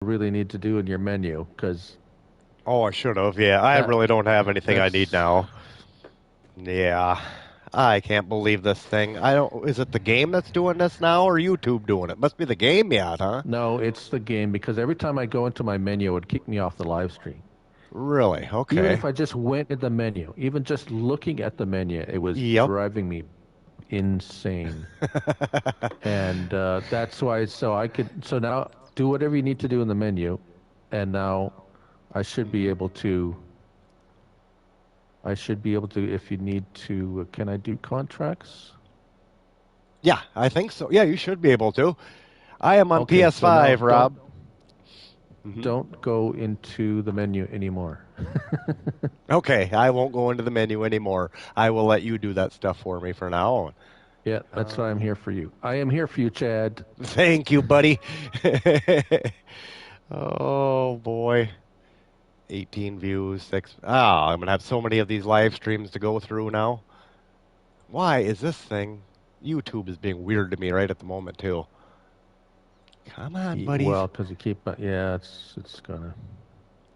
really need to do in your menu because Oh, I should have. Yeah, I that really don't have anything I need that's now. Yeah. I can't believe this thing. I don't. Is it the game that's doing this now, or YouTube doing it? Must be the game yet, huh? no, it's the game because every time I go into my menu, it would kick me off the live stream. Really? Even Okay. if I just went in the menu, even just looking at the menu, it was Yep. driving me insane. And that's why. So I could. So now do whatever you need to do in the menu, and now I should be able to. I should be able to. If you need to, can I do contracts? Yeah, I think so. Yeah, you should be able to. I am on Okay. So now PS5, Rob. Hmm. don't go into the menu anymore. Okay, I won't go into the menu anymore. I will let you do that stuff for me for now. Yeah, that's why I'm Um, here for you. I am here for you, Chad. Thank you, buddy. Oh boy. 18 views, 6. Ah, I'm gonna have so many of these live streams to go through now. Why is this thing? YouTube is being weird to me right at the moment too. Come on, buddies. Well, because you keep, yeah, it's gonna.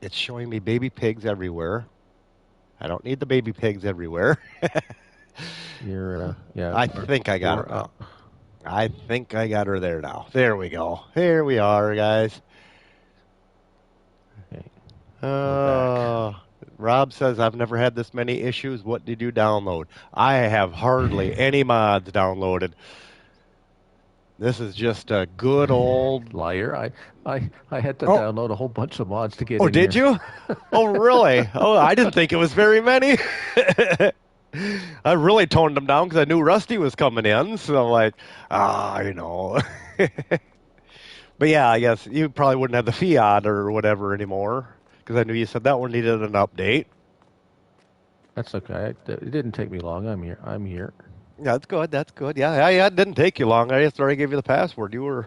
It's showing me baby pigs everywhere. I don't need the baby pigs everywhere. Yeah, I think I got we're her now. up. I think I got her there now. There we go. Here we are, guys. Okay, we're back. Uh, Rob says, I've never had this many issues. What did you download? I have hardly any mods downloaded. This is just a good old. Liar. I had to Oh, download a whole bunch of mods to get oh, in did here. you? Oh, really? Oh, I didn't think it was very many. I really toned them down because I knew Rusty was coming in. So I'm like, you know. But yeah, I guess you probably wouldn't have the Fiat or whatever anymore because I knew you said that one needed an update. That's okay. It didn't take me long. I'm here. I'm here. Yeah, that's good. That's good. Yeah, yeah, yeah. It didn't take you long. I just already gave you the password. You were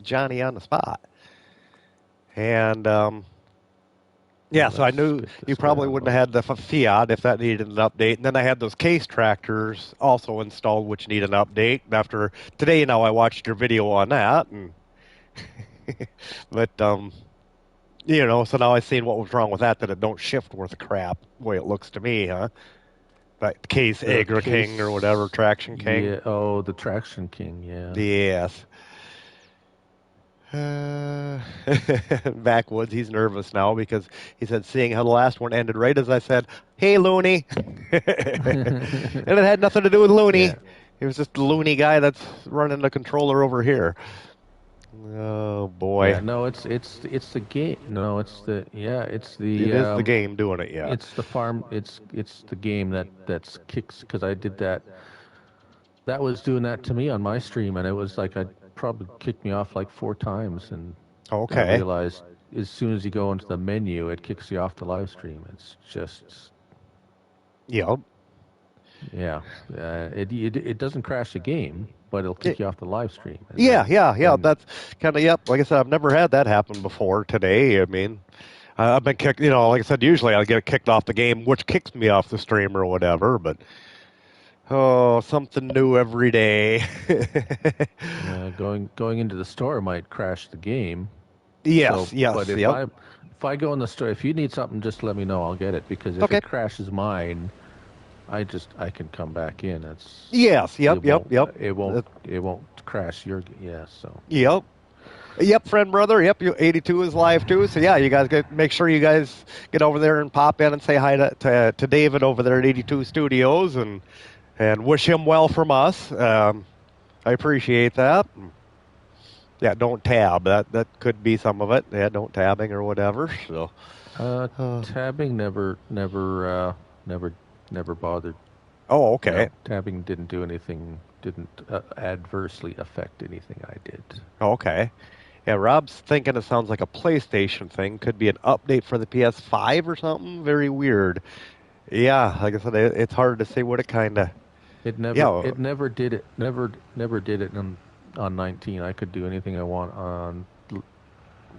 Johnny on the spot. And yeah, Well, so I let's knew get you this probably wouldn't have downloaded. had the Fiat if that needed an update. And then I had those case tractors also installed, which need an update. And after today, I watched your video on that, and but so now I've seen what was wrong with that. That it don't shift worth a crap the way it looks to me, huh? Like case The Agra King or whatever, case, Traction King. yeah. Oh, the Traction King. Yeah. Yes. Uh, Backwoods, he's nervous now because he said, seeing how the last one ended right as I said, "Hey, Looney," and it had nothing to do with Looney. Yeah. He was just the loony guy that's running the controller over here. Oh boy, Yeah. No, it's the game. No, it's the yeah. it is the game doing it. Yeah. It's the farm. It's the game that's kicks because I did that. That was doing that to me on my stream, and it was like I probably kicked me off like 4 times, and I Okay. realized as soon as you go into the menu, it kicks you off the live stream. It's just Yep. yeah, it doesn't crash the game, but it'll kick It, you off the live stream, and yeah, yeah, yeah. then That's kind of yep. Like I said, I've never had that happen before. Today, I mean, I've been kicked. Like I said, usually I get kicked off the game, which kicks me off the stream or whatever. But oh, something new every day. going into the store might crash the game. So, Yes, but yes, yep. if I go in the store, if you need something, just let me know. I'll get it because if Okay. it crashes mine, I can come back in. Yes, yep, yep, yep. Uh, it won't crash your yeah. So Yep. Yep, friend brother. Yep, you 82 is live too. So yeah, you guys make sure you guys get over there and pop in and say hi to David over there at 82 Studios and wish him well from us. I appreciate that. Yeah, don't tab. That could be some of it. Yeah, don't tabbing or whatever. So, uh, tabbing never bothered. oh, okay. No, tabbing didn't do anything. Didn't adversely affect anything I did. Okay. Yeah, Rob's thinking it sounds like a PlayStation thing. Could be an update for the PS5 or something. Very weird. Yeah, like I said, it's hard to say what it kind of. Yeah. It never did it. Never did it on 19. I could do anything I want on.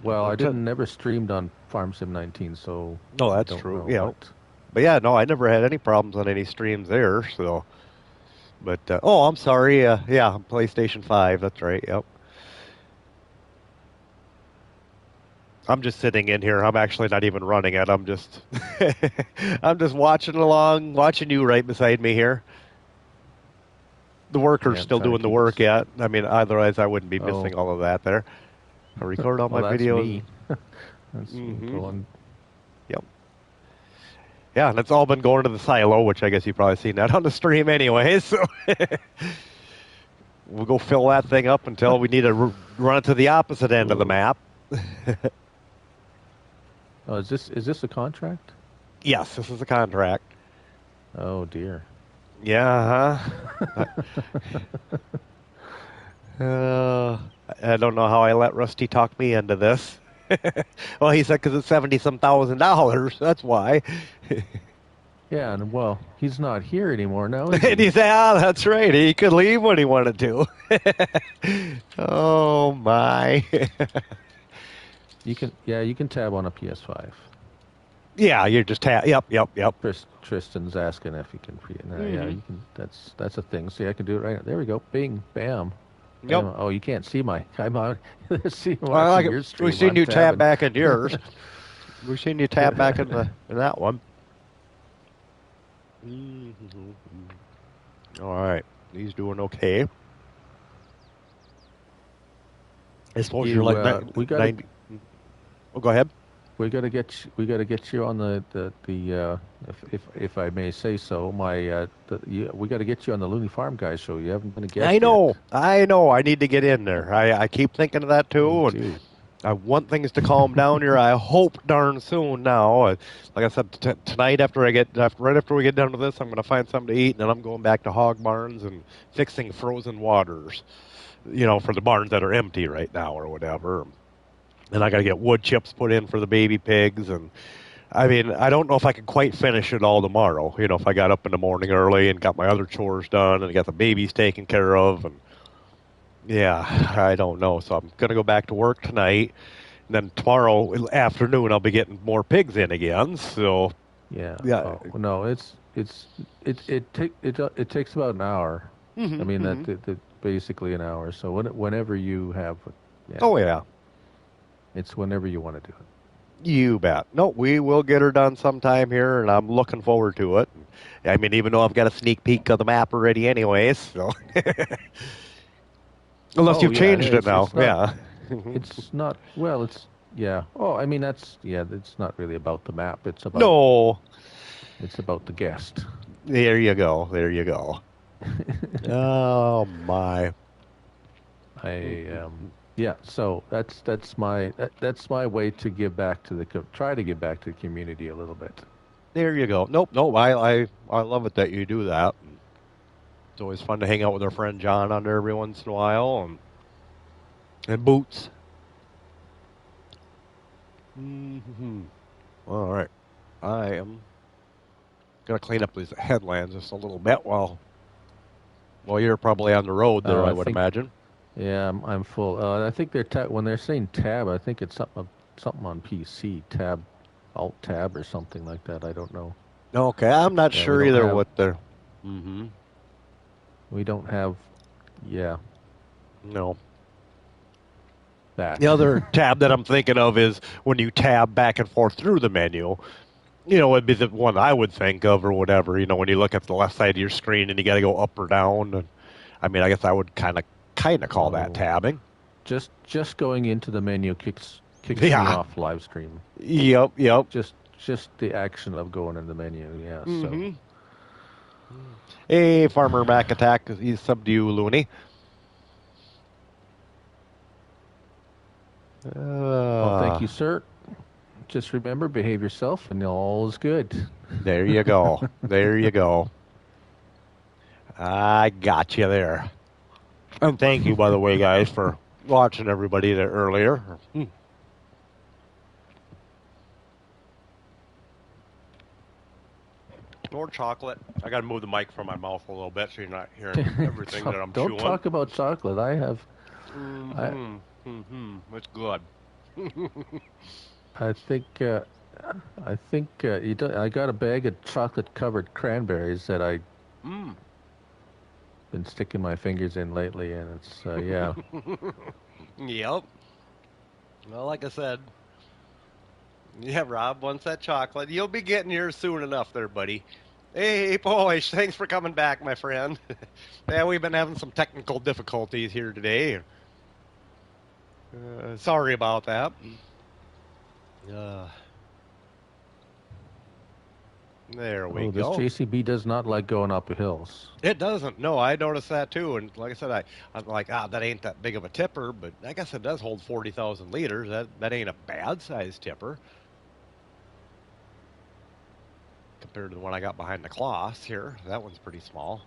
Well, I didn't never streamed on Farm Sim 19, so No, I that's don't true. know. Yeah. But But yeah, no, I never had any problems on any streams there. So, but oh, I'm sorry. Yeah, PlayStation 5. That's right. Yep. I'm just sitting in here. I'm actually not even running it. I'm just I'm just watching along, watching you right beside me here. The worker's Yeah, I'm still trying to doing the keep work it. yet. I mean, otherwise I wouldn't be Oh, missing all of that there. I record all well, my that's videos. me. That's me Mm-hmm. going. Yep. Yeah, and it's all been going to the silo, which I guess you've probably seen that on the stream anyway. So we'll go fill that thing up until we need to run it to the opposite end of the Whoa. map. Oh, is this a contract? Yes, this is a contract. Oh dear. Yeah, huh? I don't know how I let Rusty talk me into this. Well, he said because it's $70-some thousand. That's why. Yeah, and well, he's not here anymore now, is And he? he said, "Ah, that's right. He could leave when he wanted to." Oh my. You can tab on a PS5. Yeah, you're just yep. Tristan's asking if you can free it. No, yeah, Hmm. you can. That's a thing. See, I can do it right now. There we go. Bing, bam, Yep. bam. Oh, you can't see my. I'm on. See, I'm Well, watching your we've stream. seen I'm you tap tabbing. back into yours. We've seen you tap back in that one. Mhm. All right, he's doing okay. I suppose you're like We gotta 90. Oh, go ahead. we gotta get you on the if I may say so. We gotta get you on the Looney Farm Guys show. You haven't been a I guest yet. know. I know. I need to get in there. I keep thinking of that Me too, and too. I want things to calm down here. I hope darn soon now. Like I said, tonight right after we get done with this, I'm going to find something to eat, and then I'm going back to hog barns and fixing frozen waters. For the barns that are empty right now or whatever. And I got to get wood chips put in for the baby pigs, and I mean, I don't know if I could quite finish it all tomorrow. If I got up in the morning early and got my other chores done and got the babies taken care of, and yeah, I don't know. So I'm going to go back to work tonight. And then tomorrow afternoon, I'll be getting more pigs in again. So, Yeah. yeah. Oh no, it takes about an hour. I Hmm. mean Hmm. that basically an hour. So whenever you have, yeah, Oh, yeah. it's whenever you want to do it. You bet. No, we will get her done sometime here, and I'm looking forward to it. I mean, even though I've got a sneak peek of the map already anyways. So. Unless Oh you've yeah, changed it now. it's not Yeah. it's not well. It's yeah. Oh, I mean that's yeah. It's not really about the map. No. It's about the guest. There you go. There you go. Oh, my. I yeah. So that's my way to give back to try to give back to the community a little bit. There you go. Nope, nope. I love it that you do that. It's always fun to hang out with our friend John on there every once in a while, and Boots. Hmm. All right. I am gonna clean up these headlands just a little bit while you're probably on the road there, I I would think imagine. yeah. I'm full. I think when they're saying tab. I think it's something on PC. Tab, Alt tab or something like that. I don't know. Okay, I'm not Yeah, we sure don't either have what they're. Mm-hmm. we don't have yeah No. that. The other tab that I'm thinking of is when you tab back and forth through the menu. It'd be the one I would think of or whatever. When you look at the left side of your screen and you got to go up or down. And, I mean, I guess I would kind of call that Oh, tabbing. just going into the menu kicks me Yeah. off live stream. Yep. Just the action of going in the menu. Yeah. So Mm-hmm. Hey, Farmer Mac Attack. He's subbed to you, Looney. well, thank you, sir. Just remember, behave yourself, and all is good. There you go. There you go. I got you there. And thank you, by the way, guys, for watching everybody there earlier. More chocolate. I got to move the mic from my mouth a little bit so you're not hearing everything that I'm Don't chewing. talk about chocolate. It's good. I think I got a bag of chocolate-covered cranberries that I been sticking my fingers in lately, and it's yeah. Yep. Well, like I said, Yeah, Rob wants that chocolate. You'll be getting yours soon enough there, buddy. Hey, Polish, thanks for coming back, my friend. Yeah, we've been having some technical difficulties here today. Sorry about that. Uh, there we Oh, this go. JCB does not like going up hills. It doesn't. No, I noticed that too. And like I said, I'm like, that ain't that big of a tipper, but I guess it does hold 40,000 liters. That ain't a bad sized tipper compared to the one I got behind the cloth here. That one's pretty small.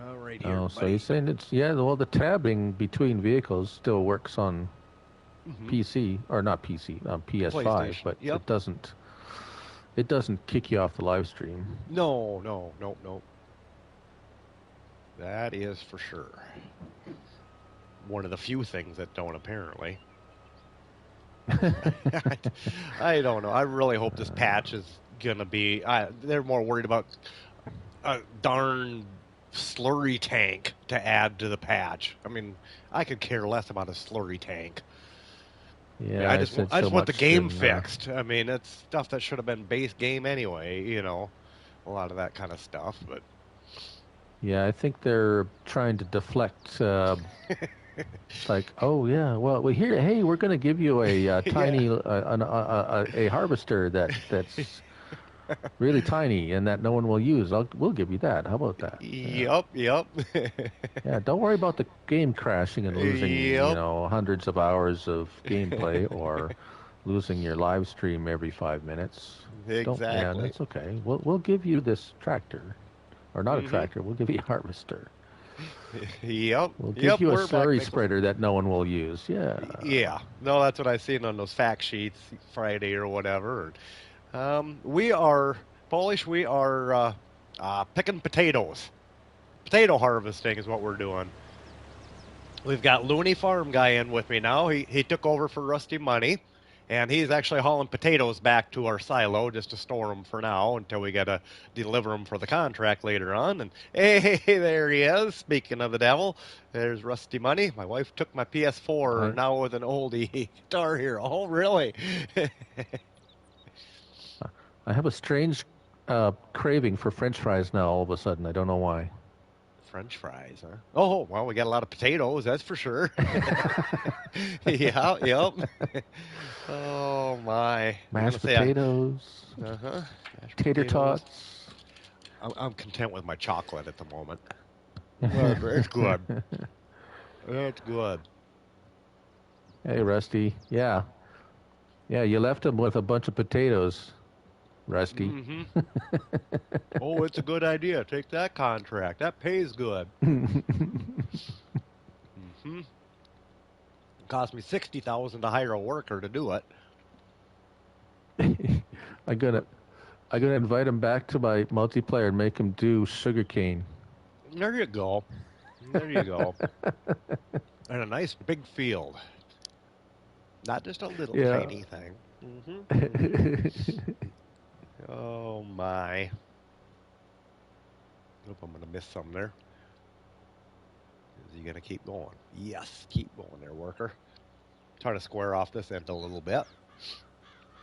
All right here, Oh, so buddy. you're saying well, the tabbing between vehicles still works on PC, or not PC, PS5, PlayStation. but Yep. it doesn't kick you off the live stream. No. That is for sure. One of the few things that don't, apparently. I don't know. I really hope this patch is going to be... they're more worried about a darn slurry tank to add to the patch. I mean, I could care less about a slurry tank. Yeah, I just want the game fixed. I mean, it's stuff that should have been base game anyway, a lot of that kind of stuff. But yeah, I think they're trying to deflect. It's like, oh yeah, well, hey, we're going to give you a tiny a harvester that's really tiny and that no one will use. We'll give you that. How about that? Yep. Yeah, don't worry about the game crashing and losing, hundreds of hours of gameplay or losing your live stream every 5 minutes. Exactly. Yeah, that's okay. We'll give you this tractor, or not a tractor. We'll give you a harvester. Yep. We'll give you a slurry spreader that no one will use. Yeah. Yeah. No, that's what I seen on those fact sheets Friday or whatever. We are Polish. We are picking potatoes. Potato harvesting is what we're doing. We've got Looney Farm guy in with me now. He took over for Rusty Money, and he's actually hauling potatoes back to our silo just to store them for now until we got to deliver them for the contract later on. And hey, there he is. Speaking of the devil, there's Rusty Money. My wife took my PS4 now with an oldie guitar here. Oh, really? I have a strange craving for French fries now. All of a sudden, I don't know why. French fries, huh? Oh, well, we got a lot of potatoes, that's for sure. Yeah, yep. Oh, my. Mashed potatoes. Tater tots. I'm content with my chocolate at the moment. Well, it's good. It's good. Hey, Rusty. Yeah. Yeah, you left him with a bunch of potatoes, Rusty. Mm-hmm. Oh, it's a good idea. Take that contract. That pays good. Mm-hmm. It cost me $60,000 to hire a worker to do it. I'm gonna invite him back to my multiplayer and make him do sugarcane. There you go. There you go. And a nice big field. Not just a little tiny thing. Mm-hmm. Oh, my. Hope I'm going to miss some there. Is he going to keep going? Yes, keep going there, worker. Try to square off this end a little bit.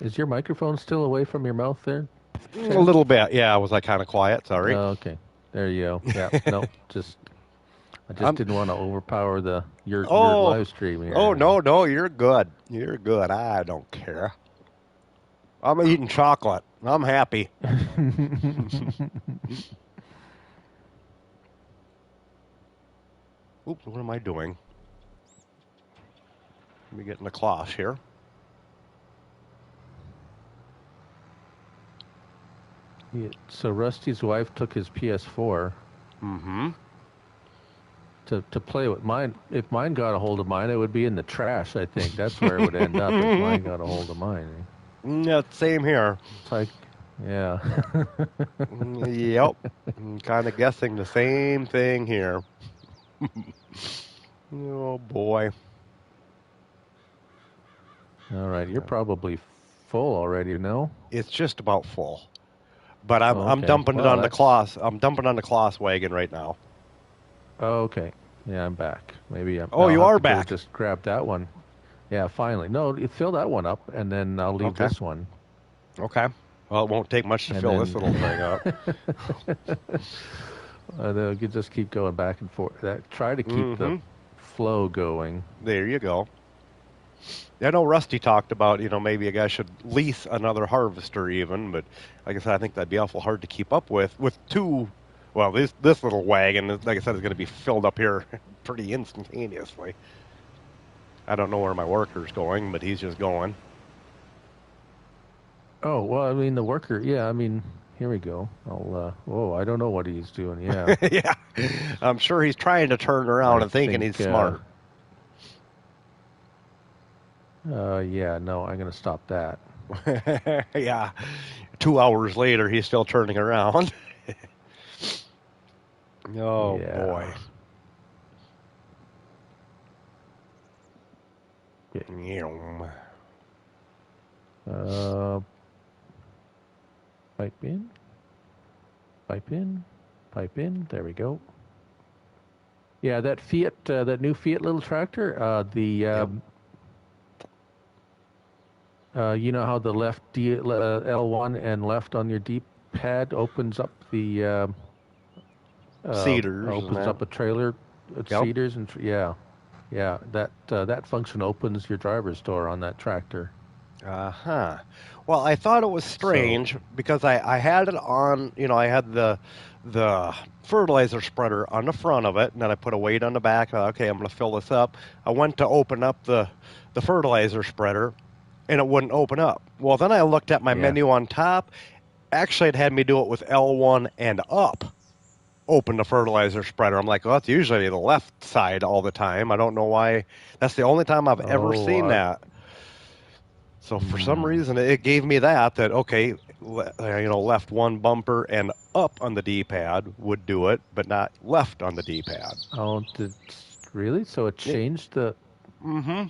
Is your microphone still away from your mouth there? A little bit. Yeah, was I kind of quiet? Sorry. Oh, okay. There you go. Yeah. No, I just didn't want to overpower your live stream here. Oh, no, you're good. You're good. I don't care. I'm eating chocolate. I'm happy. Oops, what am I doing? Let me get in the cloth here. Yeah, so Rusty's wife took his PS4 to play with mine. If mine got a hold of mine, it would be in the trash, I think. That's where it would end up if mine got a hold of mine. Yeah, same here. It's like, yeah. Yep. I'm kind of guessing the same thing here. Oh, boy. All right, you're probably full already, no? It's just about full. But I'm dumping it on the cloth. I'm dumping on the cloth wagon right now. Oh, okay. Yeah, I'm back. Maybe I'm. Oh, you are back. Just grab that one. Yeah, finally. No, you fill that one up, and then I'll leave Okay. this one, Okay. Well, it won't take much to and fill this then little thing up. then we could just keep going back and forth. Try to keep the Mm-hmm. flow going. There you go. I know Rusty talked about, maybe a guy should lease another harvester even, but like I said, I think that'd be awful hard to keep up with two. Well, this little wagon, like I said, is going to be filled up here pretty instantaneously. I don't know where my worker's going, but he's just going. Oh, well, I mean, the worker, yeah, I mean, here we go. Whoa, I don't know what he's doing. Yeah. Yeah, I'm sure he's trying to turn around I and thinking he's think, smart. yeah, no, I'm going to stop that. Yeah, 2 hours later, he's still turning around. Oh boy. Yeah. Yum. Uh, pipe in, pipe in, pipe in. There we go. Yeah, that that new Fiat little tractor, Yep. you know how the left L1 and left on your D-pad opens up Cedars and opens that. up a trailer, Yep. cedars and yeah, yeah. That function opens your driver's door on that tractor. Uh-huh. Well, I thought it was So, strange because I had it on, I had the fertilizer spreader on the front of it, and then I put a weight on the back. Okay, I'm going to fill this up. I went to open up the fertilizer spreader, and it wouldn't open up. Well, then I looked at my yeah. menu on top. Actually, it had me do it with L1 and up. Open the fertilizer spreader. I'm like, well, that's usually the left side all the time. I don't know why. That's the only time I've ever Oh, seen that. So for some hmm. reason, it gave me that okay, left one bumper and up on the D-pad would do it, but not left on the D-pad. Oh, really? So it changed the. Mm-hmm.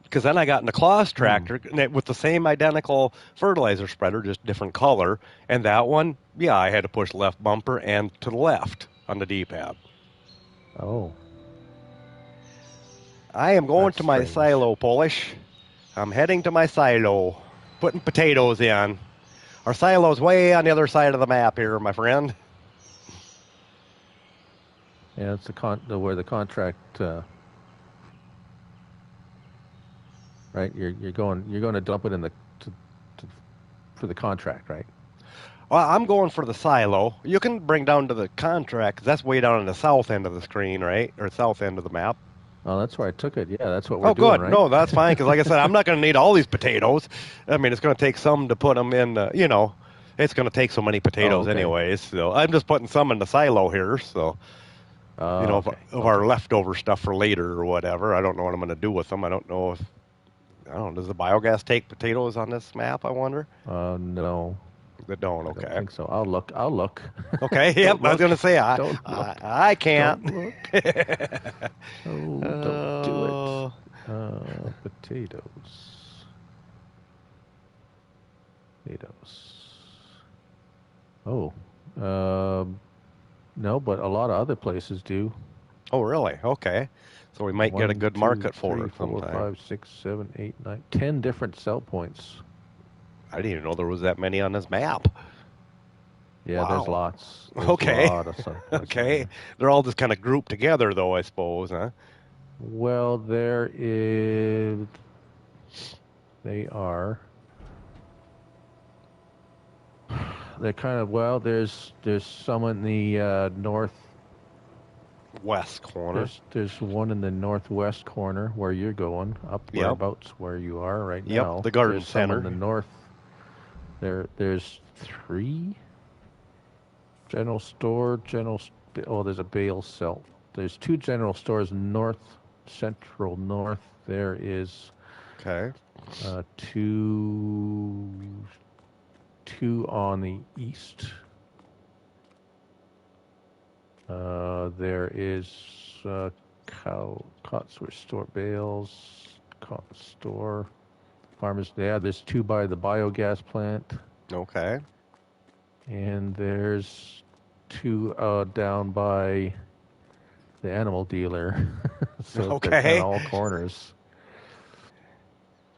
Because then I got in the Claus Hmm. tractor with the same identical fertilizer spreader, just different color, and that one, yeah, I had to push left bumper and to the left on the D-pad. Oh, I am going that's to my strange. silo, Polish. I'm heading to my silo, putting potatoes in. Our silo's way on the other side of the map here, my friend. Yeah, it's where the contract, right? You're going to dump it in to, for the contract, right? Well, I'm going for the silo. You can bring down to the contract 'cause that's way down on the south end of the screen, right? Or south end of the map. Oh, that's where I took it. Yeah, that's what we're Oh, doing, good. right? No, that's fine because, like I said, I'm not going to need all these potatoes. I mean, it's going to take some to put them in. It's going to take so many Oh, potatoes, okay. anyways. So I'm just putting some in the silo here. So Okay. of our Okay. leftover stuff for later or whatever. I don't know what I'm going to do with them. I don't know if I don't know. Does the biogas take potatoes on this map? I wonder. No, They don't. I don't Okay. think so. I'll look. I'll look. Okay. Yep. Don't I was going look. to say Don't look. I can't. Don't look. Oh, don't do it. uh, Potatoes. Potatoes. Oh, no, but a lot of other places do. oh, really? Okay. So we might get a One, good two, market for three, it four, sometime. 5, 6, 7, 8, 9, 10 different sell points. I didn't even know there was that many on this map. Yeah, there's Wow. lots. There's a Okay. lot of sell points on Okay. there. They're all just kind of grouped together, though, I suppose, huh? Well, there is. They are. They're kind of well. There's some in the north. West corner. There's one in the northwest corner where you're going up Yep. whereabouts where you are right Yep. now. The garden There's some in the center. north. There's three general store. Oh, there's a bale cell. There's two general stores central north. There is Okay. two on the east. There is Cotsworth store bales, Cotton store, farmers. Yeah, there's two by the biogas plant, Okay. and there's two down by the animal dealer. So they're kind Okay. of all corners.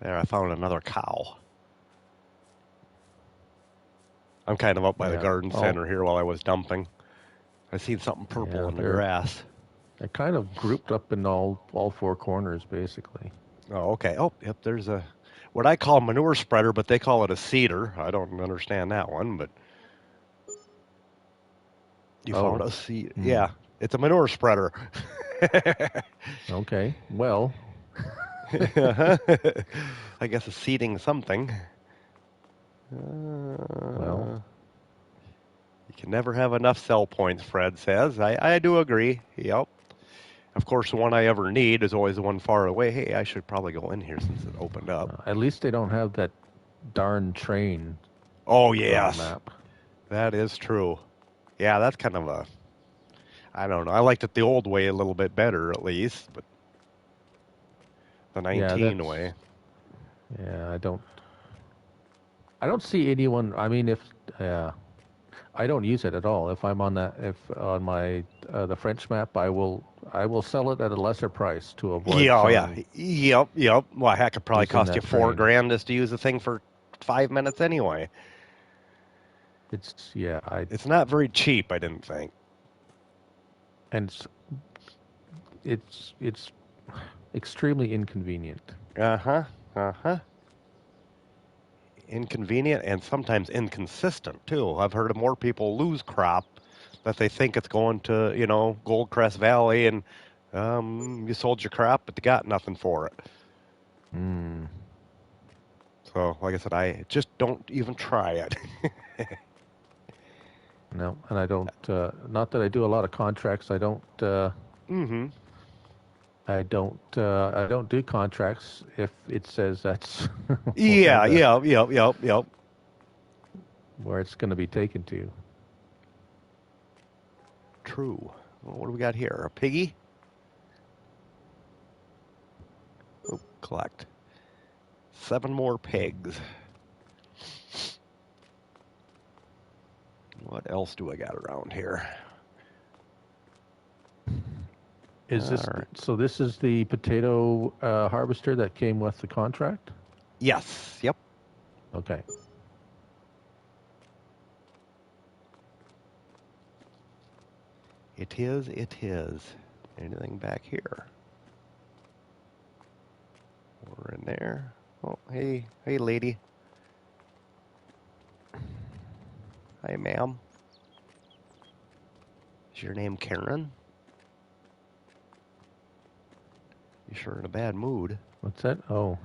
There, I found another cow. I'm kind of up by the Yeah. garden Oh, center here while I was dumping. I seen something purple yeah. in the grass. They're kind of grouped up in all four corners, basically. Oh, okay. Oh, yep, there's a what I call manure spreader, but they call it a seeder. I don't understand that one, but you found Oh. a seed. Hmm. Yeah, it's a manure spreader. Okay. Well. I guess it's seeding something. Well. You can never have enough sell points, Fred says. I do agree. Yep. Of course, the one I ever need is always the one far away. Hey, I should probably go in here since it opened up. At least they don't have that darn train Oh, on the yes. map. That is true. Yeah, that's kind of a, I don't know. I liked it the old way a little bit better, at least, but the 19 way. Yeah, I don't see anyone. I mean, if I don't use it at all. If I'm on if on my the French map, I will sell it at a lesser price to avoid. Yeah, oh, yeah. selling- Yep. Well, heck, it probably Using cost you that $4 train. grand just to use the thing for 5 minutes anyway. It's It's not very cheap, I didn't think. and it's extremely inconvenient. Uh-huh. Inconvenient and sometimes inconsistent too. I've heard of more people lose crop that they think it's going to, Goldcrest Valley, and you sold your crop, but they got nothing for it. Mm. So, like I said, I just don't even try it. No, and I don't. Not that I do a lot of contracts. I don't. Mm-hmm. I don't do contracts if it says that's Yeah. Yep. where it's going to be taken to. True. Well, what do we got here? A piggy? Oh, collect. 7 more pigs. What else do I got around here? Is this All right. so? This is the potato harvester that came with the contract. Yes. Yep. Okay. It is. Anything back here? We're in there. Oh, hey, lady. Hi, ma'am. Is your name Karen? You sure in a bad mood. What's that? Oh.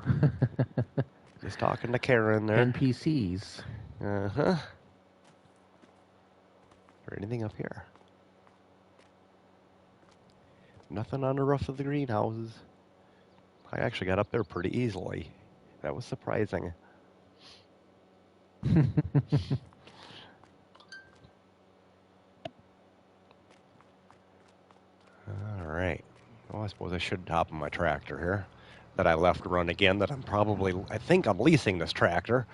Just talking to Karen there. NPCs. Uh-huh. Is there anything up here? Nothing on the roof of the greenhouses. I actually got up there pretty easily. That was surprising. All right. Well, I suppose I should hop on my tractor here that I left run again. I think I'm leasing this tractor.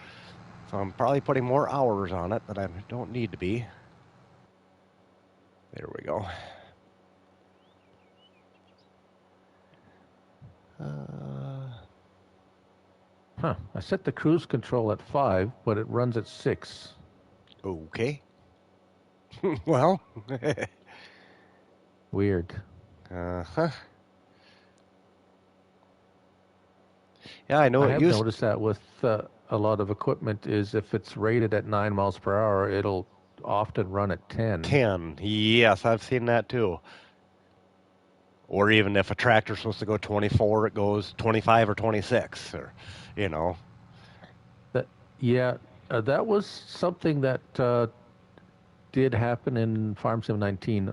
So I'm probably putting more hours on it that I don't need to be. There we go. I set the cruise control at 5, but it runs at 6. Okay. Well. Weird. Uh-huh. Yeah, I know I have noticed that with a lot of equipment is if it's rated at 9 miles per hour, it'll often run at 10. 10. Yes, I've seen that too. Or even if a tractor's supposed to go 24, it goes 25 or 26, or, That was something that did happen in Farm Sim 19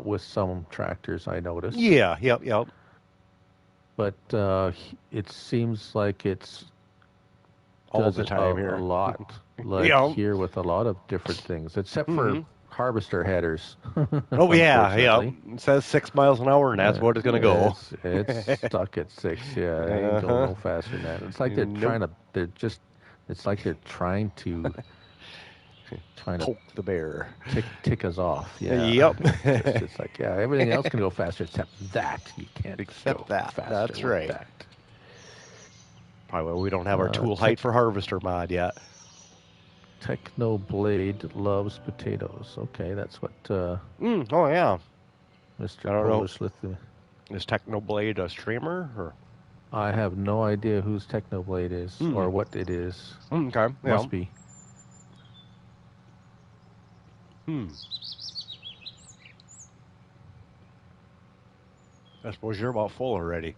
with some tractors, I noticed. Yeah, yep. But it seems like it's All the time a here. lot, like here with a lot of different things, except for harvester headers. Oh, yeah. It says 6 miles an hour, and that's what it's going to go. It's stuck at 6, yeah. It ain't going no faster than that. It's like it's like they're trying to poke the bear. Tick us off. Yeah. Yep. It's like, yeah, everything else can go faster except that. You can't Except go that. faster That's with right. that. Probably why we don't have our tool height for harvester mod yet. Technoblade loves potatoes. Okay, that's what Oh, yeah. Mr. I don't know. Polish Lithuanian. Is Technoblade a streamer? Or? I have no idea whose Technoblade is or what it is. Okay. Yeah. Must be. I suppose you're about full already.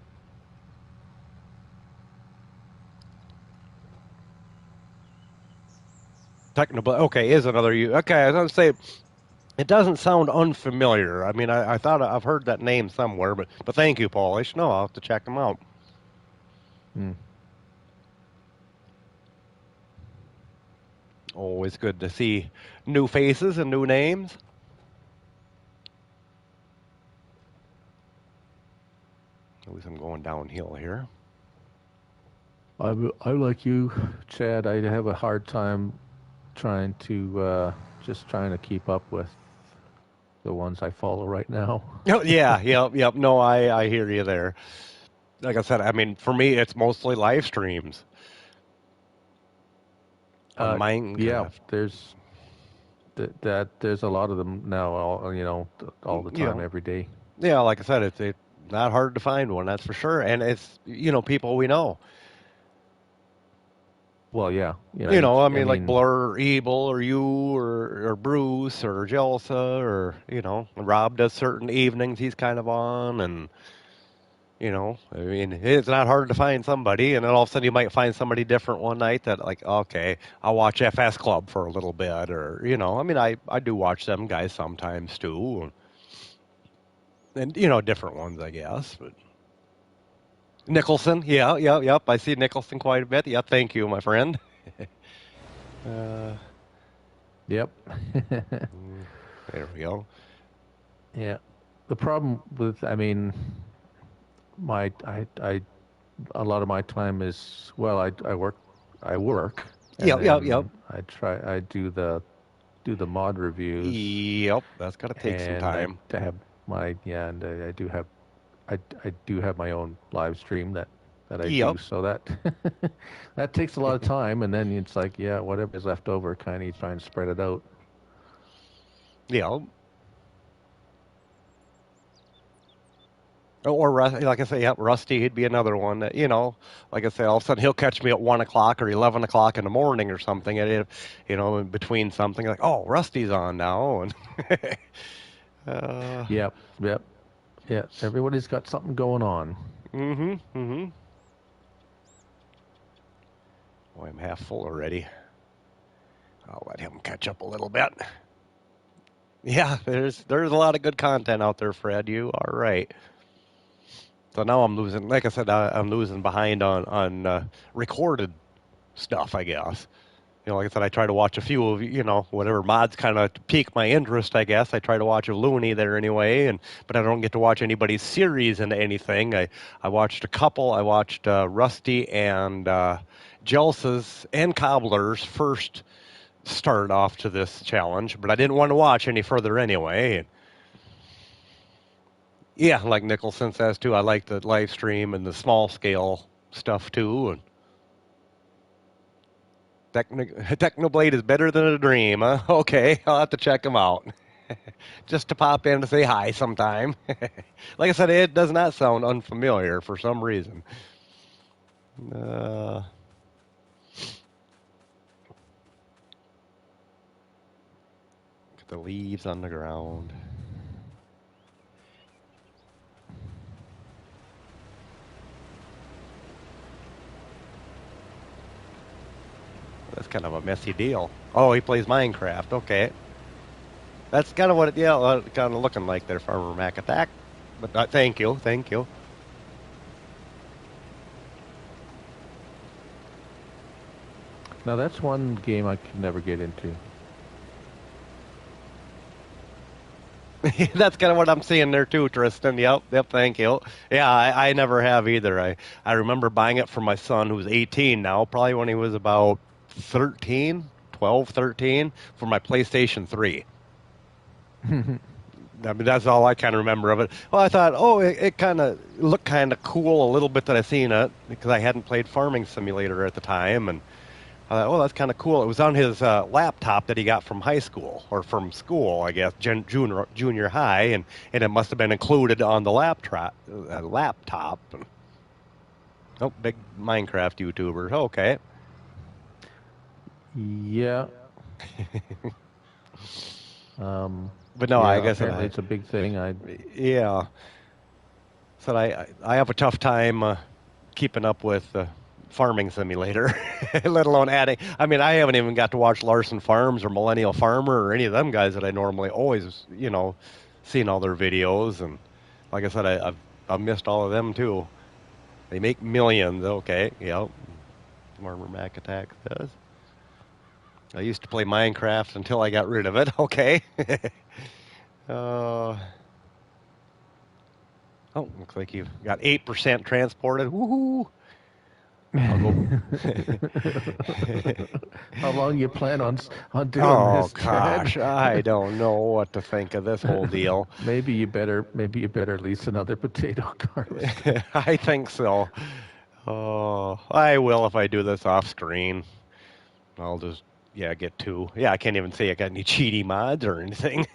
Technoblade. Okay, is another you. Okay, I was going to say, it doesn't sound unfamiliar. I mean, I thought I've heard that name somewhere, but thank you, Polish. No, I'll have to check them out. Always good to see new faces and new names. At least I'm going downhill here. I'm like you, Chad. I have a hard time trying to keep up with the ones I follow right now. Oh, yeah, yep. No, I hear you there. Like I said, I mean, for me, it's mostly live streams. On Minecraft. Yeah, there's there's a lot of them now. All the time, every day. Yeah, like I said, it's not hard to find one, that's for sure, and it's people we know. Well, yeah, I mean, like Blur or Evil or you or Bruce or Jelsa or Rob does certain evenings he's kind of on, and I mean, it's not hard to find somebody, and then all of a sudden you might find somebody different one night that, like, okay, I'll watch FS Club for a little bit, or, I mean, I do watch them guys sometimes too, and different ones, I guess, but Nicholson, yep, I see Nicholson quite a bit. Yep, thank you, my friend. Yep. There we go. Yeah, the problem with, I mean, I a lot of my time is, well, I work. Yep. I do the mod reviews. Yep, that's got to take some time. To have and I do have my own live stream that I do, so that that takes a lot of time, and then it's like, whatever is left over, kind of trying to spread it out. Yeah. Or like I say, Rusty, he'd be another one that, like I say, all of a sudden he'll catch me at 1 o'clock or 11 o'clock in the morning or something, and in between something, like, oh, Rusty's on now, and Yep. Yeah, everybody's got something going on. Boy, I'm half full already. I'll let him catch up a little bit. Yeah, there's a lot of good content out there, Fred. You are right. So now I'm losing, like I said, I'm losing behind on recorded stuff, I guess. Like I said, I try to watch a few of, whatever mods kind of pique my interest, I guess. I try to watch a Looney there anyway, but I don't get to watch anybody's series into anything. I watched a couple. I watched Rusty and Jelsa's and Cobbler's first start off to this challenge, but I didn't want to watch any further anyway. Yeah, like Nicholson says too, I like the live stream and the small scale stuff too. And Technoblade is better than a dream, huh? Okay, I'll have to check them out. Just to pop in to say hi sometime. Like I said, it does not sound unfamiliar for some reason. Get the leaves on the ground. That's kind of a messy deal. Oh, he plays Minecraft. Okay. That's kind of what kind of looking like there, Farmer Mac Attack. But thank you. Now, that's one game I could never get into. That's kind of what I'm seeing there too, Tristan. Yep, thank you. Yeah, I never have either. I remember buying it for my son, who's 18 now, probably when he was about 13, 12, 13, for my PlayStation 3. I mean, that's all I kind of remember of it. Well, I thought, oh, it kind of looked kind of cool a little bit that I seen it because I hadn't played Farming Simulator at the time, and I thought, oh, that's kind of cool. It was on his laptop that he got from high school or from school, I guess, junior high, and it must have been included on the laptop. Oh, big Minecraft YouTuber. Okay. Yeah. But no, yeah, I guess apparently it's a big thing. Yeah. So I have a tough time keeping up with Farming Simulator, let alone adding. I mean, I haven't even got to watch Larson Farms or Millennial Farmer or any of them guys that I normally always, seen all their videos. And like I said, I've missed all of them too. They make millions. Okay, yep. Farmer Mac Attack says. I used to play Minecraft until I got rid of it. Okay. Oh, looks like you've got 8% transported. Woohoo! I'll go. How long you plan on doing Oh this, gosh, Ted? I don't know what to think of this whole deal. Maybe you better lease another potato harvester. I think so. Oh, I will if I do this off screen. I'll just get two. Yeah, I can't even say I got any cheaty mods or anything.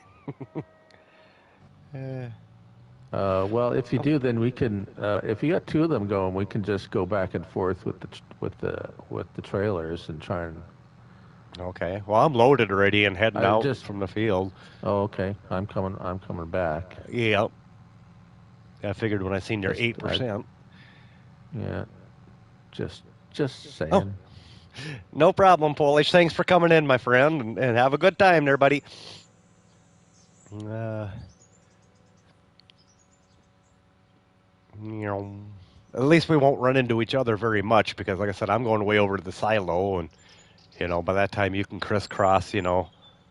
Well, if you do, then we can. If you got two of them going, we can just go back and forth with the trailers and try and. Okay. Well, I'm loaded already and heading out from the field. Oh, okay. I'm coming back. Yep. I figured when I seen your 8%. Yeah. Just saying. Oh. No problem, Polish. Thanks for coming in, my friend, and have a good time there, buddy. At least we won't run into each other very much because, like I said, I'm going way over to the silo, and by that time you can crisscross.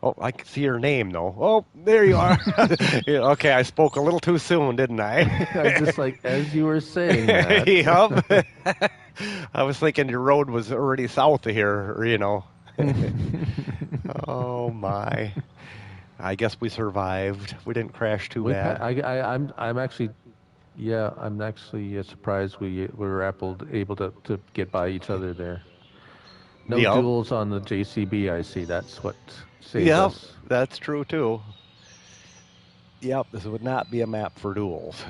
Oh, I can see your name though. Oh, there you are. Okay, I spoke a little too soon, didn't I? I just as you were saying that. Yep. I was thinking your road was already south of here, Oh my! I guess we survived. We didn't crash too bad. I'm actually. Yeah, I'm actually surprised we were able to get by each other there. No duels on the JCB, I see. That's what saved us. Yep, that's true too. Yep, this would not be a map for duels.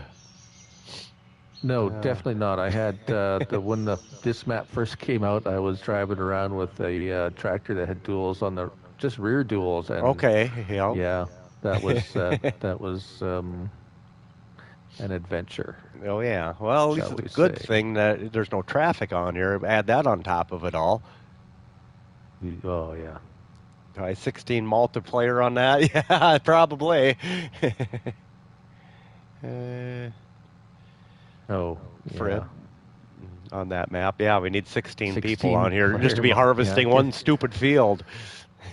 No, definitely not. I had when this map first came out, I was driving around with a tractor that had duels on just rear duels. And, okay, yep. Yeah, that was an adventure. Oh yeah. Well, at least it's a good thing that there's no traffic on here. Add that on top of it all. Oh yeah. 16 multiplayer on that? Yeah, probably. Fred. On that map. Yeah, we need 16 people on here just to be harvesting one stupid field.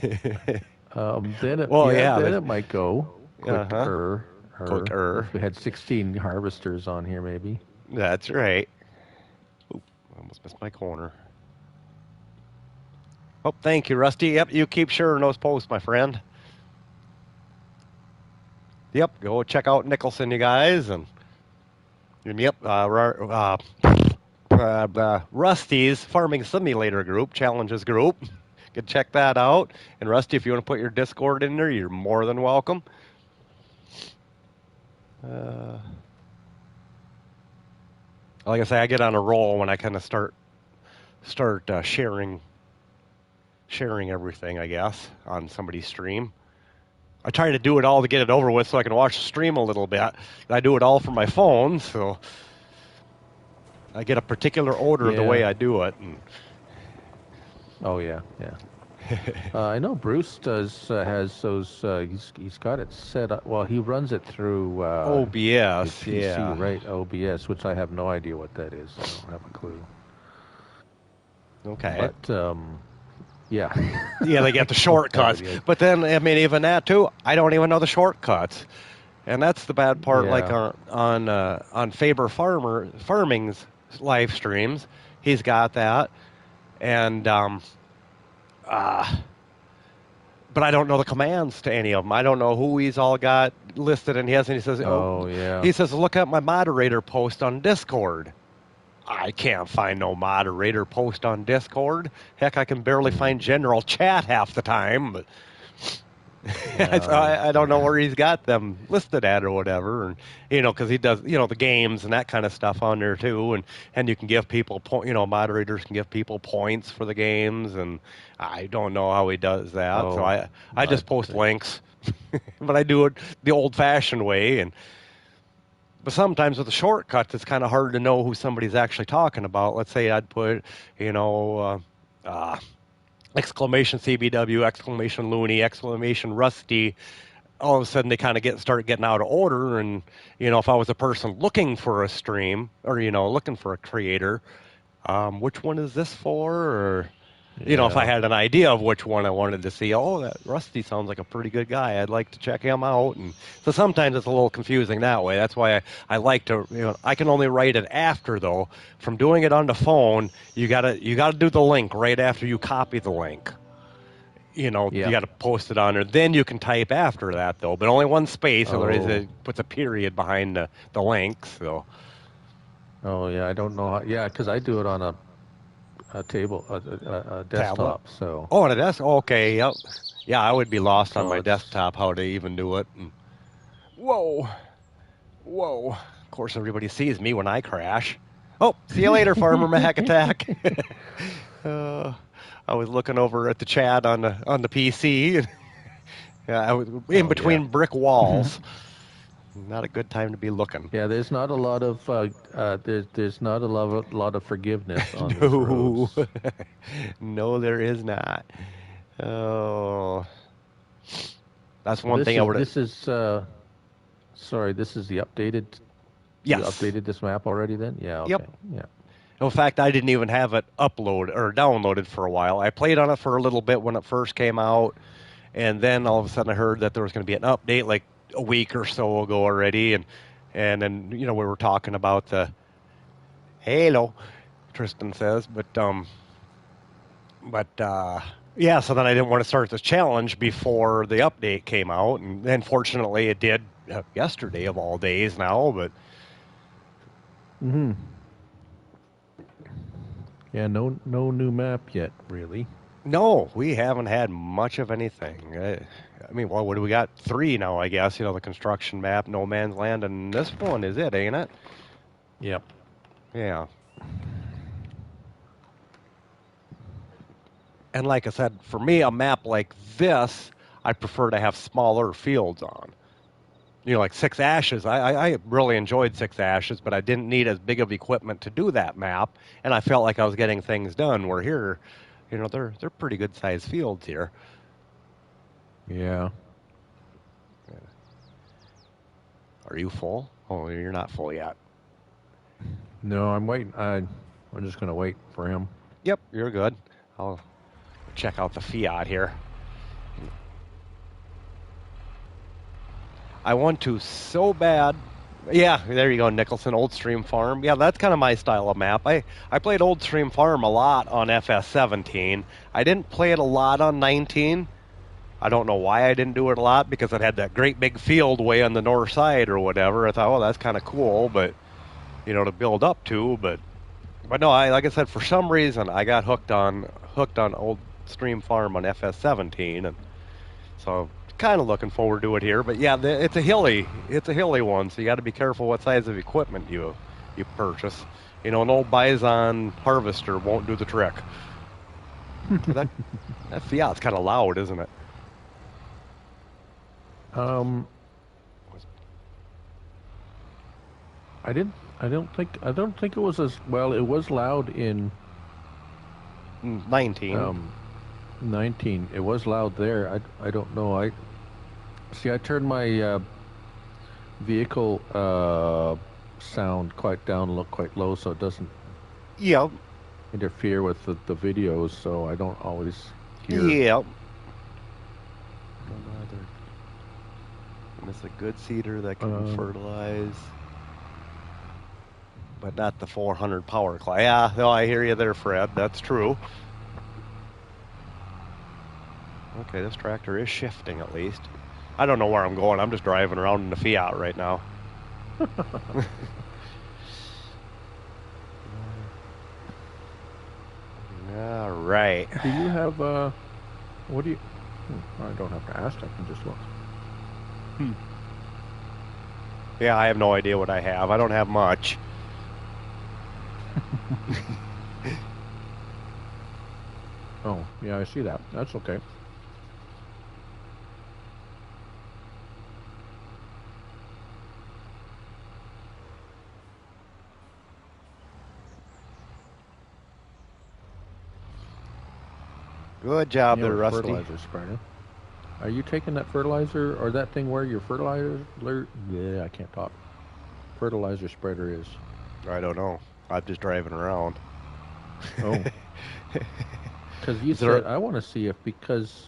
Then it might go quicker. If we had 16 harvesters on here, maybe. That's right. Oop, I almost missed my corner. Oh, thank you, Rusty. Yep, you keep sharing those posts, my friend. Yep, go check out Nicholson, you guys, and yep, Rusty's Farming Simulator group, Challenges group. You can check that out. And Rusty, if you want to put your Discord in there, you're more than welcome. Like I say, I get on a roll when I kind of start sharing everything, I guess, on somebody's stream. I try to do it all to get it over with so I can watch the stream a little bit. I do it all from my phone, so I get a particular order of the way I do it. And oh yeah. I know Bruce has those. He's got it set up. Well, he runs it through OBS. PC, right? OBS, which I have no idea what that is. I don't have a clue. Okay. But yeah. Yeah, they get the shortcuts. But then, I mean, even that too, I don't even know the shortcuts. And that's the bad part. Yeah. Like on Faber Farming's live streams, he's got that, and but but I don't know the commands to any of them. I don't know who he's all got listed in his. And he says, Oh, yeah. he says, look at my moderator post on Discord. I can't find no moderator post on Discord. Heck, I can barely find general chat half the time. But so I don't know where he's got them listed at or whatever. And, because he does, the games and that kind of stuff on there too. And you can give people, moderators can give people points for the games. And I don't know how he does that. So I just post links. But I do it the old-fashioned way. But sometimes with the shortcuts, it's kind of hard to know who somebody's actually talking about. Let's say I'd put, exclamation CBW, exclamation Looney, exclamation Rusty. All of a sudden, they kind of start getting out of order. And, if I was a person looking for a stream or, looking for a creator, which one is this for? Or, if I had an idea of which one I wanted to see, that Rusty sounds like a pretty good guy. I'd like to check him out. And so sometimes it's a little confusing that way. That's why I like to, I can only write it after, though. From doing it on the phone, you gotta do the link right after you copy the link. You got to post it on there. Then you can type after that, though. But only one space, otherwise it puts a period behind the link. So. Oh, yeah, I don't know how. Yeah, because I do it on a table, a desktop. Tablet? So. Oh, on a desktop? Okay, yep. Yeah, I would be lost on my desktop how to even do it. And whoa. Of course, everybody sees me when I crash. Oh, see you later, Farmer Mac Attack. I was looking over at the chat on the PC. I was in between brick walls. Not a good time to be looking. Yeah, there's not a lot of there's not a lot of forgiveness on these roads. No, there is not. Oh, that's one thing I would. This is sorry. This is the updated. Yes. You updated this map already? Then yeah. Okay. Yep. Yeah. In fact, I didn't even have it uploaded or downloaded for a while. I played on it for a little bit when it first came out, and then all of a sudden I heard that there was going to be an update like a week or so ago already, and then we were talking about the Halo, Tristan says, but yeah. So then I didn't want to start this challenge before the update came out, and then fortunately it did yesterday of all days now, but. Yeah, no new map yet, really. No, we haven't had much of anything. I mean, well, what do we got? 3 now, I guess. The construction map, No Man's Land, and this one is it, ain't it? Yep. Yeah. And like I said, for me, a map like this, I prefer to have smaller fields on. Like Six Ashes, I really enjoyed Six Ashes, but I didn't need as big of equipment to do that map, and I felt like I was getting things done. Where here, they're pretty good sized fields here. Yeah. Are you full? Oh, you're not full yet. No, I'm waiting. I'm just gonna wait for him. Yep, you're good. I'll check out the Fiat here. I want to so bad. Yeah, there you go, Nicholson, Old Stream Farm. Yeah, that's kind of my style of map. I played Old Stream Farm a lot on FS17. I didn't play it a lot on 19. I don't know why I didn't do it a lot, because it had that great big field way on the north side or whatever. I thought, that's kind of cool, but, to build up to. But no, like I said, for some reason, I got hooked on Old Stream Farm on FS17, and so kind of looking forward to it here. But yeah, it's a hilly one, so you got to be careful what size of equipment you purchase. An old Bison harvester won't do the trick. that Fiat's kind of loud, isn't it? I don't think it was as well. It was loud in 19. 19. It was loud there. I don't know. I turned my vehicle sound quite down, look quite low, so it doesn't interfere with the videos. So I don't always hear. Yep. And it's a good seeder that can fertilize, but not the 400 power class. Yeah, no, I hear you there, Fred. That's true. Okay, this tractor is shifting at least. I don't know where I'm going. I'm just driving around in the Fiat right now. All right. Do you have what do you? I don't have to ask. I can just look. Yeah, I have no idea what I have. I don't have much. Oh, yeah, I see that. That's okay. Good job there, Rusty. Fertilizer spreader. Are you taking that fertilizer or that thing where your fertilizer? Yeah, I can't talk. Fertilizer spreader is. I don't know. I'm just driving around. Oh. Because you said, I want to see if because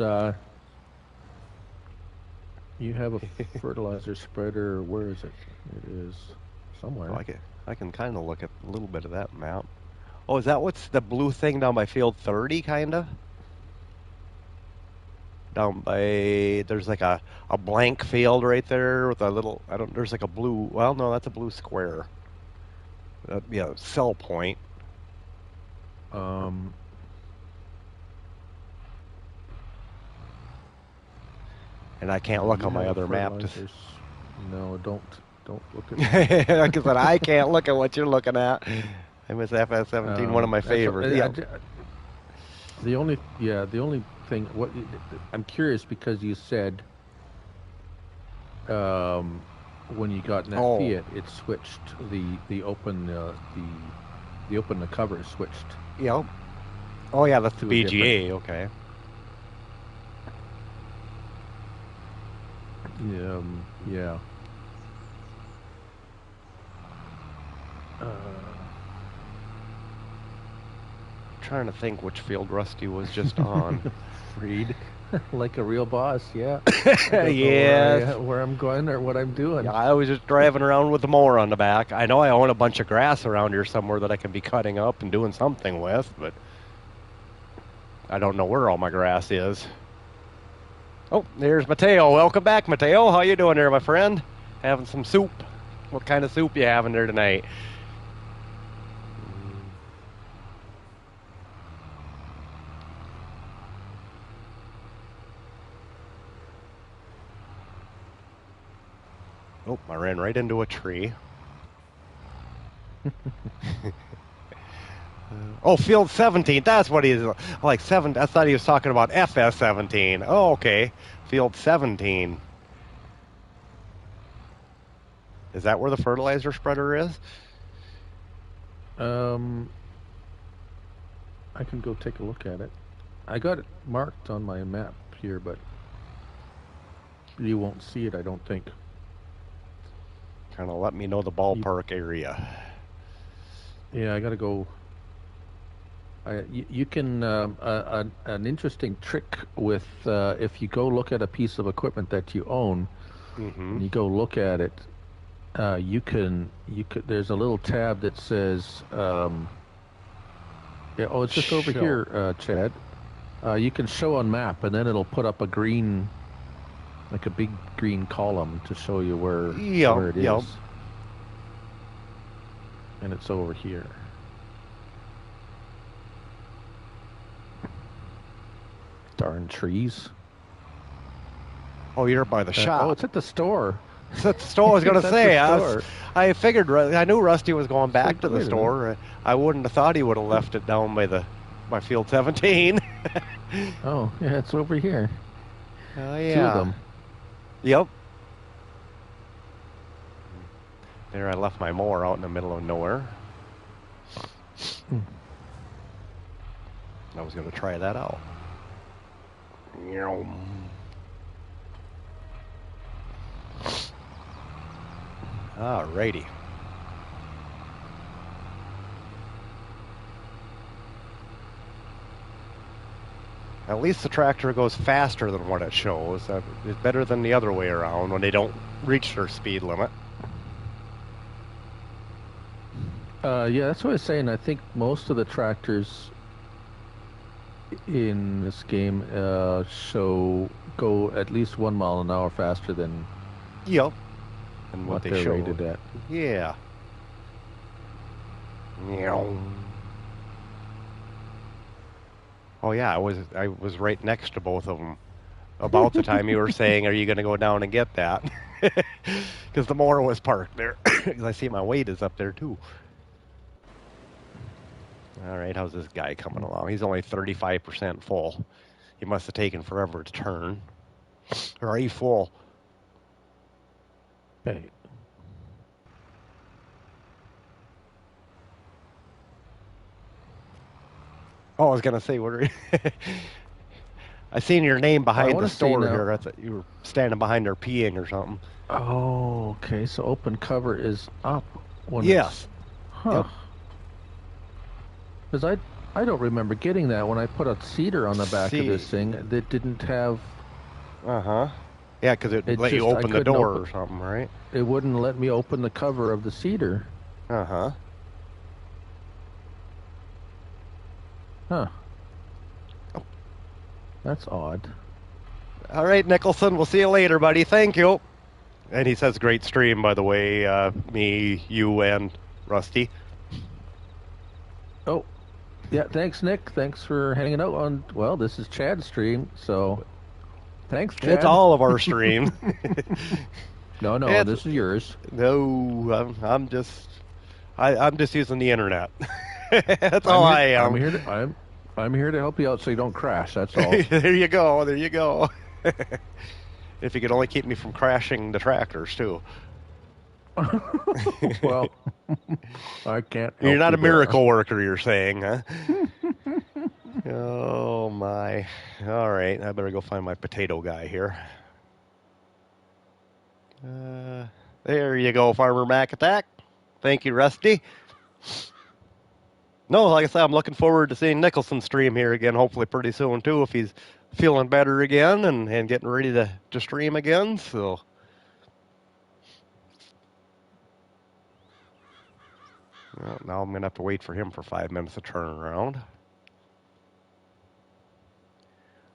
you have a fertilizer spreader. Where is it? It is somewhere. Oh, I can kind of look at a little bit of that map. Oh, is that what's the blue thing down by field 30, kind of? Down by, there's like a blank field right there with a little, there's like a blue, well, no, that's a blue square. That'd be a cell point. And I can't look on my other map. No, don't look at it. Like I said, I can't look at what you're looking at. I miss FS17, one of my favorites. The only thing, I'm curious because you said when you got in that Fiat, it switched the open the cover switched. Yep. Oh yeah, that's the BGA. Okay. Yeah. Trying to think which field Rusty was just on. Read. Like a real boss, yeah. Yeah. Where I'm going or what I'm doing. Yeah, I was just driving around with the mower on the back. I know I own a bunch of grass around here somewhere that I can be cutting up and doing something with, but I don't know where all my grass is. Oh, there's Mateo. Welcome back, Mateo. How you doing there, my friend? Having some soup. What kind of soup you having there tonight? Oh, I ran right into a tree. Oh, field 17. That's what he's like. 7. I thought he was talking about FS17. Oh, okay. Field 17. Is that where the fertilizer spreader is? I can go take a look at it. I got it marked on my map here, but you won't see it, I don't think. Kind of let me know the ballpark area. Yeah, I got to go. You can an interesting trick with if you go look at a piece of equipment that you own, and you go look at it, you could there's a little tab that says it's just over here, Chad. You can show on map, and then it'll put up a green, like a big green column to show you where it is. And it's over here. Darn trees. Oh, you're by the shop. Oh, it's at the store. It's at the store. I was going to say. I figured. I knew Rusty was going back to the store. I wouldn't have thought he would have left it down by field 17. Oh, yeah, it's over here. Oh, yeah. 2 of them. Yep. There, I left my mower out in the middle of nowhere. I was going to try that out. Alrighty. At least the tractor goes faster than what it shows. It's better than the other way around when they don't reach their speed limit. Yeah, that's what I was saying. I think most of the tractors in this game show go at least 1 mile an hour faster than Yep. And what what they they're showed. rated at. Yeah. Meow. Oh yeah, I was right next to both of them. About the time you were saying, "Are you going to go down and get that?" Because the mower was parked there. Because I see my weight is up there too. All right, how's this guy coming along? He's only 35% full. He must have taken forever to turn. Or are you full? Okay. Oh, I was going to say, what are you? I seen your name Well, I behind want the to see store now. here. I thought you were standing behind there peeing or something. Oh, okay. So open cover is up when it's, Yes. huh? Yep. Because I don't remember getting that when I put a cedar on the back of this See. thing that didn't have. Uh-huh. Yeah, because it It let you just I open the couldn't door open. or something, right? It wouldn't let me open the cover of the cedar. Uh-huh. Huh? That's odd. All right, Nicholson. We'll see you later, buddy. Thank you. And he says, great stream, by the way, me, you, and Rusty. Oh, yeah. Thanks, Nick. Thanks for hanging out on. Well, this is Chad's stream, so thanks, It's Chad. all of our streams. No, it's this is yours. no, I'm just using the internet. That's I'm all here. I I'm am. here to. I'm here to help you out so you don't crash. That's all. There you go. There you go. If you could only keep me from crashing the tractors too. Well, I can't You're help not you a there. miracle worker, you're saying, huh? Oh my. All right, I better go find my potato guy here. There you go, Farmer Mac Attack. Thank you, Rusty. No, like I said, I'm looking forward to seeing Nicholson stream here again, hopefully pretty soon too, if he's feeling better again and getting ready to stream again. So well, now I'm gonna have to wait for him for 5 minutes to turn around.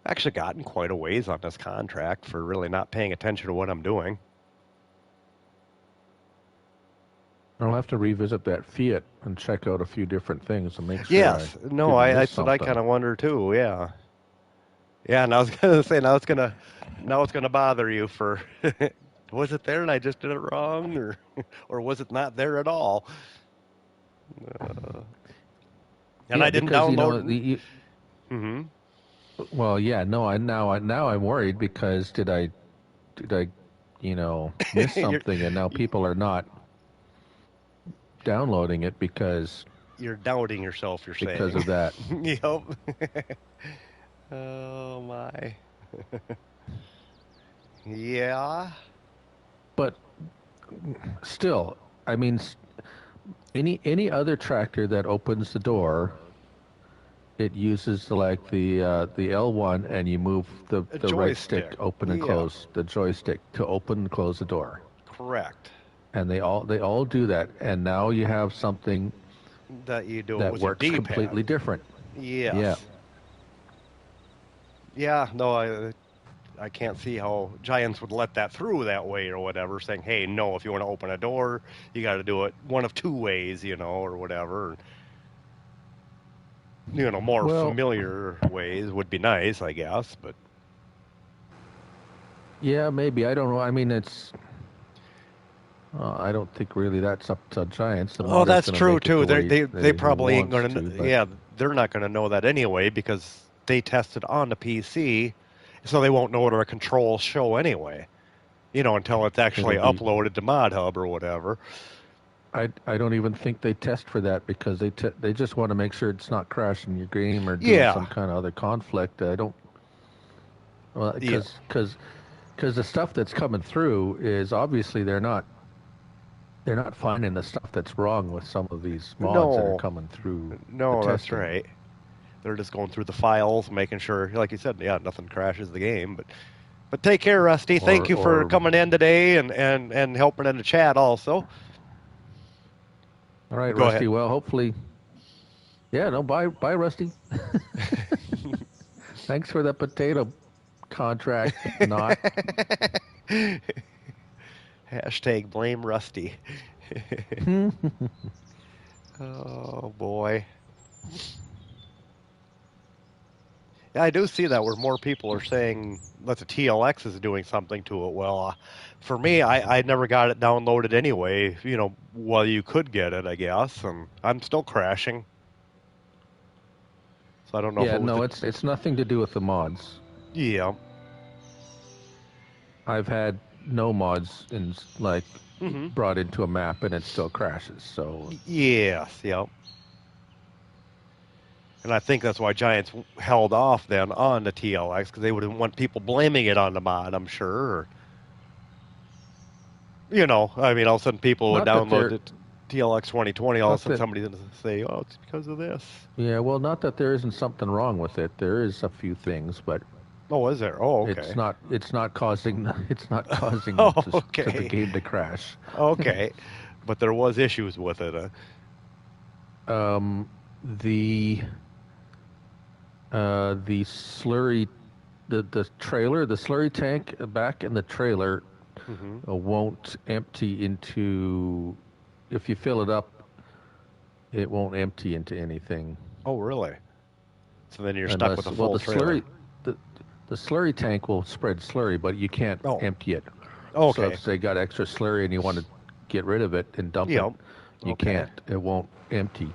Actually gotten quite a ways on this contract for really not paying attention to what I'm doing. I'll have to revisit that Fiat and check out a few different things and make sure I Yes, no, didn't miss that's what I something. kind of wonder too. Yeah, yeah. And I was gonna say now it's gonna bother you for was it there and I just did it wrong, or was it not there at all? Uh, and Yeah, I didn't because download. Mm-hmm. well, yeah, no, now I'm worried because did I miss you're something and now people are not downloading it you're doubting yourself. You're because saying. of that. Yep. Oh my. Yeah. But still, I mean, any other tractor that opens the door, it uses the L1 and you move A the right stick joystick. to open and Yeah. close the joystick to open and close the door. Correct. And they all do that. And now you have something That you do it that with your works D-pad. completely different. Yeah. Yes. Yeah. No, I can't see how Giants would let that through that way or whatever, saying, "Hey, no, if you want to open a door, you got to do it one of two ways, or whatever." More Well, familiar ways would be nice, I guess. But yeah, maybe. I don't know. I mean, I don't think really that's up to Giants. The oh, modder's that's going to true make it too. the They way they that they he probably ain't wants gonna. to, but Yeah, they're not gonna know that anyway because they tested on the PC, so they won't know what our controls show anyway. Until it's it'll actually be. uploaded to ModHub or whatever. I don't even think they test for that because they just want to make sure it's not crashing your game or doing Yeah, some kind of other conflict. I don't well yeah. because the stuff that's coming through is obviously they're not finding the stuff that's wrong with some of these mods that are No, coming through the no, that's testing. right. They're just going through the files, making sure, like you said, yeah, nothing crashes the game. But take care, Rusty. Thank you for Or coming in today and helping in the chat also. all right, Go ahead. Rusty. Well, hopefully, yeah. No, bye, Rusty. Thanks for the potato contract. Not. Hashtag blame Rusty. Oh boy. Yeah, I do see that where more people are saying that the TLX is doing something to it. Well, for me, I never got it downloaded anyway. Well, you could get it, I guess, and I'm still crashing. So I don't know if Yeah, it was no, the. it's nothing to do with the mods. Yeah. I've had no mods Hmm. brought into a map and it still crashes. So Yes. Yep. And I think that's why Giants held off then on the TLX because they wouldn't want people blaming it on the mod. I'm sure. I mean, all of a sudden people would not that download there, the TLX 2020. All of a not sudden that somebody's going to say, "Oh, it's because of this." yeah, well, not that there isn't something wrong with it. There is a few things, but Oh, is there? Oh, it's okay. not it's not causing it's not causing Oh, to the okay. game to crash. Okay. But there was issues with it. Um, the the slurry the trailer, the slurry tank back in the trailer Hmm. won't empty into, if you fill it up, it won't empty into anything Oh, really? So then you're stuck with unless, a well, full trailer. the, the slurry tank will spread slurry, but you can't Oh, empty it. So okay. if they got extra slurry and you want to get rid of it and dump it, Yep. you Okay. can't. It won't empty.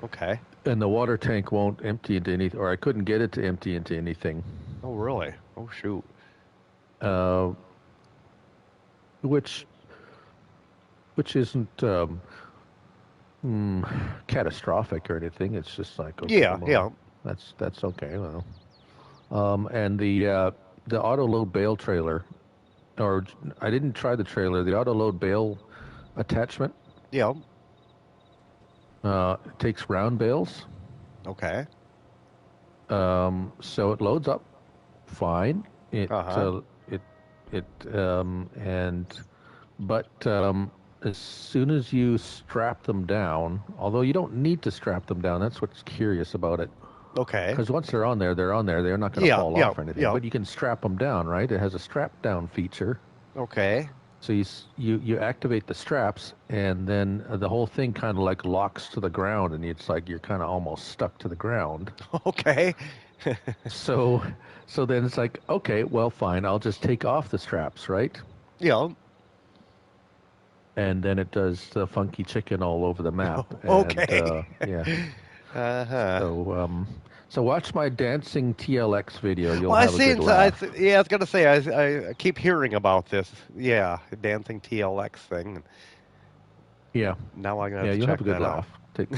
Okay. And the water tank won't empty into anything, or I couldn't get it to empty into anything. Oh, really? Oh, shoot. Uh, which isn't catastrophic or anything. It's just like, okay, Yeah, well, yeah. that's okay. Well, and the auto load bale trailer, or I didn't try the trailer. The auto load bale attachment, Yeah. it takes round bales, Okay. so it loads up fine. Uh-huh. It and but as soon as you strap them down, although you don't need to strap them down, that's what's curious about it. Okay. Because once they're on there, they're on there. They're not going to Yeah, fall yeah, off or anything. yeah. But you can strap them down, right? It has a strap down feature. Okay. So you activate the straps, and then the whole thing kind of like locks to the ground, and it's like you're kind of almost stuck to the ground. Okay. So so then it's like, okay, well, fine. I'll just take off the straps, right? Yeah. And then it does the funky chicken all over the map. And Okay. yeah, Uh-huh. so so watch my dancing TLX video. You'll Well, I have a good seen. laugh. Yeah, I was gonna say. I keep hearing about this. Yeah, dancing TLX thing. Yeah, Now I'm gonna have yeah, to you'll have check a good that out. laugh. Take.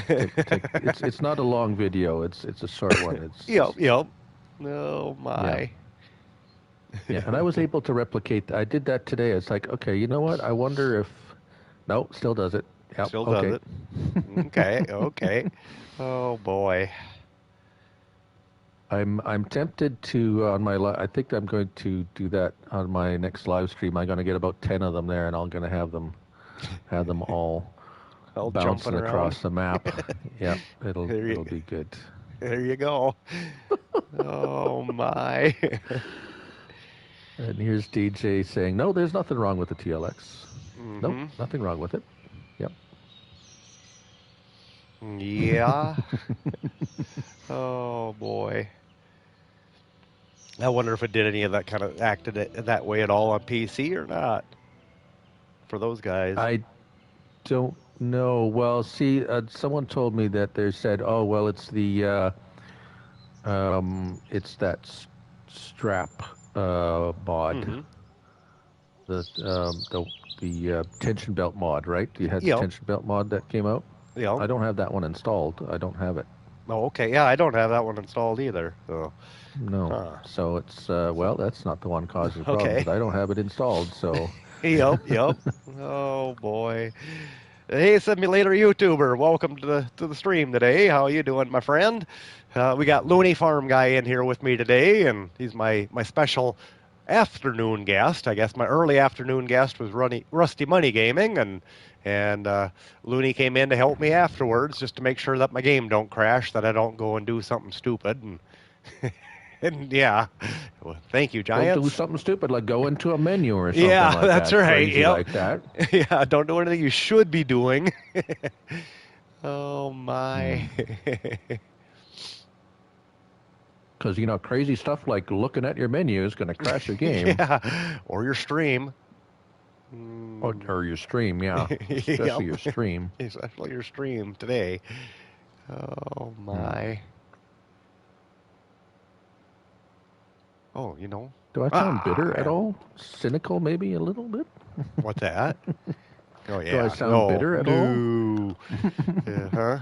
It's not a long video. It's a short one. It's Yep. just Yep. Oh yeah, my. yeah. And I was able to replicate. I did that today. It's like, okay, you know what? I wonder if. No, still does it. Yep. Still does Okay. it. Okay. Okay. Oh boy. I'm tempted to on my. I think I'm going to do that on my next live stream. I'm going to get about 10 of them there, and I'm going to have them all All jumping bouncing around. across the map. Yep, There you, it'll be good. there you go. Oh my. And here's DJ saying, "No, there's nothing wrong with the TLX. Nope, Hmm. nothing wrong with it." Yep. Yeah. Oh boy. I wonder if it did any of that kind of acted that way at all on PC or not for those guys. I don't know. Well, see, someone told me that they said, "Oh, well, it's that strap mod, Hmm. the tension belt mod, right? You had the Yep. tension belt mod that came out. Yep. I don't have that one installed. I don't have it. Oh, okay. Yeah, I don't have that one installed either. So, No. huh. So it's well, that's not the one causing problems. Okay. But I don't have it installed. So Yep. Yep. Oh boy. Hey, simulator YouTuber, welcome to the stream today. How you doing, my friend? We got Looney Farm guy in here with me today, and he's my special afternoon guest. I guess my early afternoon guest was Rusty Money Gaming, and Looney came in to help me afterwards, just to make sure that my game don't crash, that I don't go and do something stupid. And And yeah, well, thank you, Don't do Giants. something stupid like go into a menu or something Yeah, like that's that, right. crazy Yep. like that. Yeah, don't do anything you should be doing. Oh my. Because, crazy stuff like looking at your menu is going to crash your game Yeah, or your stream. or your stream, yeah, Yep, especially your stream. especially your stream today. Oh Hmm. my. Oh, Do I sound bitter at yeah. all? Cynical, maybe a little bit? What's that? Oh Do I yeah. sound No, bitter at all? no. Uh-huh.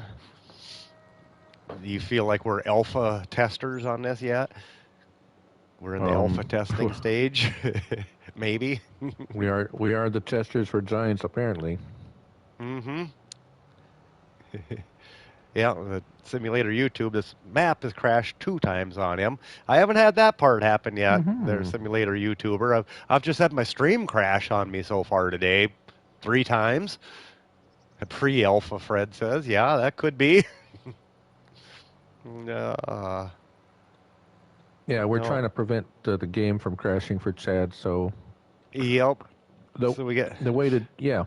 Do you feel like we're alpha testers on this yet? We're in the alpha Um, testing stage, maybe. we are the testers for Giants, apparently. Mm-hmm. Yeah, the simulator YouTube, this map has crashed 2 times on him. I haven't had that part happen yet. There's Hmm. simulator YouTuber. I've just had my stream crash on me so far today 3 times. Pre-alpha, Fred says. Yeah, that could be. uh, Yeah, we're no. trying to prevent the game from crashing for Chad. So Yep. the So we get. the way to yeah.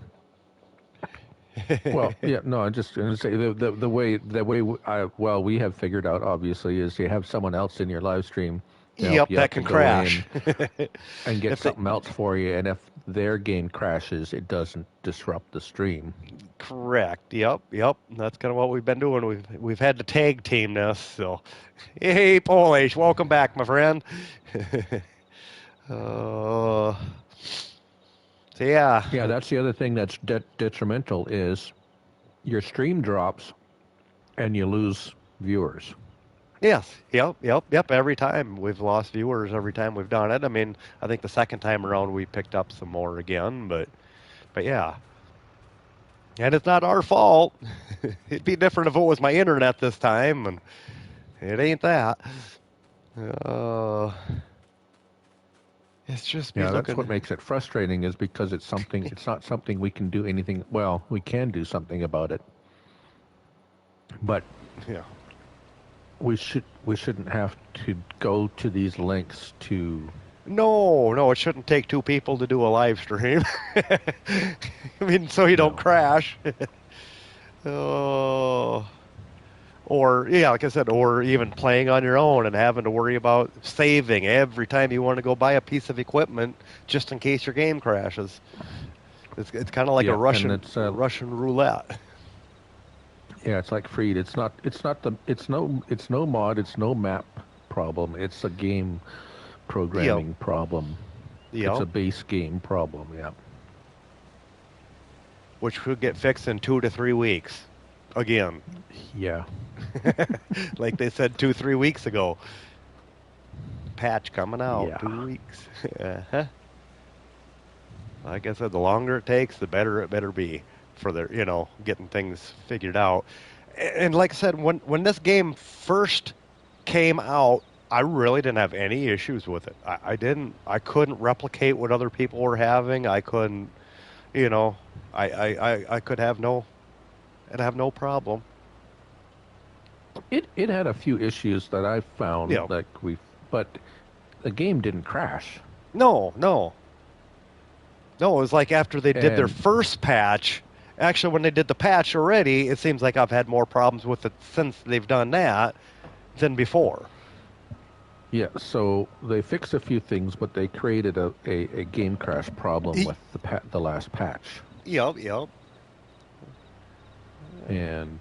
Well, yeah, no, I'm just going to say the way we have figured out obviously is you have someone else in your live stream to help Yep, you that out to can go crash. in and get If they, something else for you, and if their game crashes, it doesn't disrupt the stream. Correct. Yep. That's kind of what we've been doing. We've had to tag team this. So, hey, Polish, welcome back, my friend. uh, so yeah. Yeah, that's the other thing that's detrimental is your stream drops and you lose viewers. Yes. Yep. Every time we've lost viewers, every time we've done it. I mean, I think the second time around we picked up some more again, but yeah. And it's not our fault. It'd be different if it was my internet this time, and it ain't that. Uh, it's just me Yeah, that's looking. what makes it frustrating is because it's not something we can do anything, well, we can do something about it, but Yeah. we shouldn't have to go to these lengths to No, it shouldn't take 2 people to do a live stream. I mean, so you don't no. crash. Oh, or yeah, like I said, or even playing on your own and having to worry about saving every time you want to go buy a piece of equipment just in case your game crashes. It's kind of like a Yeah, and Russian roulette. yeah, it's like Freed. It's no mod, it's no map problem. It's a game Yep. programming problem. It's Yep. a base game problem. Yeah. Which could get fixed in 2 to 3 weeks. Again, Yeah. like they said 2, 3 weeks ago. Patch coming out Yeah. 2 weeks. Uh-huh. Like I said, the longer it takes, the better it better be for their, getting things figured out. And like I said, when this game first came out, I really didn't have any issues with it. I couldn't replicate what other people were having. I couldn't, you know, I could have I'd have no problem. It had a few issues that I found Yeah. but the game didn't crash. No. No, it was like after they did their And first patch. Actually, when they did the patch already, it seems like I've had more problems with it since they've done that than before. yeah, so they fixed a few things, but they created a game crash problem E- with the last patch. Yep. And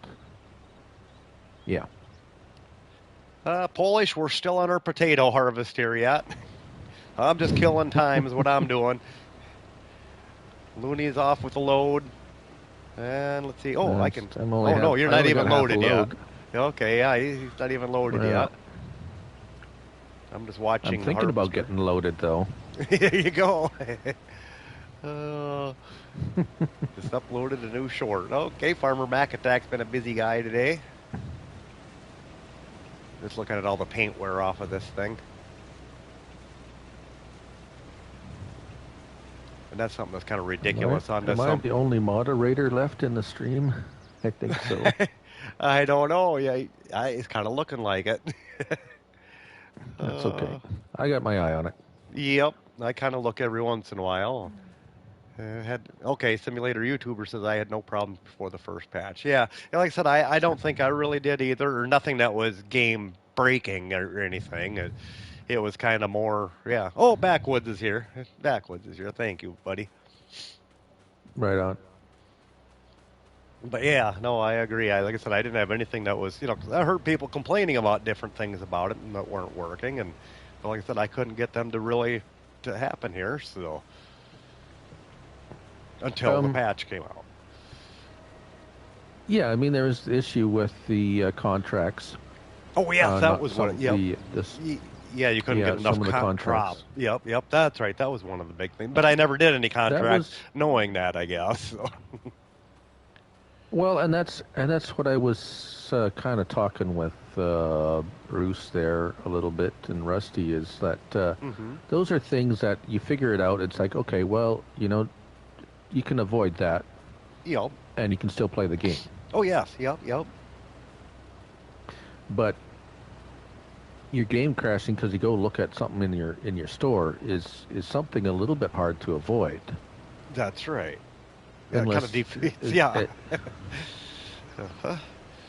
yeah. Polish, we're still on our potato harvest here yet. I'm just killing time is what I'm doing. Looney's off with the load. And let's see. Oh, I can. Oh, no, you're I not only even got half a loaded yet. load. Okay, yeah, he's not even loaded Well, yet. I'm just I'm watching the thinking about harvester. getting loaded though. Here you go. uh, just uploaded a new short. Okay, Farmer Mac Attack's been a busy guy today. Just looking at all the paint wear off of this thing. And that's something that's kind of ridiculous on this. Am I the only moderator left in the stream? I think so. I don't know. Yeah, it's kind of looking like it. That's okay. Uh, I got my eye on it. yep. I kind of look every once in a while. Simulator YouTuber says I had no problems before the first patch. Yeah, and like I said, I don't think I really did either, or nothing that was game breaking or anything. It was kind of more, yeah. Oh, Backwoods is here. Backwoods is here. Thank you, buddy. Right on. But yeah, no, I agree. Like I said, I didn't have anything that was, 'cause I heard people complaining about different things about it and that weren't working, and but like I said, I couldn't get them to really to happen here. So until the Um, patch came out. yeah, I mean there was the issue with the contracts. Oh yes, that Not was what. some Yep. the this. Yeah, you couldn't get Yeah, enough some of the crop. contracts. Yep, that's right. That was one of the big things. But I never did any That contracts was knowing that, I guess. So. well, and that's what I was kind of talking with Bruce there a little bit and Rusty is that Hmm. those are things that you figure it out. It's like okay, well, you can avoid that Yep. and you can still play the game. Oh yes. Yep. But your game crashing because you go look at something in your store is something a little bit hard to avoid That's right. Yeah, kind of unless defeats. Yeah.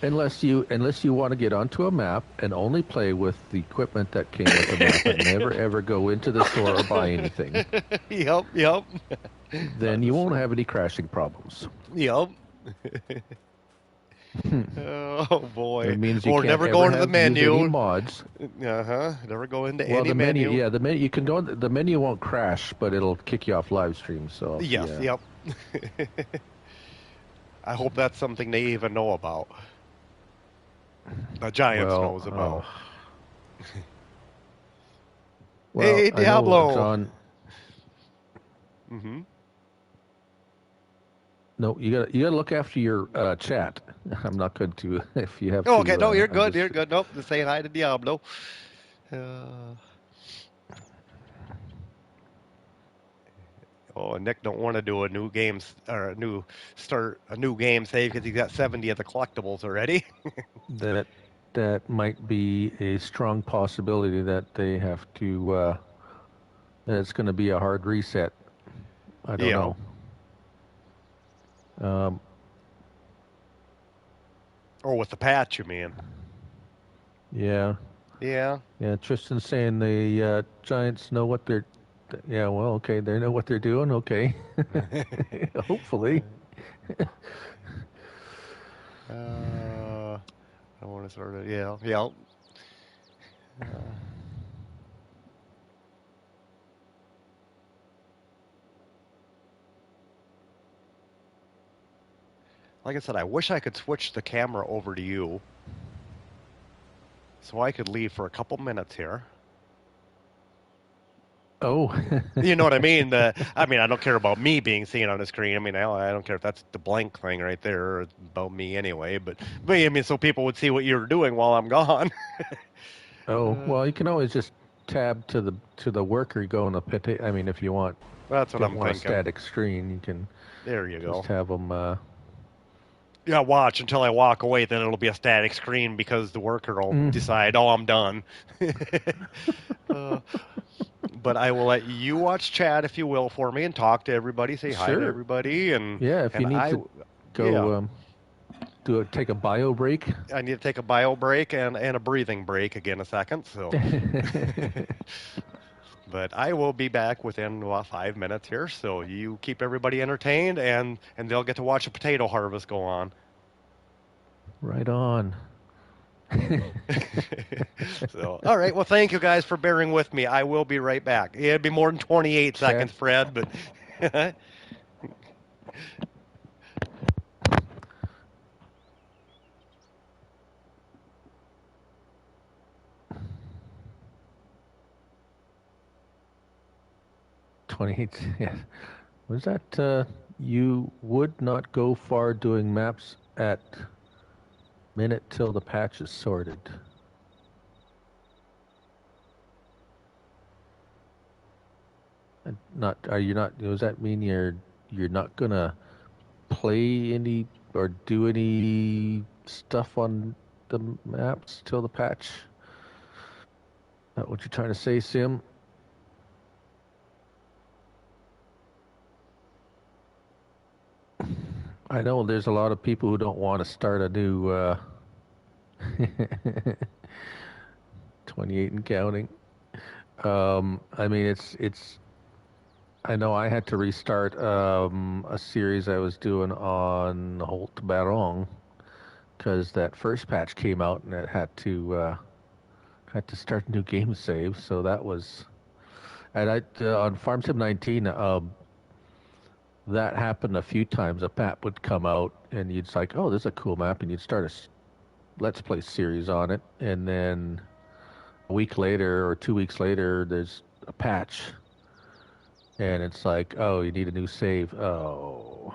unless you want to get onto a map and only play with the equipment that came with the map and never ever go into the store or buy anything, Yep. then you won't have any crashing problems. Yep. Oh It boy. means you Or can't never ever go into the use any menu. mods. Never go into Well, any the menu, menu. yeah, the menu you can go. The menu won't crash, but it'll kick you off live stream. So Yes. yeah. Yep. I hope that's something they even know about. The Giants Well, knows about. well, Hey, I know Diablo. John. Hmm. No, you gotta look after your chat. I'm not going to if you have Oh, okay. to. No, you're I'm good. You're just good. Nope. Just saying hi to Diablo. Uh, oh, Nick don't want to do a new game or a new game save because he's got 70 of the collectibles already. that that might be a strong possibility that they have to. That it's going to be a hard reset. I don't Yeah. know. Um, Or with the patch, you mean? yeah, Yeah. yeah. Tristan's saying the Giants know what they're. Yeah, well, okay, they know what they're doing. Okay, hopefully. I want to sort of, yeah. Uh, like I said, I wish I could switch the camera over to you so I could leave for a couple minutes here. Oh, You know what I mean? I don't care about me being seen on the screen. I mean, I don't care if that's the blank thing right there. It's about me anyway. But I mean, so people would see what you're doing while I'm gone. oh. uh, Well, you can always just tab to the worker. Go in the pit. I mean, if you that's what don't I'm want a thinking. static screen, you can There you just go. have them. Yeah, watch until I walk away. Then it'll be a static screen because the worker will decide, oh, I'm done. uh, but I will let you watch chat if you will for me and talk to everybody, say hi to Sure. everybody, Yeah, if you and need I to yeah. go take a bio break. I need to take a bio break and a breathing break again in a second. So, but I will be back within 5 minutes here. So you keep everybody entertained, and they'll get to watch a potato harvest go on. Right on. So, all right. Well, thank you guys for bearing with me. I will be right back. It'd be more than 28 Chat. seconds, Fred, but 28. Yeah. Was that you would not go far doing maps at minute till the patch is sorted? Not are you not? Does that mean you're not gonna play any or do any stuff on the maps till the patch? What you trying to say, Sim? I know there's a lot of people who don't want to start a new 28 and counting. I mean, it's. I know I had to restart a series I was doing on Holt Barong because that first patch came out and it had to start a new game save. So that was, and I on Farm Sim 19. That happened a few times. A map would come out, and you'd like, "Oh, this is a cool map," and you'd start a Let's Play series on it, and then a week later or 2 weeks later, there's a patch, and it's like, "Oh, you need a new save." Oh,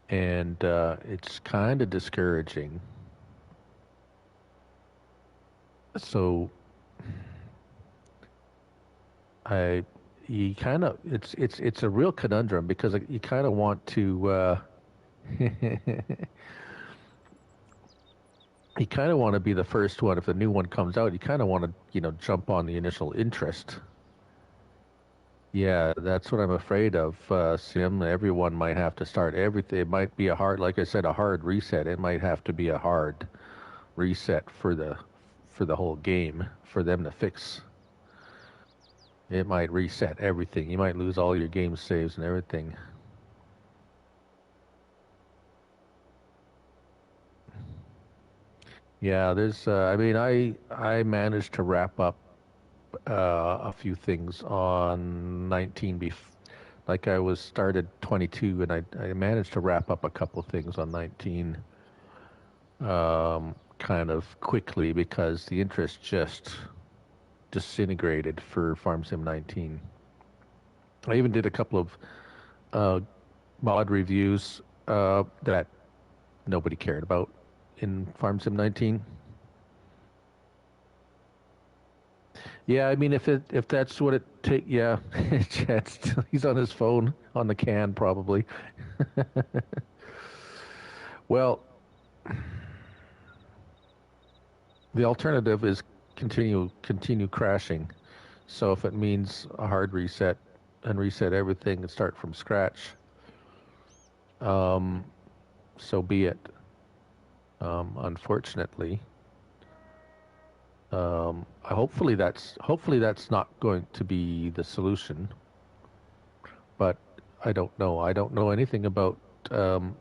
and it's kind of discouraging. So I, you kind of, it's a real conundrum because you kind of want to. You kind of want to be the first one. If the new one comes out, you kind of want to, jump on the initial interest. Yeah, that's what I'm afraid of, Sim. Everyone might have to start everything. It might be a hard, like I said, a hard reset. It might have to be a hard reset for the whole game for them to fix. It might reset everything. You might lose all your game saves and everything. Yeah, there's. I mean, I managed to wrap up a few things on 19 like I was started 22 and I managed to wrap up a couple things on 19 kind of quickly because the interest just disintegrated for Farm Sim 19. I even did a couple of uh, mod reviews that nobody cared about in Farm Sim 19. Yeah, I mean, if that's what it take, yeah, he's on his phone on the can probably. Well, the alternative is continue crashing. So if it means a hard reset and reset everything and start from scratch, um, so be it. Unfortunately, hopefully that's not going to be the solution. But I don't know. I don't know anything about um,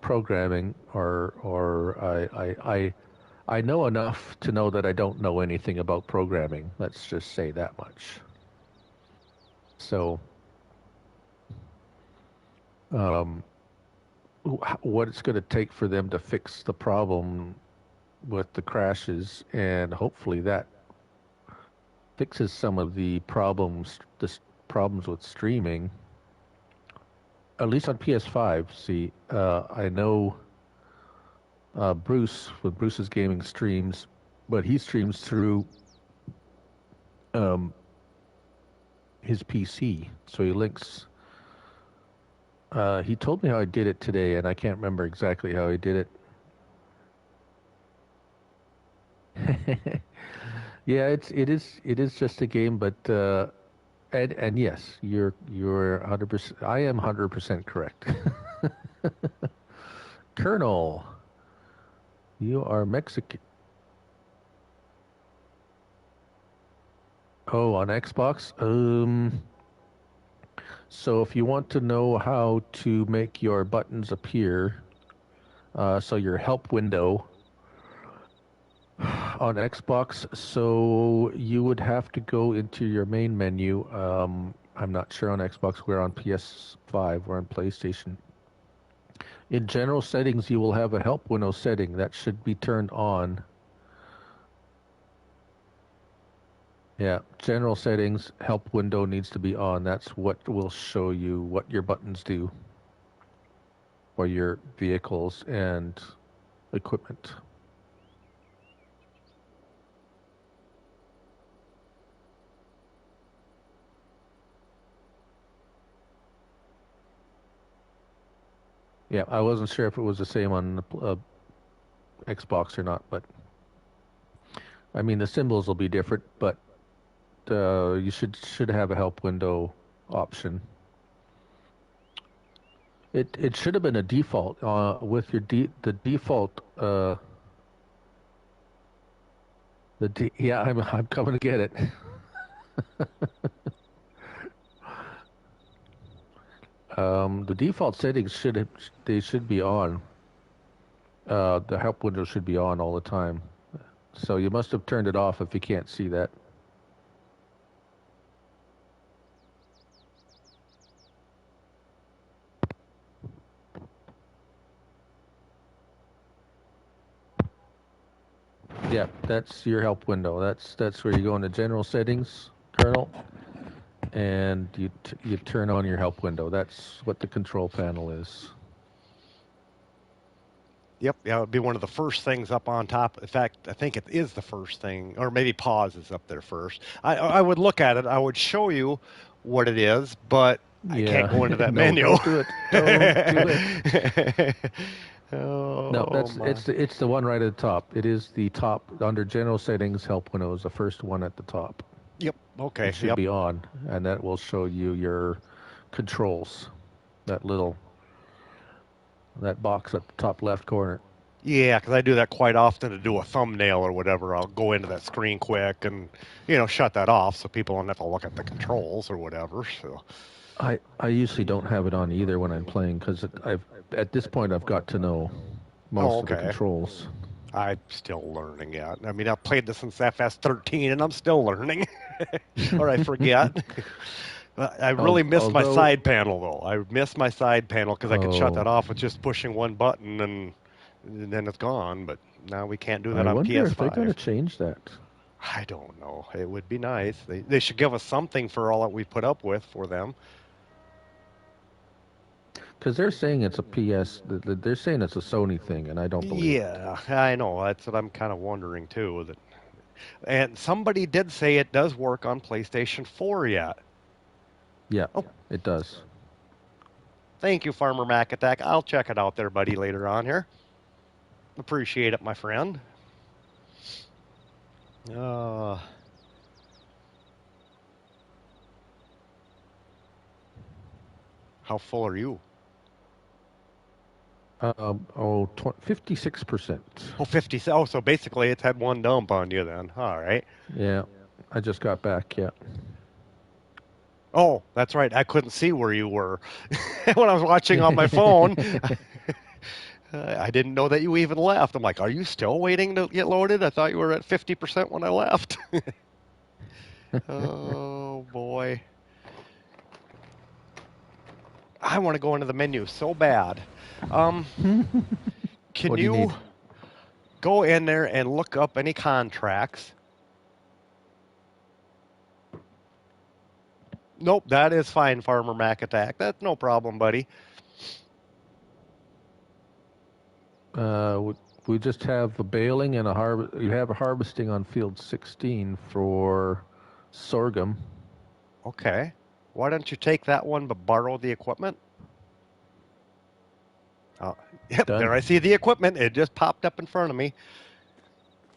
programming, or I know enough to know that I don't know anything about programming. Let's just say that much. So, um, what it's going to take for them to fix the problem with the crashes, and hopefully that fixes some of the problems with streaming, at least on PS5. See, I know Bruce with Bruce's gaming streams, but he streams through um, his PC, so he links. He told me how I did it today, and I can't remember exactly how he did it. Yeah, it is just a game, but and yes, you're 100%. I am 100% correct. Colonel, you are Mexican. Oh, on Xbox. So if you want to know how to make your buttons appear, so your help window on Xbox, so you would have to go into your main menu. I'm not sure on Xbox. We're on PS5. We're on PlayStation. In general settings, you will have a help window setting that should be turned on. Yeah, general settings, help window needs to be on. That's what will show you what your buttons do for your vehicles and equipment. Yeah, I wasn't sure if it was the same on Xbox or not, but I mean the symbols will be different, but you should have a help window option. It should have been a default with your the default yeah, I'm coming to get it. The default settings should be on. The help window should be on all the time. So you must have turned it off if you can't see that. Yeah, that's your help window. That's where you go into general settings, kernel, and you turn on your help window. That's what the control panel is. Yep, yeah, it would be one of the first things up on top. In fact, I think it is the first thing, or maybe pause is up there first. I would look at it. I would show you what it is, but I can't go into that no, menu. don't do it. Don't do it. Oh, No, my. it's the one right at the top. It is the top under general settings. Help window is the first one at the top. Yep. Okay. It should Yep. be on, and that will show you your controls. That box at the top left corner. Yeah, because I do that quite often to do a thumbnail or whatever. I'll go into that screen quick and shut that off so people don't have to look at the controls or whatever. So I usually don't have it on either when I'm playing because at this point I've got to know most of the controls. I'm still learning yet. I mean, I've played this since FS13 and I'm still learning. Or I forget. I really missed my side panel though. I missed my side panel because I could shut that off with just pushing one button and then it's gone. But now we can't do that on PS5. I wonder if they're going to change that. I don't know. It would be nice. They should give us something for all that we put up with for them. Because they're saying it's a PS, they're saying it's a Sony thing, and I don't believe it. Yeah, I know. That's what I'm kind of wondering too. And somebody did say it does work on PlayStation 4 yet. Yeah, it does. Thank you, Farmer Mac Attack. I'll check it out there, buddy, later on here. Appreciate it, my friend. How full are you? 56%. Oh, 50. Oh, so basically it's had one dump on you then. All right. Yeah, I just got back, yeah. Oh, that's right. I couldn't see where you were when I was watching on my phone. I didn't know that you even left. I'm like, are you still waiting to get loaded? I thought you were at 50% when I left. Oh, boy. I want to go into the menu so bad. Can you go in there and look up any contracts? Nope, that is fine, Farmer Mac Attack. That's no problem, buddy. We just have a baling and you have a harvesting on field 16 for sorghum. Okay. Why don't you take that one but borrow the equipment? Oh, yep, there I see the equipment. It just popped up in front of me.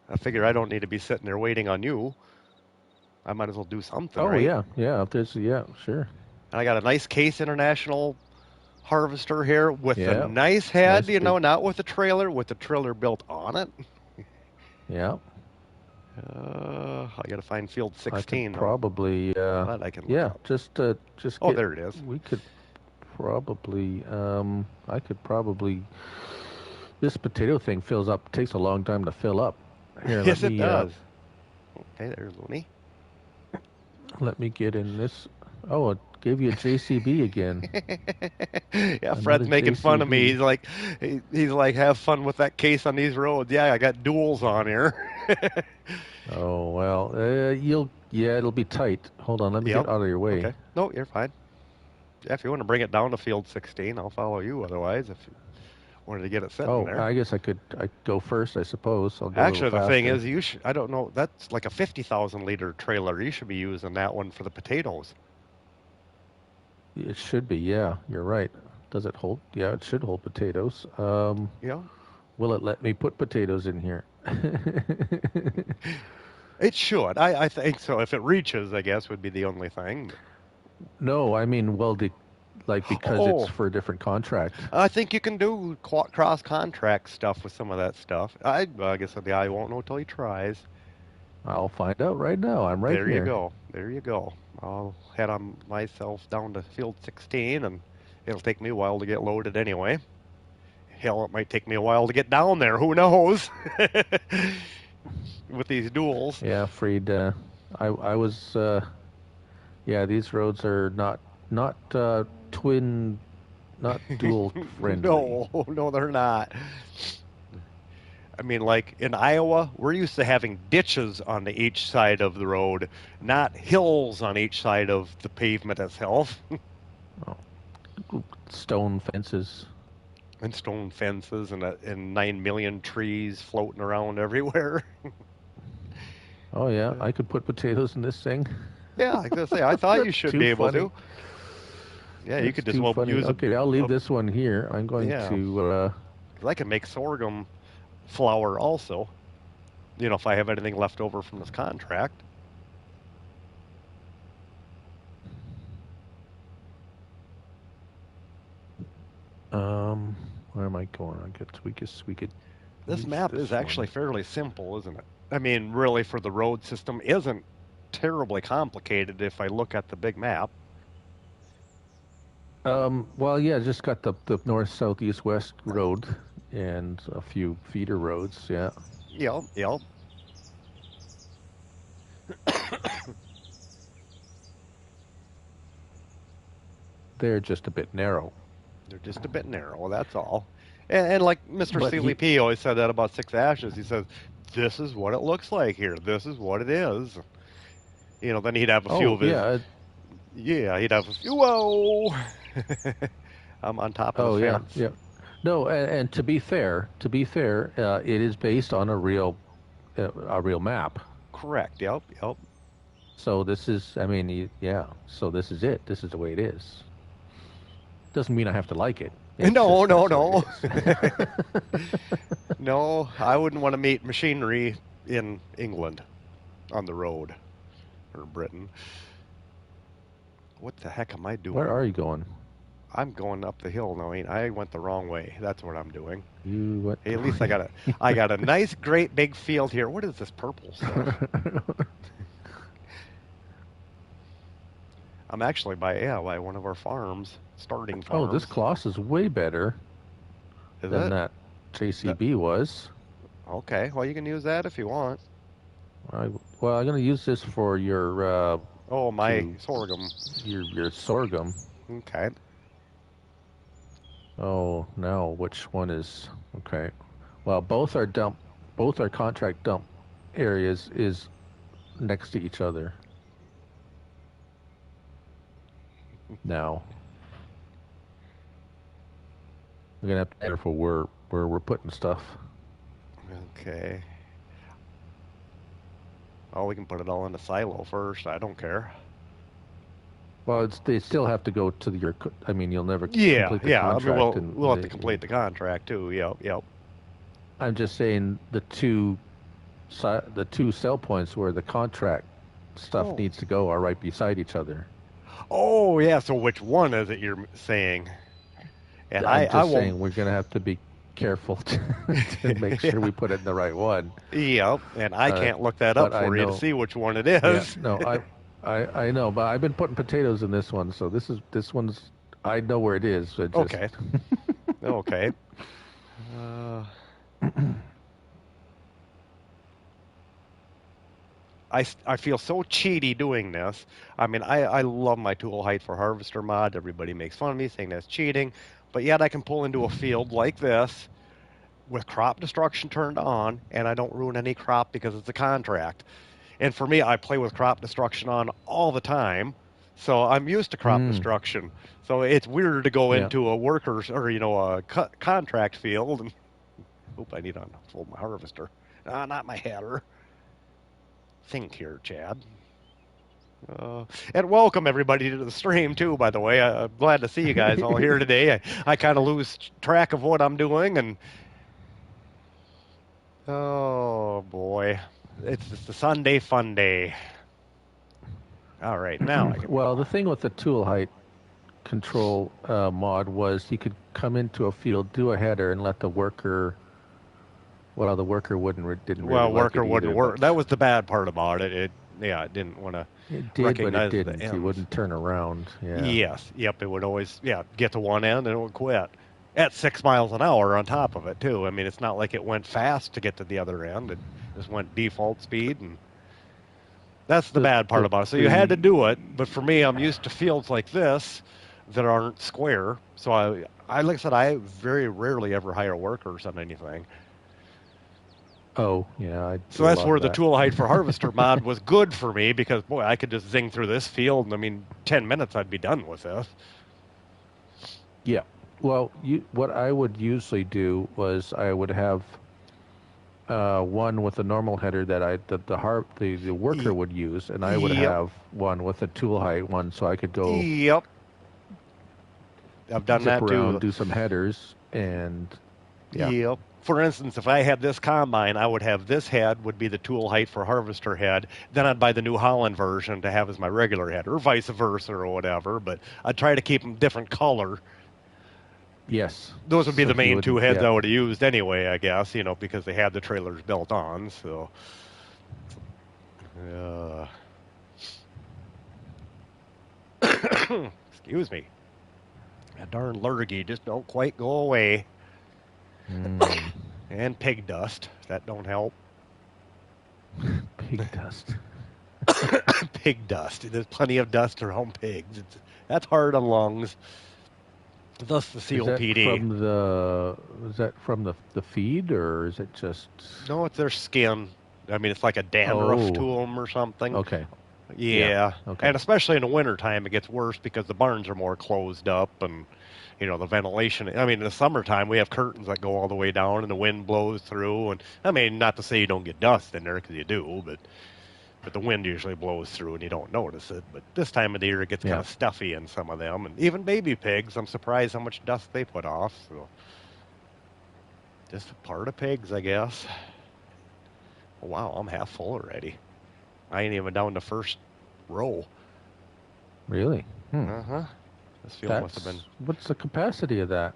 I figure I don't need to be sitting there waiting on you. I might as well do something, right? Yeah. Sure. And I got a nice Case International harvester here with a nice head, not with a trailer, with the trailer built on it. Yeah. I got to find field 16. I could probably. That I can look up. Just. Oh, there it is. We could probably. I could probably. This potato thing fills up. Takes a long time to fill up. Here, yes, it does. Okay, there's Looney. Let me get in this. Oh, it gave you a JCB again. Yeah, Fred's making fun of me. He's like, have fun with that case on these roads. Yeah, I got duals on here. Oh well, it'll be tight. Hold on, let me get out of your way. Okay. No, you're fine. Yeah, if you want to bring it down to field 16, I'll follow you. Otherwise, if you wanted to get it sitting there. I guess I go first, I suppose. Actually, the thing is, I don't know, that's like a 50,000 liter trailer. You should be using that one for the potatoes. It should be, yeah. You're right. Does it hold? Yeah, it should hold potatoes. Yeah. Will it let me put potatoes in here? It should. I think so. If it reaches, I guess would be the only thing. No, I mean, well, like because it's Oh, for a different contract. I think you can do cross contract stuff with some of that stuff. I guess the guy won't know till he tries. I'll find out right now. I'm right There you here. go. There you go. I'll head on myself down to field 16, and it'll take me a while to get loaded anyway. Hell, it might take me a while to get down there. Who knows? With these duels. Yeah, Freed. I was. Yeah, these roads are not twin, not dual friendly. No, they're not. I mean, like in Iowa, we're used to having ditches on each side of the road, not hills on each side of the pavement itself. Oh, stone fences. And stone fences and 9 million trees floating around everywhere. Oh yeah, I could put potatoes in this thing. Yeah, I was gonna say, I thought you should be able to. Yeah, you could just use Okay, I'll leave this one here. I'm going to. I can make sorghum flour also. You know, if I have anything left over from this contract. Where am I going? I guess we could. This map is actually fairly simple, isn't it? I mean, really, for the road system, isn't terribly complicated if I look at the big map. Well, yeah, just got the north, south, east, west road and a few feeder roads. Yeah. Yep. They're just a bit narrow. They're just a bit narrow, that's all. And like Mr. Seeley P always said that about Six Ashes. He says, this is what it looks like here. This is what it is. You know, then he'd have a few of his... Yeah, he'd have a few... Whoa! I'm on top of the fence. Yeah. No, and to be fair, it is based on a real map. Correct, yep. So this is, I mean, so this is it. This is the way it is. Doesn't mean I have to like it. No. No, I wouldn't want to meet machinery in England on the road, or Britain. What the heck am I doing? Where are you going? I'm going up the hill now. I went the wrong way. That's what I'm doing. You what? Hey, at least I got a nice, great big field here. What is this purple stuff? I'm actually by one of our farms, starting farms. Oh, this Kloss is way better than that JCB was. Okay, well, you can use that if you want. Well, I'm going to use this for your... my sorghum. Your sorghum. Okay. Oh, now which one is... Okay. Well, both our contract dump areas is next to each other. Now, we're gonna have to be careful where we're putting stuff. Okay. Oh, we can put it all in a silo first. I don't care. Well, they still have to go to your. I mean, you'll never complete the contract. I mean, we'll have to complete the contract too. Yep. I'm just saying the two sell points where the contract stuff needs to go are right beside each other. Oh, yeah, so which one is it you're saying? And I'm just saying we're going to have to be careful to make sure we put it in the right one. Yep, and I can't look that up for you to see which one it is. Yeah, no, I know, but I've been putting potatoes in this one, so this one's, I know where it is. Okay. Okay. I feel so cheaty doing this. I mean, I love my tool height for harvester mod. Everybody makes fun of me saying that's cheating. But yet I can pull into a field like this with crop destruction turned on, and I don't ruin any crop because it's a contract. And for me, I play with crop destruction on all the time. So I'm used to crop destruction. So it's weird to go into a worker's or, a contract field. And, I need to hold my harvester. Not my header. Think here, Chad. And welcome everybody to the stream too, by the way. I'm glad to see you guys all here today. I kind of lose track of what I'm doing, and Oh boy, it's just a Sunday fun day. All right, now I can Well, go. the thing with the tool height control mod was you could come into a field, do a header, and let the worker. Well, the worker didn't really Well, like worker it wouldn't either, work. but That was the bad part about it. It didn't want to it did, but it recognize the didn't. He ends. wouldn't turn around. Yeah. Yes, yep, it would always get to one end and it would quit at 6 miles an hour on top of it too. I mean, it's not like it went fast to get to the other end. It just went default speed, and that's the The bad part the about it. So you had to the do it, but for me, I'm used to fields like this that aren't square. So I like I said, I very rarely ever hire workers on anything. Oh, yeah, I So do a that's lot where of the that. tool height for harvester mod was good for me because boy, I could just zing through this field, and I mean, 10 minutes I'd be done with this. Yeah. Well, what I would usually do was I would have one with a normal header that the worker E- would use, and I would Yep, have one with a tool height one, so I could go yep. I've done zip that around, too. do some headers, and yeah, Yep. For instance, if I had this combine, I would have this head would be the tool height for harvester head. Then I'd buy the New Holland version to have as my regular head, or vice versa, or whatever. But I'd try to keep them different color. yes. Those would be So the he main two wouldn't heads get. I would have used anyway, I guess, because they had the trailers built on. So, uh, excuse me. That darn lurgy just don't quite go away. Mm, And pig dust. That don't help. pig dust. Pig dust. There's plenty of dust around pigs. That's hard on lungs. Thus the Is that COPD. from the feed, or is it just? No, it's their skin. I mean, it's like a dandruff to Oh, them or something. okay. Yeah. Yeah. Okay. And especially in the wintertime, it gets worse because the barns are more closed up and, the ventilation. I mean, in the summertime, we have curtains that go all the way down and the wind blows through. And, I mean, not to say you don't get dust in there because you do, but the wind usually blows through and you don't notice it. But this time of the year, it gets kind Yeah. of stuffy in some of them. And even baby pigs, I'm surprised how much dust they put off. So just a part of pigs, I guess. Oh, wow, I'm half full already. I ain't even down the first row. Really? Hmm. Uh-huh. This field must have been... What's the capacity of that?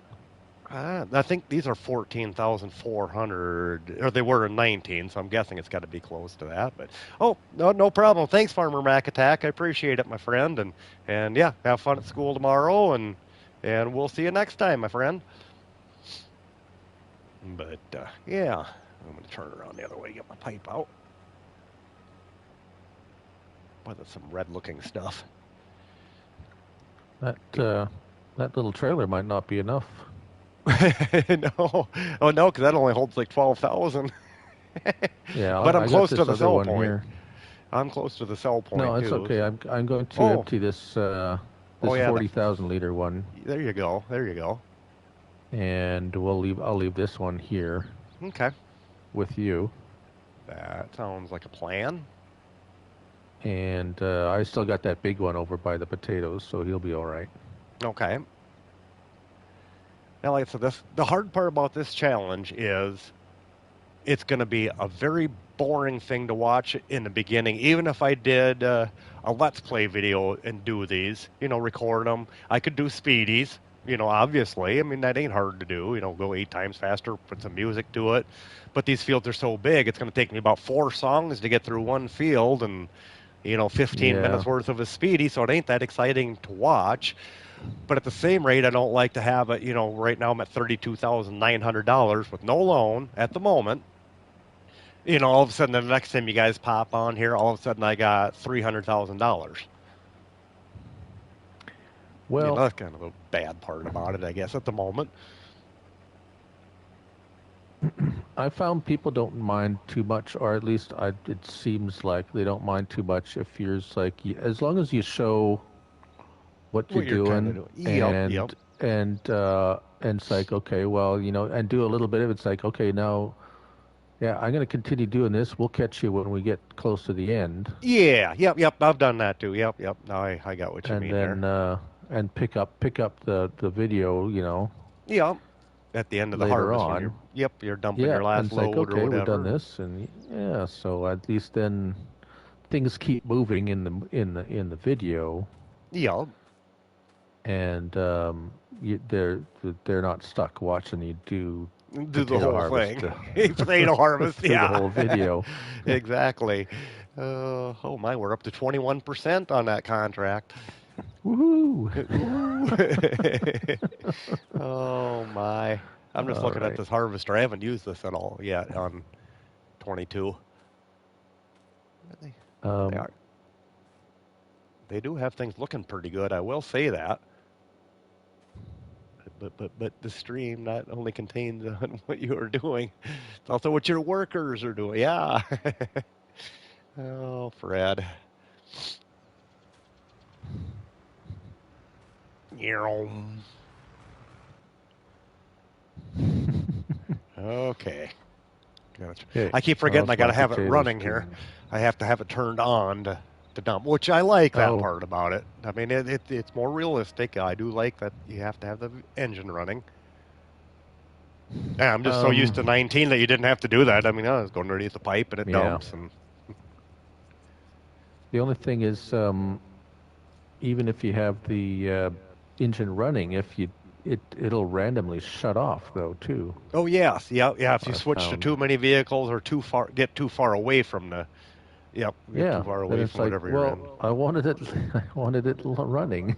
I think these are 14,400, or they were in 19, so I'm guessing it's got to be close to that. But no problem. Thanks, Farmer Mac Attack. I appreciate it, my friend. And yeah, have fun at school tomorrow, and we'll see you next time, my friend. But yeah, I'm gonna turn around the other way, get my pipe out. Boy, that's some red-looking stuff. That that little trailer might not be enough. No, oh no, because that only holds like 12,000. Yeah, But I'm I got close this to the other cell one point. here. I'm close to the sell point No, it's too. okay. So. I'm going to Oh, empty this oh yeah, 40,000 liter one, there you go. There you go. and I'll leave this one here Okay, with you. that sounds like a plan. And I still got that big one over by the potatoes, so he'll be all right. Okay. Now, like I said, the hard part about this challenge is it's going to be a very boring thing to watch in the beginning. Even if I did a Let's Play video and do these, record them, I could do speedies. Obviously, I mean that ain't hard to do. Go 8 times faster, put some music to it. But these fields are so big, it's going to take me about 4 songs to get through one field, and 15 Yeah. minutes worth of a speedy. So it ain't that exciting to watch. But at the same rate, I don't like to have it. Right now I'm at $32,900 with no loan at the moment. All of a sudden, the next time you guys pop on here, all of a sudden I got $300,000. Well, That's kind of a bad part about it, I guess, at the moment. I found people don't mind too much, or at least it seems like they don't mind too much if you're as long as you show what you're kinda doing, doing. Yep. and it's like, okay, well, and do a little bit of it's like, okay, now, yeah, I'm going to continue doing this. We'll catch you when we get close to the end, Yeah, yep. I've done that too. Yep. Now I got what you and mean then there. and pick up the video, Yep. at the end of the later harvest when on. you're dumping Yeah, your and last it's like, load or okay, we've done whatever. this, and yeah, so at least then things keep moving in the video, Yeah, and they're not stuck watching you do do the potato whole harvest thing. Potato harvest, through the yeah. whole video. Exactly. Oh my, we're up to 21% on that contract. Woohoo! Ooh. Oh my. I'm just All looking at right. this harvester. I haven't used this at all yet on 22. They, they Um, are. They do have things looking pretty good. I will say that. But the stream not only contains what you are doing, it's also what your workers are doing. Yeah. Oh, Fred. Okay. Gotcha. okay, I keep forgetting I how's got my to have it potatoes running here. doing? I have to have it turned on to dump, which I like that Oh, part about it. I mean, it's more realistic. I do like that you have to have the engine running. Yeah, I'm just so used to um, 19 that you didn't have to do that. I mean, I was going underneath the pipe and it yeah. dumps. And The only thing is, even if you have the engine running, if you it'll randomly shut off though too. oh yes, yeah, yeah. If you I switch to found. too many vehicles or get too far away from the, yep, get too Yeah, far then away it's from like, whatever you're in. well, I wanted it, I wanted it running.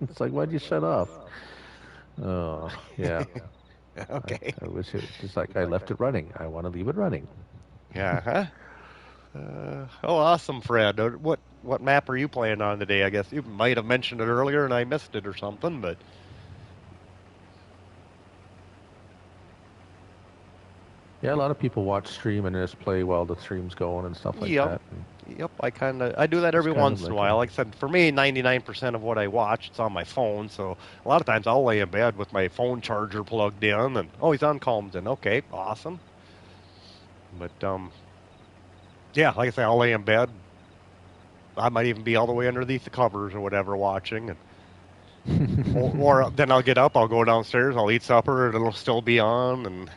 It's like, why'd you shut off? Oh, yeah. Okay. I wish it just like I left it running. I want to leave it running. Yeah. Huh? Oh, awesome, Fred. What map are you playing on today? I guess you might have mentioned it earlier and I missed it or something, but Yeah, a lot of people watch stream and just play while the stream's going and stuff like yep, that. And yep. I do that it's every kind of once in a like while. a Like I said, for me, 99% of what I watch it's on my phone. So a lot of times I'll lay in bed with my phone charger plugged in, and oh, he's on Calmsden. Okay, awesome. But yeah, like I say, I'll lay in bed. I might even be all the way underneath the covers or whatever watching, and or then I'll get up, I'll go downstairs, I'll eat supper, and it'll still be on, and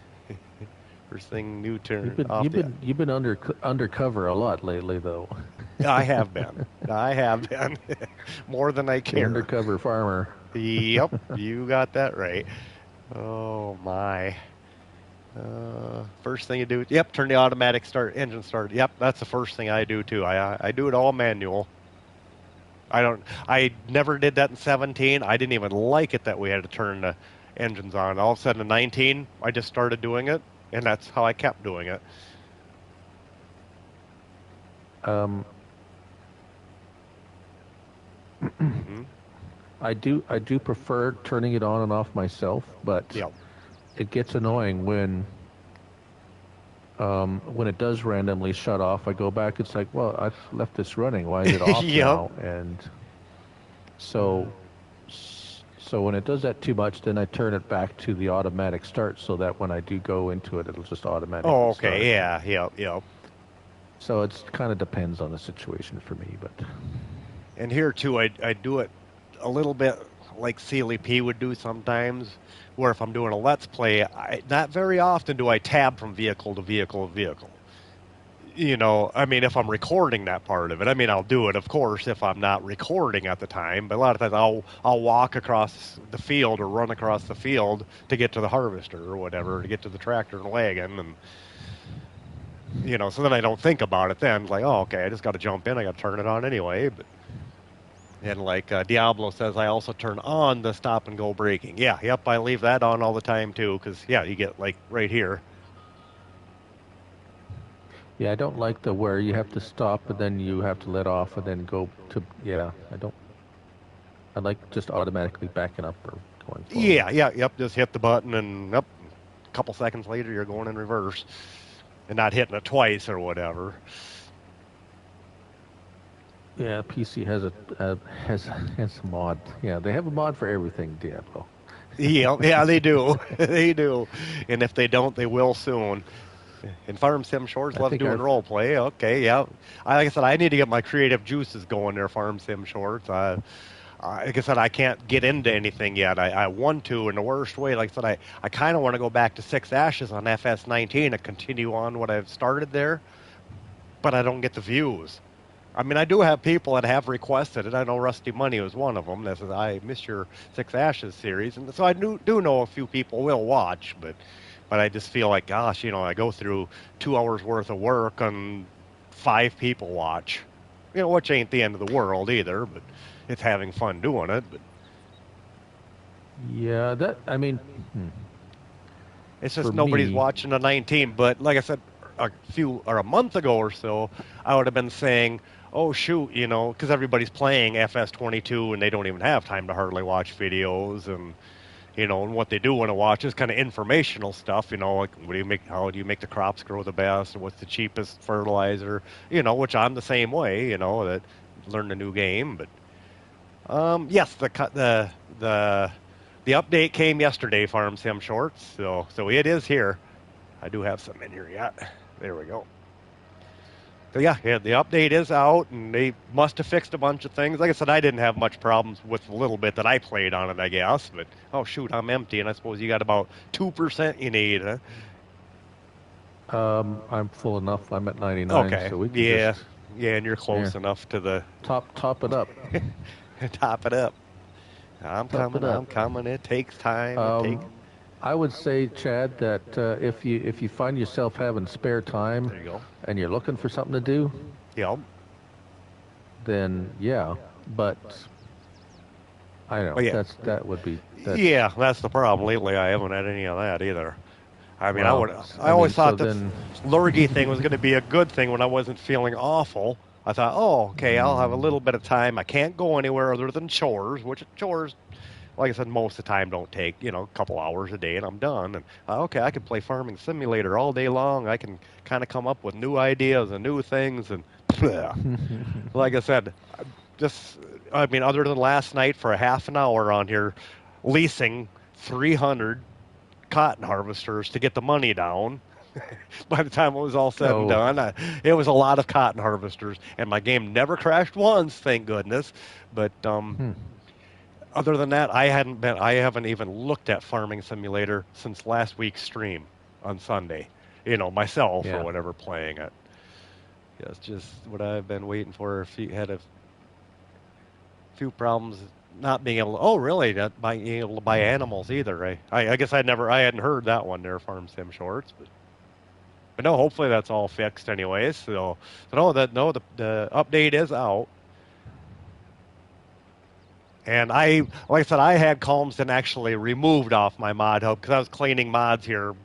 first thing new You've turn been off you've the. been you've been undercover a lot lately though. I have been. I have been more than I The care. undercover farmer. Yep, you got that right. Oh my. First thing you do, yep, turn the automatic start engine start. Yep, that's the first thing I do too. I do it all manual. I never did that in 17. I didn't even like it that we had to turn the engines on. All of a sudden in 19, I just started doing it, and that's how I kept doing it. Um, Hmm. I do prefer turning it on and off myself, but Yep. it gets annoying when it does randomly shut off. I go back. It's like, well, I've left this running. Why is it off Yep. now? And so so when it does that too much, then I turn it back to the automatic start so that when I do go into it, it'll just Oh, automatically okay. start. Yeah. Yep. Yep. So it's kind of depends on the situation for me, but And here too, I do it a little bit like Sealy P would do sometimes, where if I'm doing a let's play, not very often do I tab from vehicle to vehicle to vehicle. You know, I mean, if I'm recording that part of it, I mean, I'll do it, of course, if I'm not recording at the time. But a lot of times, I'll walk across the field or run across the field to get to the harvester or whatever, to get to the tractor and wagon, and you know, so then I don't think about it. Then, like, oh, okay, I just got to jump in. I got to turn it on anyway. But and like Diablo says, I also turn on the stop and go braking. Yeah, yep, I leave that on all the time too, because yeah, you get like right here. yeah, I don't like the where you have to stop and then you have to let off and then go to, yeah, I don't, I like just automatically backing up or going forward. Yeah, yeah, yep. Just hit the button and up. A couple seconds later, you're going in reverse and not hitting it twice or whatever. Yeah, PC has a mod. Yeah, they have a mod for everything, Diablo. Yeah, yeah, they do. They do. And if they don't, they will soon. And Farm Sim Shorts I love think doing I've role play. Okay, yeah. Like I said, I need to get my creative juices going there, Farm Sim Shorts. like I said, I can't get into anything yet. I want to in the worst way. Like I said, I kind of want to go back to Six Ashes on FS19 and continue on what I've started there, but I don't get the views. I mean, I do have people that have requested it. I know Rusty Money was one of them that says, I missed your Six Ashes series. And so I do know a few people will watch, but I just feel like, gosh, I go through 2 hours worth of work and 5 people watch. Which ain't the end of the world either, but it's having fun doing it. But Yeah, it's just for nobody's me, watching the 19. But like I said, a month ago or so, I would have been saying, oh shoot, because everybody's playing FS22 and they don't even have time to hardly watch videos and what they do want to watch is kind of informational stuff, like how do you make the crops grow the best, what's the cheapest fertilizer, which I'm the same way, that learn a new game. But yes, the update came yesterday, Farm Sim Shorts, so it is here. I do have some in here yet. There we go. So yeah, the update is out, and they must have fixed a bunch of things. Like I said, I didn't have much problems with the little bit that I played on it, I guess. But oh shoot, I'm empty, and I suppose you got about 2% you need, huh? I'm full enough. I'm at 99, Okay, so we can yeah, just yeah, and you're close enough to the top it up. top it up. I'm Top it coming. up. I'm coming. It takes time. I would say, Chad, that if you find yourself having spare time There you go. and you're looking for something to do, Yep. then yeah. But I don't know. Well, yeah. That would be. Yeah, that's the problem. Lately, I haven't had any of that either. I mean, Well, I always so thought this then, lurgy thing was going to be a good thing when I wasn't feeling awful. I thought, oh, okay, I'll have a little bit of time. I can't go anywhere other than chores, which chores, like I said, most of the time don't take, a couple hours a day and I'm done. And okay, I can play Farming Simulator all day long. I can kind of come up with new ideas and new things. And like I said, other than last night for a half an hour on here, leasing 300 cotton harvesters to get the money down. By the time it was all said and done, it was a lot of cotton harvesters, and my game never crashed once, thank goodness. But other than that, I haven't even looked at Farming Simulator since last week's stream on Sunday. Myself or whatever playing it. Yeah, it's just what I've been waiting for. Had a few problems not being able to. Oh, really? Not being able to buy animals either. I guess I hadn't heard that one there, Farm Sim Shorts, but no, hopefully that's all fixed anyways. So the update is out. And like I said, I had Calmsden actually removed off my mod hub because I was cleaning mods here a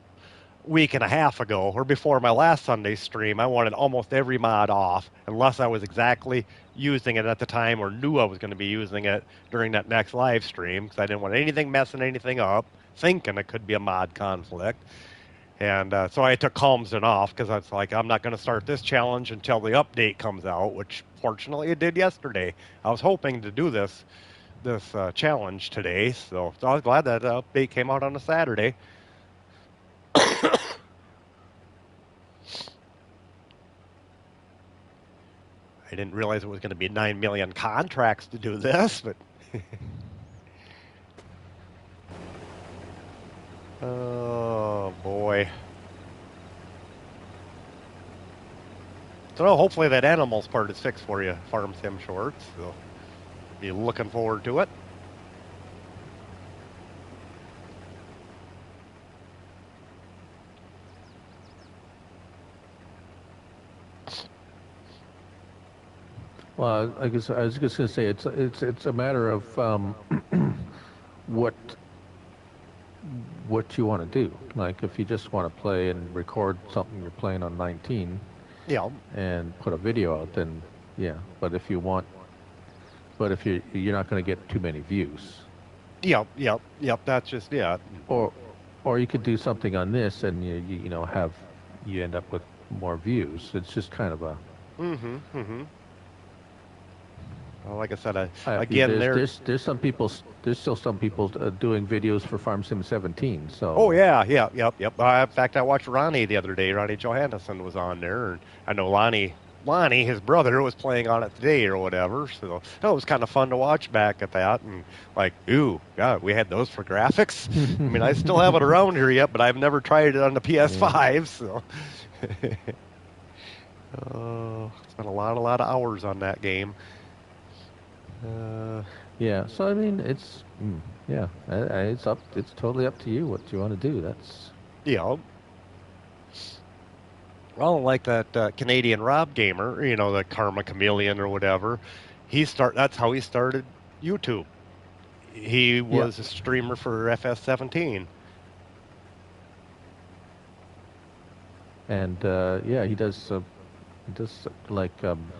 week and a half ago, or before my last Sunday stream. I wanted almost every mod off, unless I was exactly using it at the time or knew I was going to be using it during that next live stream, because I didn't want anything messing anything up, thinking it could be a mod conflict. And so I took Calmsden off because I was like, I'm not going to start this challenge until the update comes out, which fortunately it did yesterday. I was hoping to do this challenge today, so I was glad that update came out on a Saturday. I didn't realize it was going to be 9 million contracts to do this, but oh boy. So hopefully that animals part is fixed for you, Farm Sim Shorts. So be looking forward to it. well, I guess I was just going to say it's a matter of what you want to do. Like if you just want to play and record something you're playing on 19, and put a video out, then yeah. But if you're not going to get too many views. Yep. That's just Or you could do something on this, and you end up with more views. It's just kind of a. Well, like I said, there's still some people doing videos for Farm Sim 17. So. Oh yeah, yep. In fact, I watched Ronnie the other day. Ronnie Johannesson was on there, and I know Lonnie Lonnie, his brother, was playing on it today or whatever. So it was kind of fun to watch back at that. And like, ooh, God, we had those for graphics. I mean, I still have it around here yet, but I've never tried it on the PS5. So spent a lot of hours on that game. Yeah. So I mean, yeah, it's totally up to you what you want to do. That's Yeah. Well, like that Canadian Rob gamer, the Karma Chameleon or whatever. That's how he started YouTube. He yeah. was a streamer for FS17. And yeah, he does like something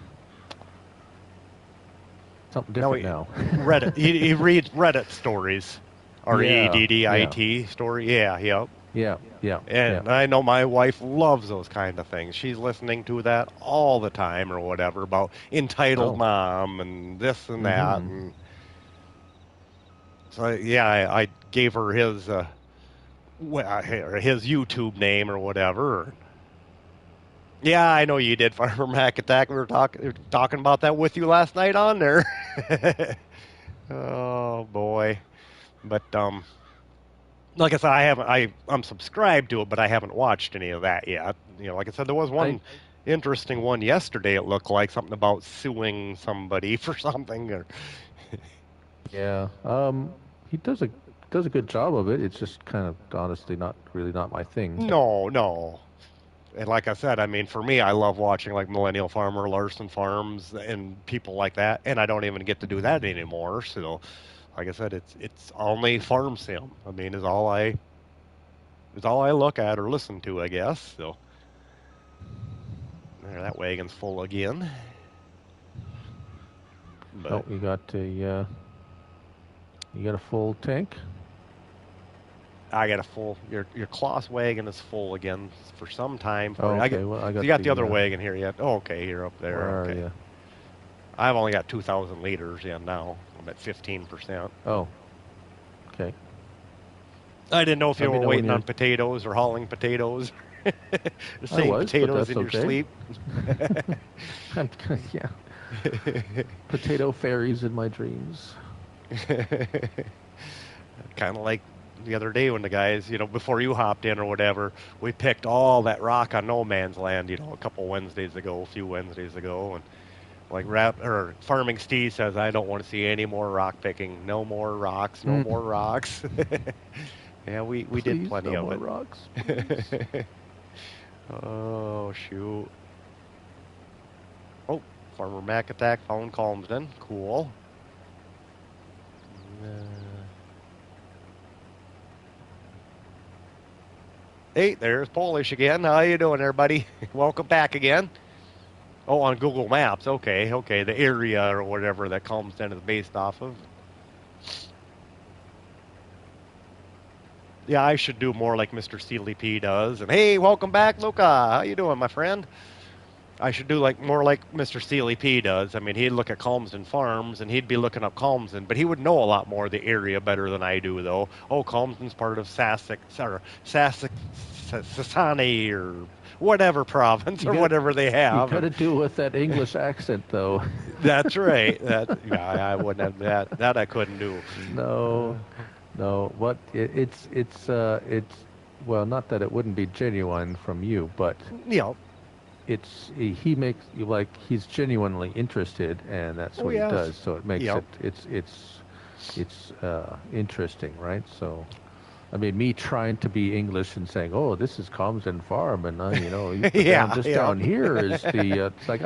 Now different now. Reddit. He reads Reddit stories. Yeah. Reddit story. Yeah, yep. Yeah. And I know my wife loves those kind of things. She's listening to that all the time or whatever about entitled Oh. mom and this and that. Mm-hmm. And so yeah, I gave her his YouTube name or whatever. Yeah, I know you did, Farmer Mac Attack. We were talking about that with you last night on there. Oh boy, but like I said, I'm subscribed to it, but I haven't watched any of that yet. Like I said, there was one interesting one yesterday. It looked like something about suing somebody for something. Yeah. He does a good job of it. It's just kind of honestly not my thing. No. And like I said, I mean, for me, I love watching like Millennial Farmer, Larson Farms, and people like that, and I don't even get to do that anymore. So, like I said, it's only farm sim. I mean, is all I look at or listen to, I guess. So, there, that wagon's full again. But Oh, you got a full tank. I got a full. Your Kloss wagon is full again for some time. Oh, okay. Well, I got you got the other wagon here yet? Oh, okay, you're up there. Where Okay. are you? I've only got 2,000 liters in now. I'm at 15%. Oh, okay. I didn't know if you Let me were know when waiting on you're- potatoes or hauling potatoes. Or saying but potatoes that's in your okay. sleep. Yeah. Potato fairies in my dreams. Kind of like the other day when the guys, before you hopped in or whatever, we picked all that rock on no man's land, a few Wednesdays ago, and like Farming Steve says, I don't want to see any more rock picking. No more rocks. No more rocks. Yeah, we did plenty no of more it. Rocks. Oh shoot! Oh, Farmer Mac Attack found Calmsden. Cool. Hey, there's Polish again. How you doing, everybody? Welcome back again. Oh, on Google Maps. Okay. The area or whatever that Calmsden is based off of. Yeah, I should do more like Mr. Sealy P does. And hey, welcome back, Luca. How you doing, my friend? I should do more like Mr. Sealy P does. I mean, he'd look at Calmsden Farms and he'd be looking up Calmsden, but he would know a lot more of the area better than I do, though. Oh, Calmsden's part of Sassani or whatever province or whatever they have. You got to do it with that English accent, though. That's right. I wouldn't have that. I couldn't do. No. What it's well, not that it wouldn't be genuine from you, but he makes you like he's genuinely interested, and that's what he does. So it makes it's interesting, right? So, I mean, me trying to be English and saying, "Oh, this is Calmsden Farm," and down here is the. It's like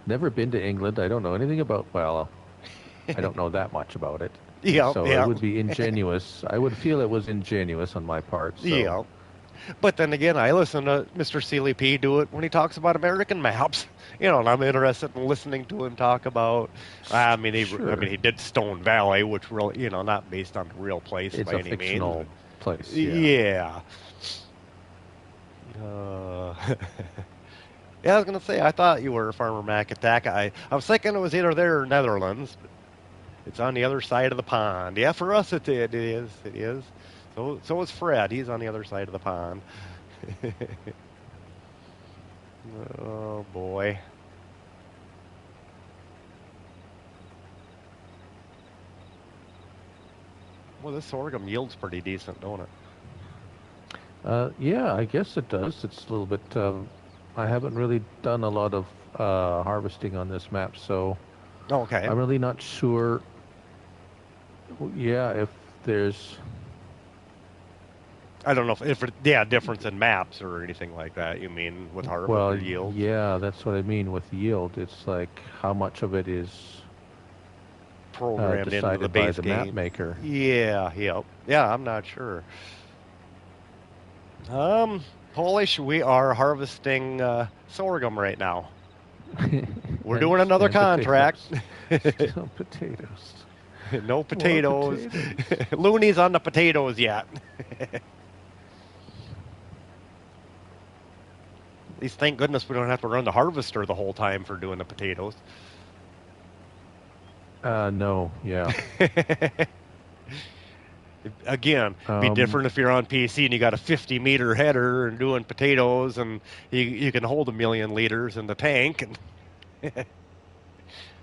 never been to England. I don't know anything about. Well, I don't know that much about it. So it would be ingenuous. I would feel it was ingenuous on my part. So. Yeah. But then again, I listen to Mr. Sealy P do it when he talks about American maps. And I'm interested in listening to him talk about. I mean, he did Stone Valley, which really, not based on the real place by any means. It's a fictional place. Yeah. Yeah, I was gonna say I thought you were Farmer Mac Attack. I was thinking it was either there or Netherlands. It's on the other side of the pond. Yeah, for us it is. It is. So is Fred. He's on the other side of the pond. Oh boy. Well, this sorghum yields pretty decent, don't it? Yeah, I guess it does. It's a little bit. I haven't really done a lot of harvesting on this map, so Okay. I'm really not sure. Yeah, if there's. I don't know if yeah, difference in maps or anything like that. You mean with harvest or Well, yields? yeah, that's what I mean with yield. It's like how much of it is Programmed into the decided by base the map game. maker. Yeah, yep. Yeah, I'm not sure. Polish, we are harvesting sorghum right now. We're doing another And contract. potatoes. Still potatoes. No More potatoes. potatoes. Looney's on the potatoes yet. At least thank goodness we don't have to run the harvester the whole time for doing the potatoes. No, yeah. Again, be different if you're on PC and you got a 50-meter header and doing potatoes, and you can hold 1,000,000 liters in the tank, and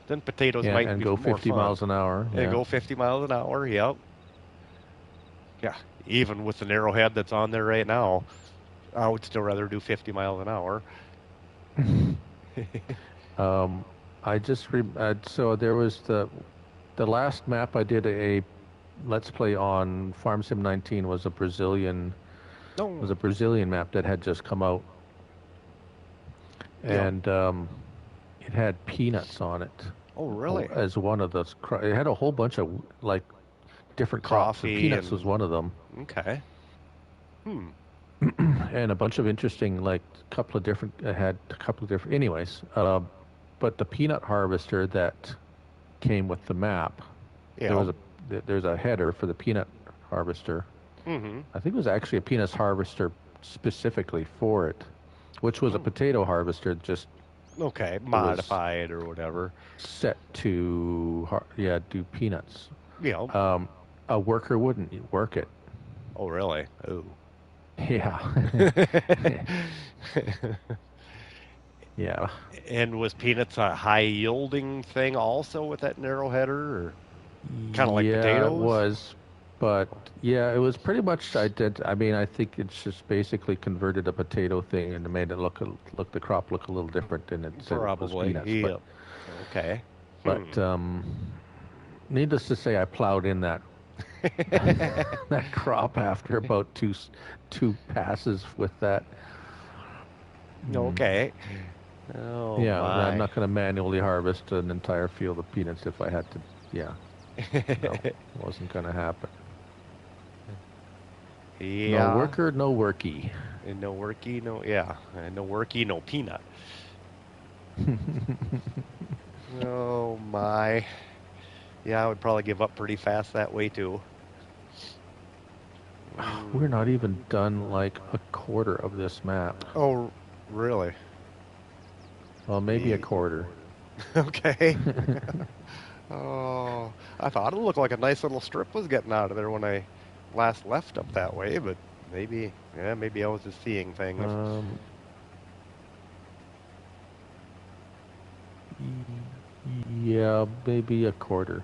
then potatoes Yeah, might and be go more 50 fun. miles an hour. And Yeah. go 50 miles an hour. Yep. Yeah. Even with the narrow head that's on there right now, I would still rather do 50 miles an hour. I just so there was the last map I did a Let's Play on Farm Sim 19 was a Brazilian map that had just come out, Yeah. and it had peanuts on it. Oh, really? As one of those, it had a whole bunch of like different crops, and Coffee peanuts was one of them, Okay. and a bunch of interesting like couple of different. It had a couple of different. Anyways, but the peanut harvester that came with the map, Yeah. there's a header for the peanut harvester. Mm-hmm. I think it was actually a peanut harvester specifically for it, which was a potato harvester just Okay. Modified or whatever. set to do peanuts. Yeah. A worker wouldn't work it. Oh, really? Oh. Yeah. Yeah. And was peanuts a high yielding thing also with that narrow header, or kind of like potatoes? It was, but yeah, it was pretty much I mean, I think it's just basically converted a potato thing and made it the crop look a little different than it said it was Probably. peanuts. Yep. Okay. But needless to say, I plowed in that that crop after about two passes with that. Okay. Oh, Yeah, my. I'm not going to manually harvest an entire field of peanuts if I had to. Yeah, no, wasn't going to happen. Yeah. No worker, no worky. And no worky, no, yeah. And no worky, no peanut. Oh, my. Yeah, I would probably give up pretty fast that way, too. We're not even done like a quarter of this map. Oh, really? Well, maybe a quarter. Okay. Oh, I thought it looked like a nice little strip was getting out of there when I last left up that way, but maybe I was just seeing things. Yeah, maybe a quarter.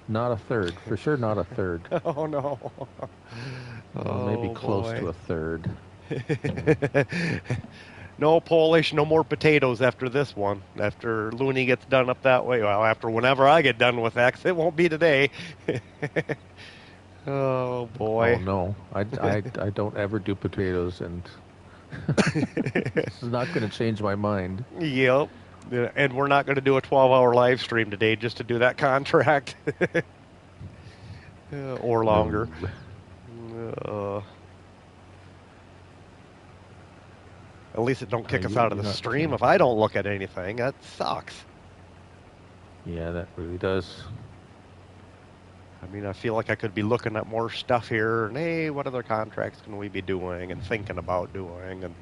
Not a third. For sure not a third. Oh, no. Maybe Oh, close boy. to a third. No Polish, no more potatoes after this one. After Looney gets done up that way. Well, after whenever I get done with that, 'cause it won't be today. Oh, boy. Oh no, I don't ever do potatoes, and this is not going to change my mind. Yep. Yeah, and we're not going to do a 12-hour live stream today just to do that contract. Or longer. At least it don't kick us out of the stream if I don't look at anything. That sucks. Yeah, that really does. I mean, I feel like I could be looking at more stuff here, and hey, what other contracts can we be doing and thinking about doing, and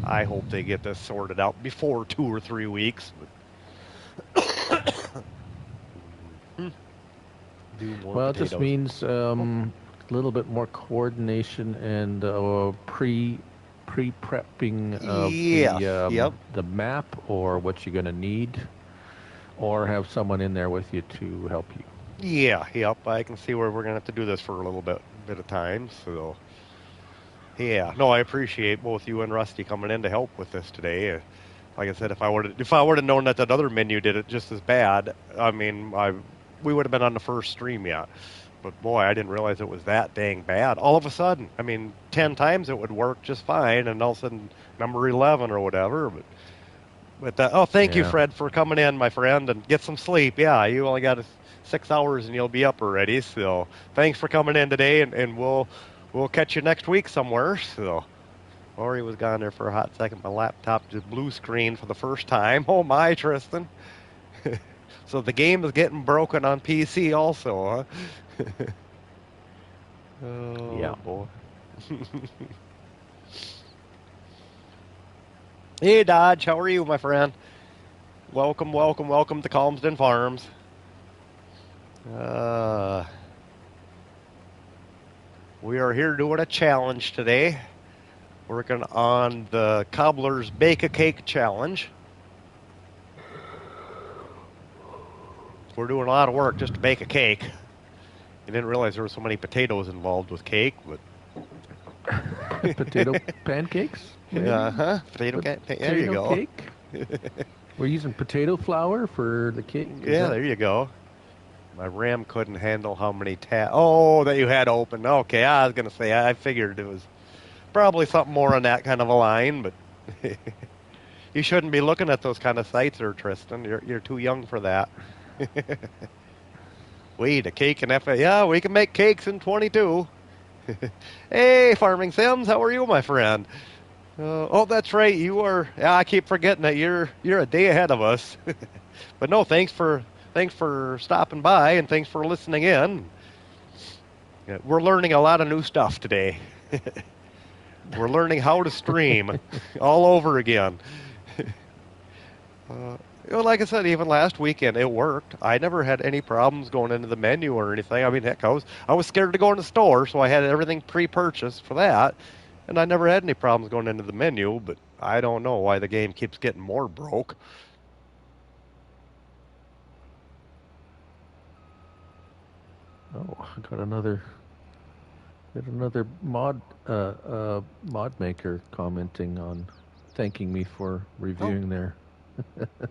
I hope they get this sorted out before 2 or 3 weeks. Well, it just means a little bit more coordination and pre-prepping of the map or what you're going to need, or have someone in there with you to help you. Yeah, yep. I can see where we're gonna have to do this for a little bit of time. So, yeah. No, I appreciate both you and Rusty coming in to help with this today. Like I said, if I would have known that that other menu did it just as bad, I mean, we would have been on the first stream yet. But boy, I didn't realize it was that dang bad. All of a sudden, I mean, 10 times it would work just fine, and all of a sudden, number 11 or whatever. But thank you, Yeah. Fred, for coming in, my friend, and get some sleep. Yeah, you only got 6 hours, and you'll be up already. So thanks for coming in today, and we'll catch you next week somewhere. So. Or he was gone there for a hot second. My laptop just blue screen for the first time. Oh my, Tristan. So the game is getting broken on PC also, huh? Yeah. Oh boy. Hey Dodge, how are you, my friend? Welcome, welcome, welcome to Calmsden Farms. We are here doing a challenge today. Working on the Cobbler's Bake a Cake Challenge. We're doing a lot of work just to bake a cake. I didn't realize there were so many potatoes involved with cake, but Potato pancakes? Maybe? Potato cake. There Potato you go. cake? We're using potato flour for the cake? Yeah, there you go. My RAM couldn't handle how many that you had open. Okay, I was gonna say I figured it was probably something more on that kind of a line, but you shouldn't be looking at those kind of sites there, Tristan. You're too young for that. Wait, a cake in FA? Yeah, we can make cakes in 22. Hey, Farming Sims, how are you, my friend? Oh, that's right. You are. Yeah, I keep forgetting that you're a day ahead of us. But no, thanks for stopping by and thanks for listening in. Yeah, we're learning a lot of new stuff today. We're learning how to stream all over again. Like I said, even last weekend it worked. I never had any problems going into the menu or anything. I mean, heck, I was scared to go in the store, so I had everything pre-purchased for that, and I never had any problems going into the menu. But I don't know why the game keeps getting more broke. Oh, I got another mod maker commenting on thanking me for reviewing their.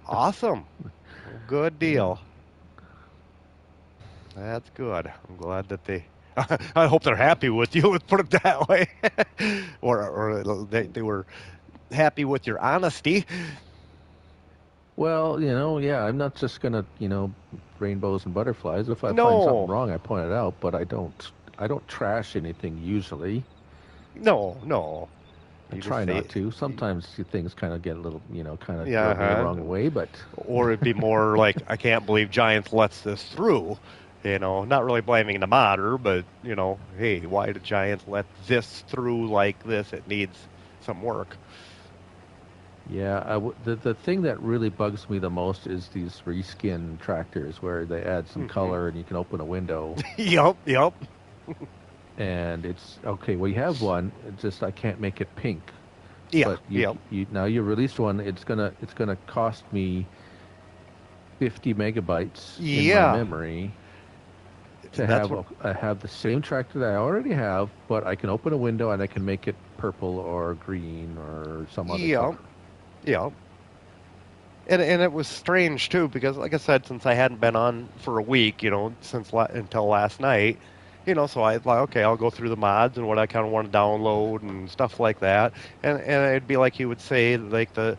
Awesome. Good deal. That's good. I'm glad that they. I hope they're happy with you. Let's put it that way, or they were happy with your honesty. Well, yeah, I'm not just gonna, rainbows and butterflies. If I find No, something wrong, I point it out, but I don't trash anything usually. no. I You just try say, not to. Sometimes things kind of get a little, kind of yeah, rub me the wrong way, but or it'd be more like, I can't believe Giants lets this through. Not really blaming the modder, but hey, why did Giants let this through like this? It needs some work. yeah, the thing that really bugs me the most is these reskin tractors where they add some color and you can open a window. Yep. And it's okay. We have one. It's just I can't make it pink. Yeah, But yep. now you released one. It's gonna cost me 50 megabytes in my Yeah. memory to That's have the same tractor that I already have, but I can open a window and I can make it purple or green or some other Yep. color. Yep. And it was strange too because, like I said, since I hadn't been on for a week, until last night, so I like, okay, I'll go through the mods and what I kind of want to download and stuff like that, and it'd be like you would say like the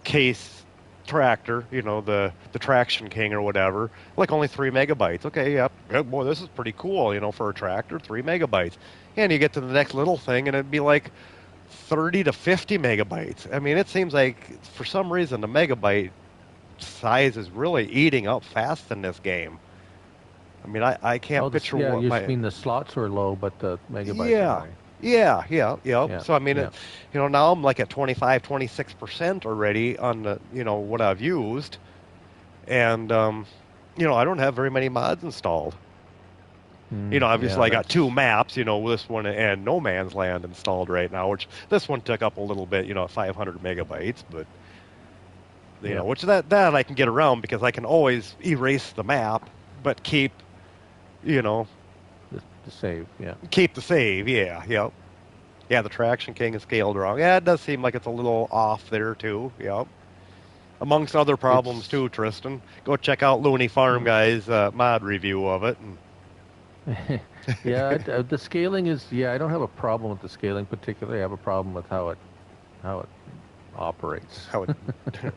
case tractor, the Traction King or whatever, like only 3 megabytes. Okay, yep, boy, this is pretty cool, for a tractor, 3 megabytes, and you get to the next little thing and it'd be like 30 to 50 megabytes. I mean, it seems like for some reason the megabyte size is really eating up fast in this game. I mean, I can't picture Yeah, what you my. mean the slots were low, but the megabytes are Yeah. high. Yeah. Yeah, So, I mean, yeah. now I'm like at 25, 26% already on what I've used. And, I don't have very many mods installed. Obviously Yeah, I got two that's maps, this one and No Man's Land installed right now, which this one took up a little bit, at 500 megabytes, but yeah. which that I can get around because I can always erase the map, but keep, you know, The save, yeah. keep the save. Yeah, yep. Yeah, the Traction King is scaled wrong. Yeah, it does seem like it's a little off there too. Yep. Amongst other problems It's too, Tristan. Go check out Looney Farm Guy's mod review of it. And yeah, the scaling is yeah. I don't have a problem with the scaling particularly. I have a problem with how it operates. how it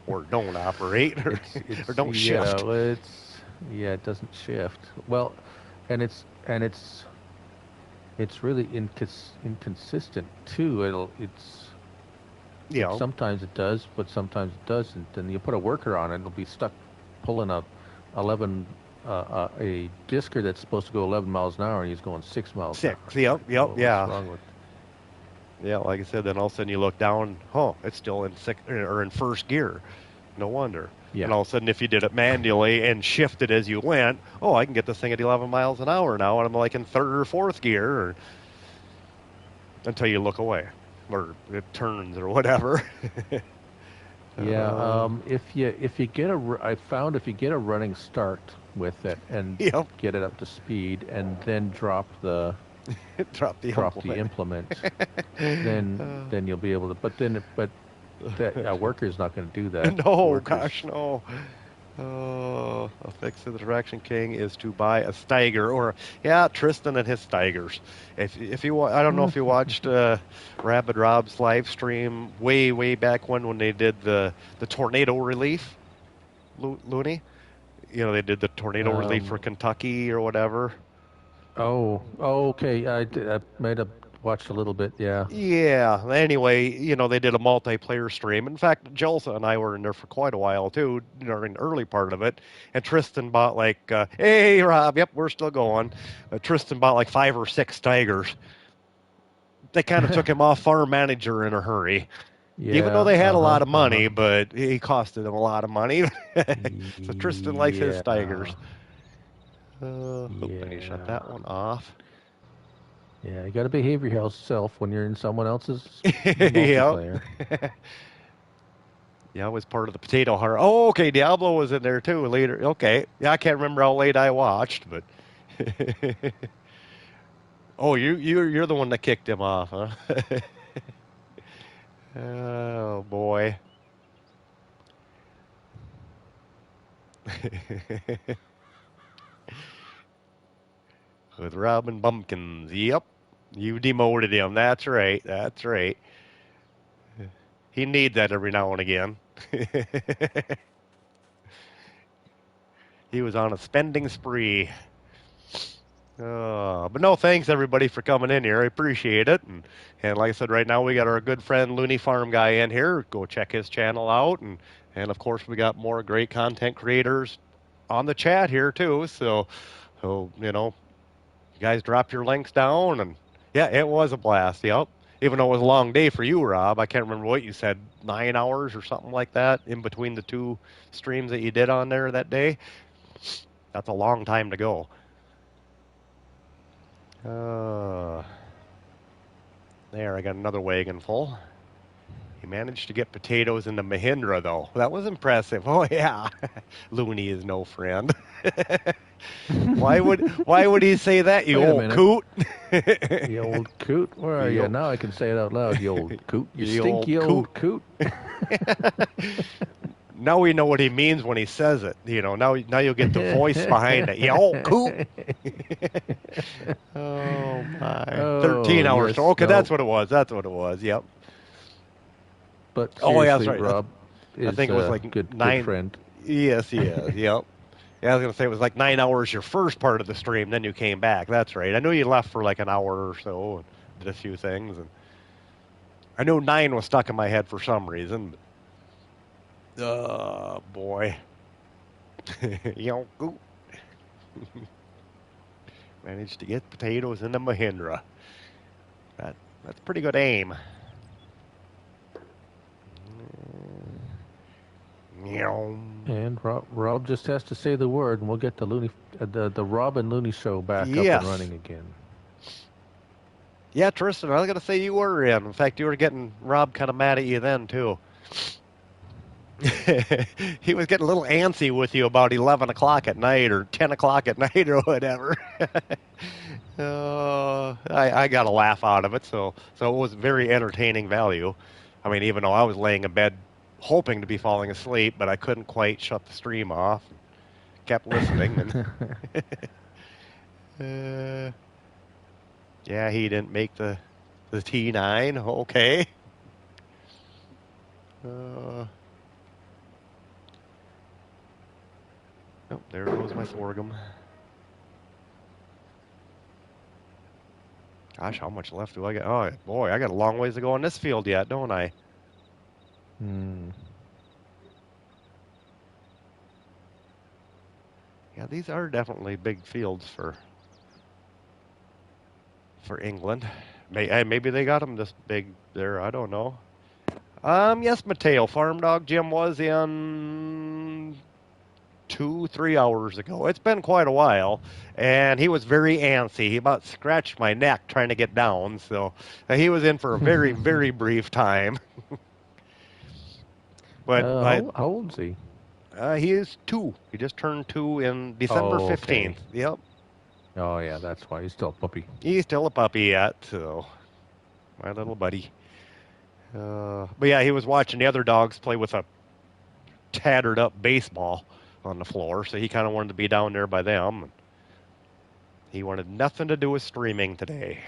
or don't operate or It's don't yeah, shift. yeah, it doesn't shift. Well, and it's really inconsistent too. You know, Sometimes it does, but sometimes it doesn't. And you put a worker on it, it'll be stuck pulling a disker that's supposed to go 11 miles an hour, and he's going 6 miles an hour. 6. Yep, yep, Well, what's yeah. wrong with? Yeah, like I said, then all of a sudden you look down, oh, it's still in or in first gear. No wonder. And Yeah. all of a sudden, if you did it manually and shifted as you went, oh, I can get this thing at 11 miles an hour now, and I'm like in third or fourth gear, or until you look away, or it turns or whatever. Yeah. Um, If you get I found if you get a running start with it and yep, get it up to speed, and then drop the drop the implement. implement, then you'll be able to. But that a worker's not going to do that. No, Workers. gosh, no. A fix of the Traction King is to buy a Steiger, or yeah, Tristan and his Steigers. If you I don't know if you watched Rabid Rob's live stream way back when they did the tornado relief, Looney. You know, they did the tornado relief for Um, Kentucky or whatever. okay. I might have watched a little bit. Yeah. Yeah. Anyway, you know, they did a multiplayer stream. In fact, Jelsa and I were in there for quite a while too, during the early part of it. And Tristan bought like, hey Rob, yep, we're still going. Tristan bought like 5 or 6 Tigers. They kind of took him off farm manager in a hurry, even though Yeah. they had a Uh-huh. lot of Uh-huh. money. But he costed them a lot of money. So Tristan likes his Tigers. Yeah. Let me shut that Yeah. one off. Yeah. You got to behave yourself when you're in someone else's Yep. multiplayer. Yeah, I was part of the potato heart. Oh, okay, Diablo was in there too later. Okay, yeah, I can't remember how late I watched, but oh, you're the one that kicked him off, huh? Oh boy. With Robin Bumpkins. Yep, you demoted him. That's right. That's right. He needs that every now and again. He was on a spending spree. But no, thanks everybody for coming in here. I appreciate it. And like I said, right now we got our good friend Looney Farm Guy in here. Go check his channel out. And of course we got more great content creators on the chat here too. So you know, you guys drop your links down. And yeah, it was a blast. Yep. Even though it was a long day for you, Rob. I can't remember what you said, 9 hours or something like that in between the 2 streams that you did on there that day. That's a long time to go. There, I got another wagon full. He managed to get potatoes in the Mahindra, though. That was impressive. Oh yeah, Looney is no friend. Why would he say that? You Wait a old minute. coot. You old coot. Where are You you? old- Now I can say it out loud. You old coot. You You stinky old old coot. Now we know what he means when he says it. You know, now you'll get the voice behind it. You old coot. Oh my! Oh, 13 hours. yes, Okay, no. that's what it was. That's what it was. Yep. But Oh yeah, that's seriously, right. Rob I is think it was a like good 9. friend. Yes, yes, yep. Yeah, I was gonna say it was like 9 hours your first part of the stream, then you came back. That's right. I knew you left for like an hour or so and did a few things, and I knew 9 was stuck in my head for some reason. Boy. You know, managed to get potatoes in the Mahindra. That's pretty good aim. Meow. And Rob just has to say the word, and we'll get the the Rob and Looney show back up Yes. and running again. Yeah, Tristan, I was going to say you were in. In fact, you were getting Rob kind of mad at you then, too. He was getting a little antsy with you about 11 o'clock at night or 10 o'clock at night or whatever. I got a laugh out of it, so it was very entertaining value. I mean, even though I was laying in bed hoping to be falling asleep, but I couldn't quite shut the stream off. Kept listening. And yeah, he didn't make the T9. Okay. Oh, there goes my sorghum. Gosh, how much left do I got? Oh, boy, I got a long ways to go in this field yet, don't I? Yeah, these are definitely big fields for England. Maybe they got them this big there. I don't know. Yes, Mateo. Farm Dog Jim was in 2-3 hours ago. It's been quite a while, and he was very antsy. He about scratched my neck trying to get down, so he was in for a very, very brief time. But how old is he? He is 2. He just turned 2 in December 15th. Yep. Oh, yeah, that's why. He's still a puppy. He's still a puppy yet, so my little buddy. But yeah, he was watching the other dogs play with a tattered up baseball on the floor, so he kind of wanted to be down there by them. He wanted nothing to do with streaming today.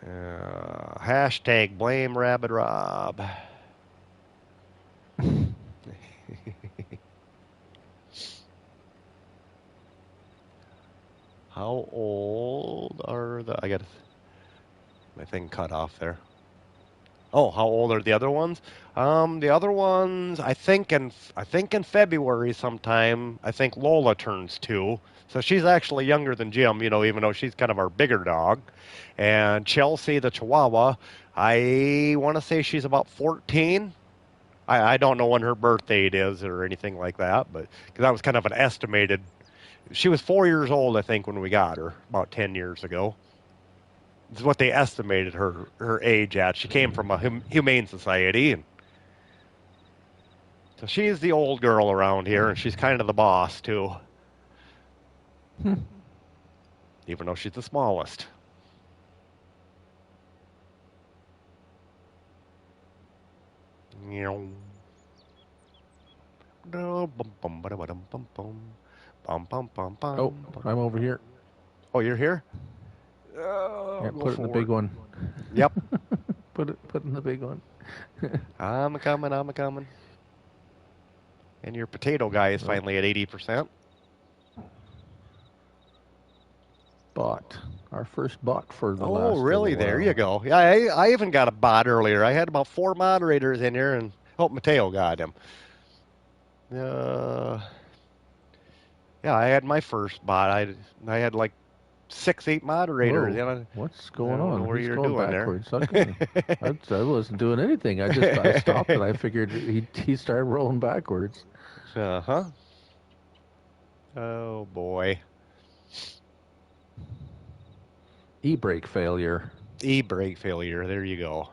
Hashtag blame Rabbit Rob. How old are I got my thing cut off there. Oh, how old are the other ones? The other ones, I think in February sometime. I think Lola turns 2, so she's actually younger than Jim. Even though she's kind of our bigger dog. And Chelsea, the Chihuahua, I want to say she's about 14. I don't know when her birth date is or anything like that, but because that was kind of an estimated. She was 4 years old, I think, when we got her about 10 years ago. This is what they estimated her age at. She came from a humane society, and so she's the old girl around here, and she's kind of the boss too. Even though she's the smallest. Oh, I'm over here. Oh, you're here? Yeah, put it in the big one. Yep. Put in the big one. I'm a coming. And your potato guy is finally at 80%. Bot. Our first bot for the last. Oh, really? There you go. Yeah, I even got a bot earlier. I had about 4 moderators in here, and Mateo got him. Yeah, I had my first bot. I had like 6-8 moderators. Whoa, what's going on? What are you doing backwards. Okay. I wasn't doing anything. I stopped and I figured he started rolling backwards. Uh-huh. Oh, boy. E-brake failure. E-brake failure. There you go.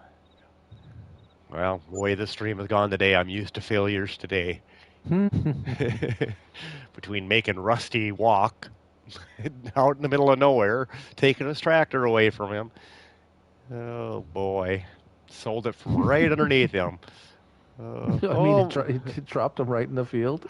Well, the way the stream has gone today, I'm used to failures today. Between making Rusty walk out in the middle of nowhere, taking his tractor away from him. Oh, boy. Sold it from right underneath him. He dropped him right in the field.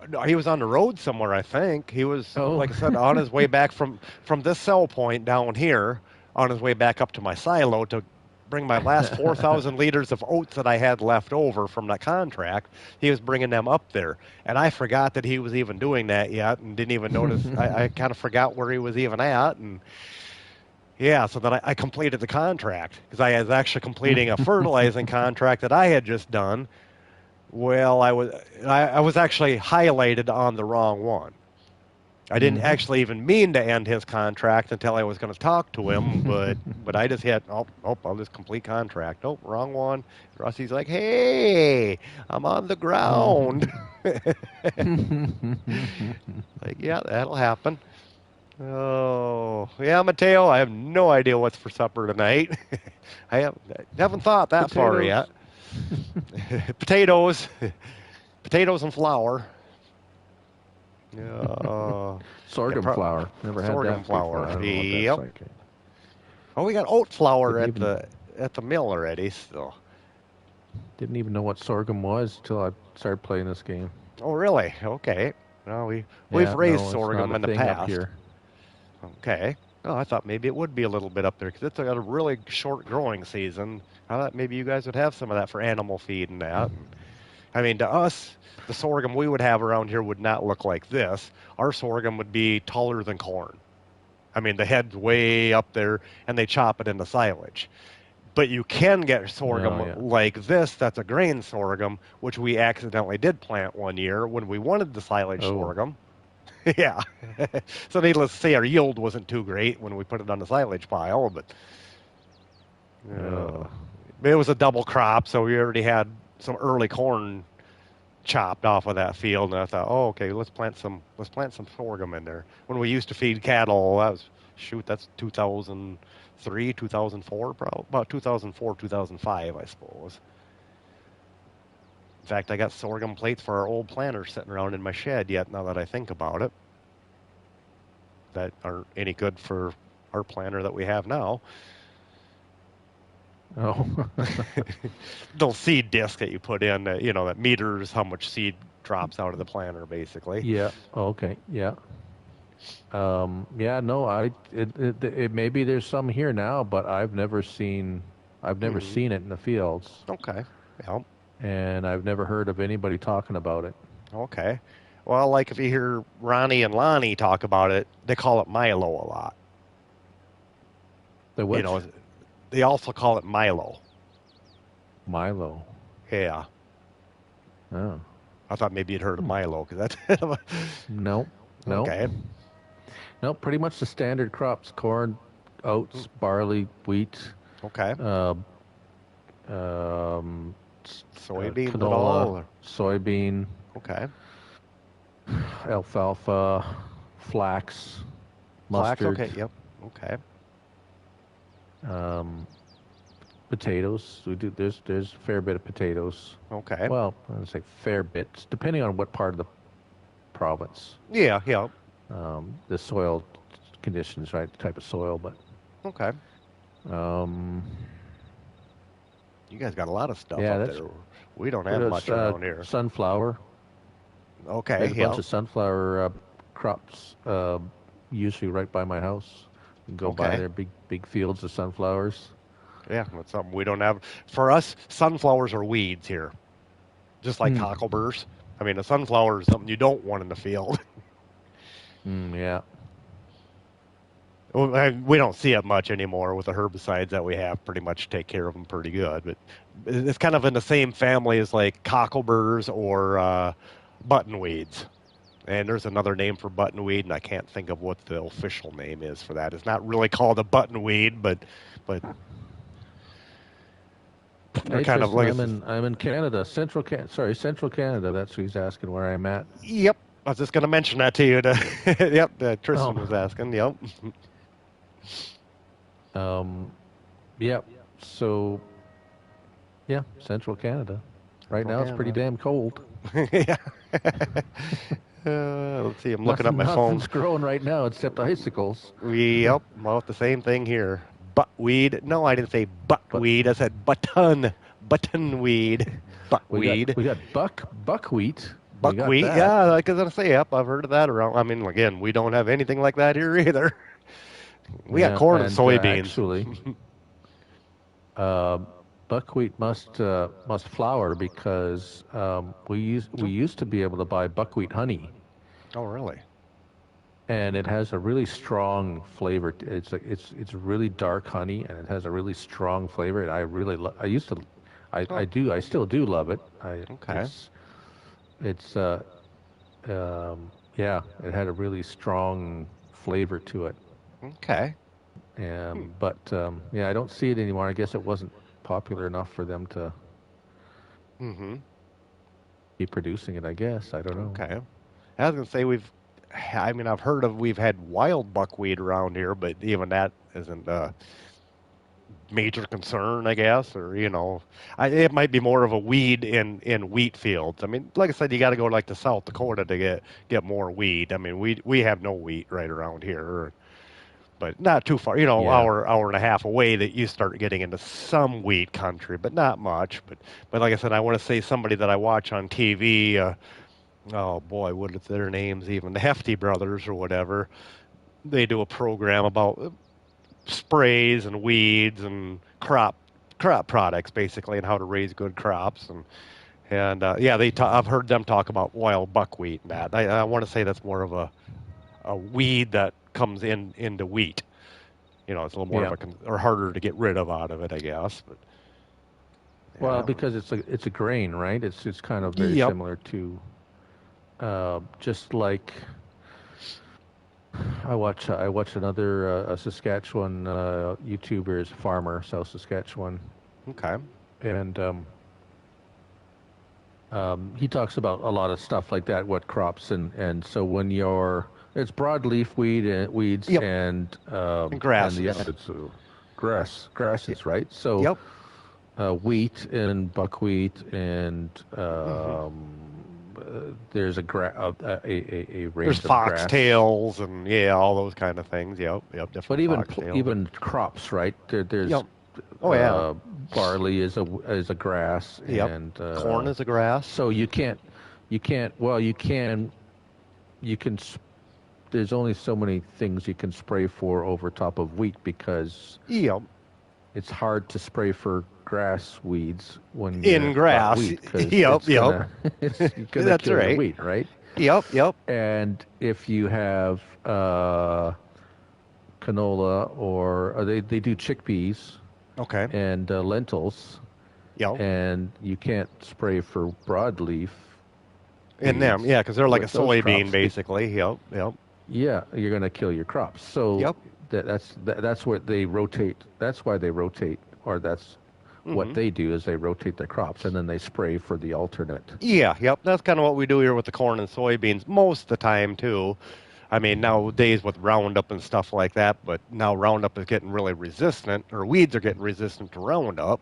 No, he was on the road somewhere, I think. He was, like I said, on his way back from this cell point down here, on his way back up to my silo to bring my last 4,000 liters of oats that I had left over from that contract. He was bringing them up there. And I forgot that he was even doing that yet and didn't even notice. I kind of forgot where he was even at. And yeah, so then I completed the contract because I was actually completing a fertilizing contract that I had just done. Well, I was actually highlighted on the wrong one. I didn't actually even mean to end his contract until I was going to talk to him, but I just hit, I'll just complete contract. Oh, wrong one. Rusty's like, hey, I'm on the ground. Like, yeah, that'll happen. Oh, yeah, Mateo, I have no idea what's for supper tonight. I haven't thought that far yet. Potatoes. Potatoes, potatoes and flour. Uh, yeah, Sorghum flour. Never had sorghum that before. flour. I don't know what that's Yep. like. Oh, we got oat flour Didn't at even the mill already. So. didn't even know what sorghum was till I started playing this game. Oh, really? Okay. Well, we've Yeah, raised no, it's not sorghum a in the thing up past. here. Okay. Oh, I thought maybe it would be a little bit up there because it's got a really short growing season. I thought maybe you guys would have some of that for animal feed and that. And, I mean, to us, the sorghum we would have around here would not look like this. Our sorghum would be taller than corn. I mean, the head's way up there, and they chop it into silage. But you can get Oh sorghum yeah. like this that's a grain sorghum, which we accidentally did plant one year when we wanted the silage Oh. sorghum. Yeah. So needless to say, our yield wasn't too great when we put it on the silage pile, but uh, Oh. it was a double crop, so we already had some early corn chopped off of that field, and I thought, oh, okay, let's plant some sorghum in there. When we used to feed cattle, that's 2003, 2004, probably about 2004, 2005, I suppose. In fact, I got sorghum plates for our old planters sitting around in my shed yet. Now that I think about it, that aren't any good for our planter that we have now. Oh. Little seed disc that you put in, that meters how much seed drops out of the planter, basically. Yeah. Okay. Yeah. Yeah. No. It maybe there's some here now, but I've never Hmm. seen it in the fields, Okay. Yeah. and I've never heard of anybody talking about it. Okay. Well, like if you hear Ronnie and Lonnie talk about it, they call it Milo a lot. The You which? know, they also call it Milo. Milo. Yeah. Oh. I thought maybe you'd heard of Hmm. Milo because that's No. No. okay. No. Pretty much the standard crops: corn, oats, barley, wheat, Okay. uh, um, Soybeans at canola, all? soybean, Okay. alfalfa, flax, Flax. mustard, Okay. Yep. Okay. um, potatoes. We do there's a fair bit of potatoes. Okay. Well, I would say fair bit, depending on what part of the province, Yeah. Yeah. the soil conditions, right? The type of soil, but Okay. um, You guys got a lot of stuff yeah, up that's there. We don't what have else. much around here. Sunflower. Okay. There's a bunch Yeah. of sunflower crops, usually right by my house. You can go by Okay. there, big fields of sunflowers. Yeah. That's something we don't have. For us, sunflowers are weeds here, just like Hmm. cockleburs. I mean, a sunflower is something you don't want in the field. Yeah. Well, we don't see it much anymore with the herbicides that we have. Pretty much take care of them pretty good, but it's kind of in the same family as like cockleburs or buttonweeds. And there's another name for buttonweed, and I can't think of what the official name is for that. It's not really called a buttonweed, but they're Hey kind of Tristan, like I'm in Canada, Central Canada. That's who he's asking where I'm at. yep. I was just going to mention that to you. Yep, Tristan Oh, was asking. Yep. um, yeah. So yeah, Central Canada. Right now it's pretty Okay. damn cold. Yeah. Let's see. I'm looking up my phone. Nothing's growing right now except icicles. Yep, about the same thing here. Buttweed. No, I didn't say But buttweed. I said buttonweed. Buttweed. we got buckwheat. We got Buckwheat. that. Yeah, like I was gonna say. Yep, I've heard of that around. I mean, again, we don't have anything like that here either. We got Yeah, corn and and soybeans. actually, uh, buckwheat must flower because we used to be able to buy buckwheat honey, Oh, really? and it has a really strong flavor. It's really dark honey, and it has a really strong flavor. And I used to, Oh, I still do love it. okay. It's yeah, it had a really strong flavor to it. Okay. But yeah, I don't see it anymore. I guess it wasn't popular enough for them to Mm-hmm. keep producing it. I guess I don't know. Okay. I was gonna say I mean, we've had wild buckwheat around here, but even that isn't a major concern, I guess, or it might be more of a weed in wheat fields. I mean, like I said, you got to go like to South Dakota to get more wheat. I mean, we have no wheat right around here, but not too far. Yeah. Hour and a half away that you start getting into some wheat country, but not much. But like I said, I want to say somebody that I watch on TV. Oh boy, what are their names? Even the Hefty Brothers or whatever. They do a program about sprays and weeds and crop products basically, and how to raise good crops and yeah, I've heard them talk about wild buckwheat and that. I want to say that's more of a weed that comes into wheat. It's a little more of Yeah. or harder to get rid of out of it, I guess. But Well, yeah, because it's a grain, right? It's kind of very yep, similar to just like I watch another Saskatchewan YouTuber is a farmer, South Saskatchewan, okay, and he talks about a lot of stuff like that, what crops and so when it's broadleaf weeds yep, and and yeah, grasses, it's grasses, right? So yep, wheat and buckwheat and hmm there's a there's range of grass. foxtails and yeah, all those kind of things. Yep, yep, But different even foxtails. even crops, right? There's Yep. Oh yeah. uh, barley is a grass, Yep. and Corn is a grass. so you can. There's only so many things you can spray for over top of wheat because Yep. it's hard to spray for grass weeds when In you've got grass. wheat because Yep. Yep. it's gonna That's kill your right. wheat, right? Yep. Yep. And if you have canola or they do chickpeas Okay. and lentils, Yep. and you can't spray for broadleaf In them, weeds yeah, because they're like a with those soybean, crops. Basically. Yep. Yep. Yeah, you're going to kill your crops. So Yep. that's what they rotate. That's why they rotate, or that's what hmm they do is they rotate their crops and then they spray for the alternate. Yeah. Yep. That's kind of what we do here with the corn and soybeans most of the time too. I mean, nowadays with Roundup and stuff like that, but now Roundup is getting really resistant, or weeds are getting resistant to Roundup.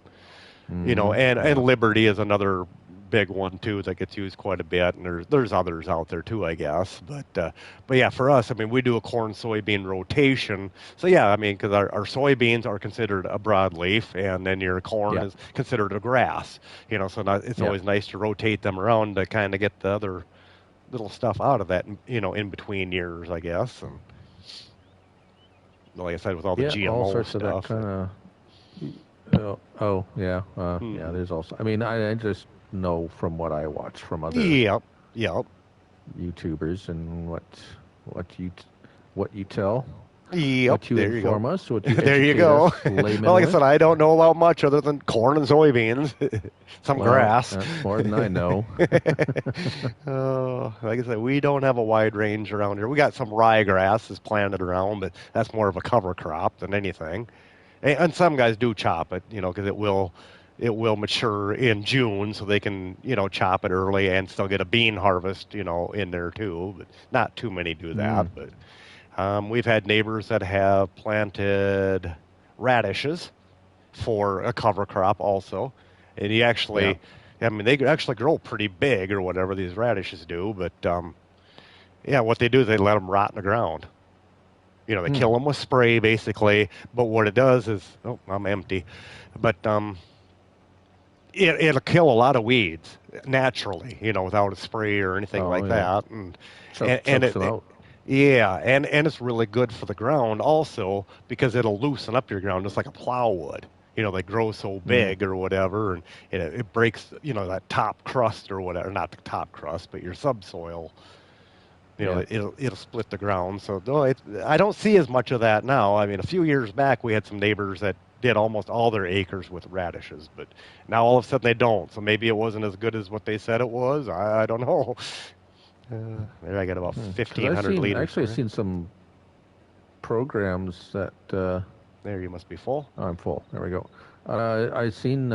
And Yeah, Liberty is another big one too that gets used quite a bit, and there's others out there too, I guess. But yeah, for us, I mean, we do a corn soybean rotation. So yeah, I mean, because our soybeans are considered a broadleaf, and then your corn yeah, is considered a grass. So it's yeah, always nice to rotate them around to kind of get the other little stuff out of that, in between years, I guess. And like I said, with all the yeah. All GMO sorts of that stuff. kind of. Oh, yeah, yeah. Hmm. There's also. I mean, I just know from what I watch from other Yep. Yep. YouTubers and what you tell, Yep, what you there you go. inform us, what you There you educate go. us laymen Well, like I with. said, I don't know about much other than corn and soybeans, some Well, grass. that's more than I know. Like I said, we don't have a wide range around here. We got some ryegrass is planted around, but that's more of a cover crop than anything. And some guys do chop it, because it will mature in June, so they can chop it early and still get a bean harvest, in there too. But not too many do that. Mm, But we've had neighbors that have planted radishes for a cover crop also. And yeah. I mean, they actually grow pretty big or whatever these radishes do. But yeah, what they do is they let them rot in the ground. They Mm, kill them with spray basically. But what it does is, oh, I'm empty. But it'll kill a lot of weeds naturally, without a spray or anything oh like yeah. that. And Chokes them it, out. yeah, and it's really good for the ground also because it'll loosen up your ground just like a plow would. They grow so Mm, big or whatever, and it breaks, that top crust or whatever, not the top crust, but your subsoil. yeah. It'll split the ground. So no, I don't see as much of that now. I mean, a few years back we had some neighbors that did almost all their acres with radishes, but now all of a sudden they don't. So maybe it wasn't as good as what they said it was. I don't know. There I got about Because 1,500 liters. I've seen some programs that. There, you must be full. Oh, I'm full. There we go. I've seen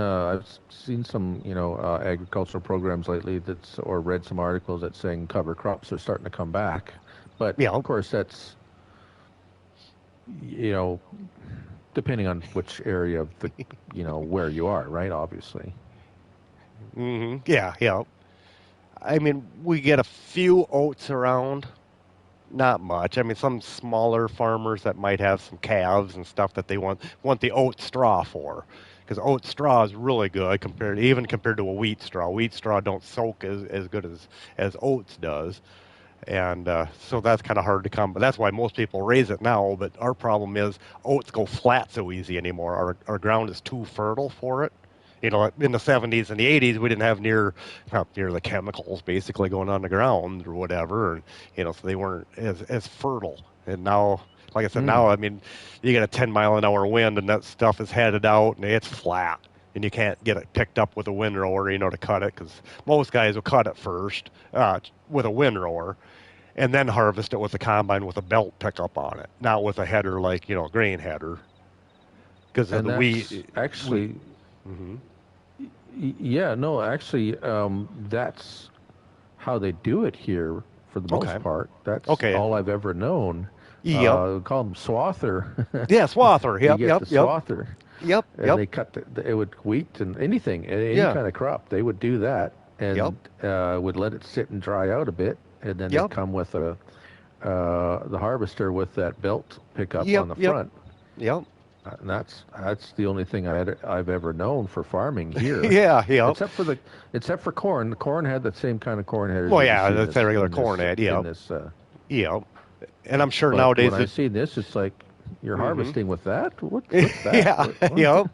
some, agricultural programs lately or read some articles that saying cover crops are starting to come back But Yeah. of course, that's, you know, depending on which area of the, where you are, right? Obviously. Yeah, yeah. I mean, we get a few oats around, not much. I mean, some smaller farmers that might have some calves and stuff that they want the oat straw for, because oat straw is really good compared to a wheat straw. Wheat straw don't soak as good as oats does, and so that's kind of hard to come. But that's why most people raise it now. But our problem is oats go flat so easy anymore. Our ground is too fertile for it. In the 70s and the 80s, we didn't have not near the chemicals basically going on the ground or whatever, and so they weren't as fertile. And now, like I said, Mm. now I mean, you get a 10-mile-an-hour wind, and that stuff is headed out, and it's flat, and you can't get it picked up with a windrower, to cut it, because most guys will cut it first with a windrower, and then harvest it with a combine with a belt pickup on it, not with a header like a grain header, because of And the that's wheat. actually, Mm-hmm. yeah, no, actually, that's how they do it here for the Okay. most part. That's Okay. all I've ever known. Yep. Call them swather. Yeah, swather. You Yep, get yep, the yep. swather, Yep, and yep. they cut it would wheat and anything, any Yeah. kind of crop. They would do that Yep. and would let it sit and dry out a bit, and then they'd Yep. come with the harvester with that belt pickup Yep. on the Yep. front. Yep. And that's the only thing I've ever known for farming here, Yeah, yep. except for corn. The corn had the same kind of corn headers Well, that you yeah, see that's a regular corn ad. in Yep. this. Yep. And I'm sure But when nowadays I it. see this, it's like you're Mm-hmm. harvesting with that. What's that? Yeah, What? yep.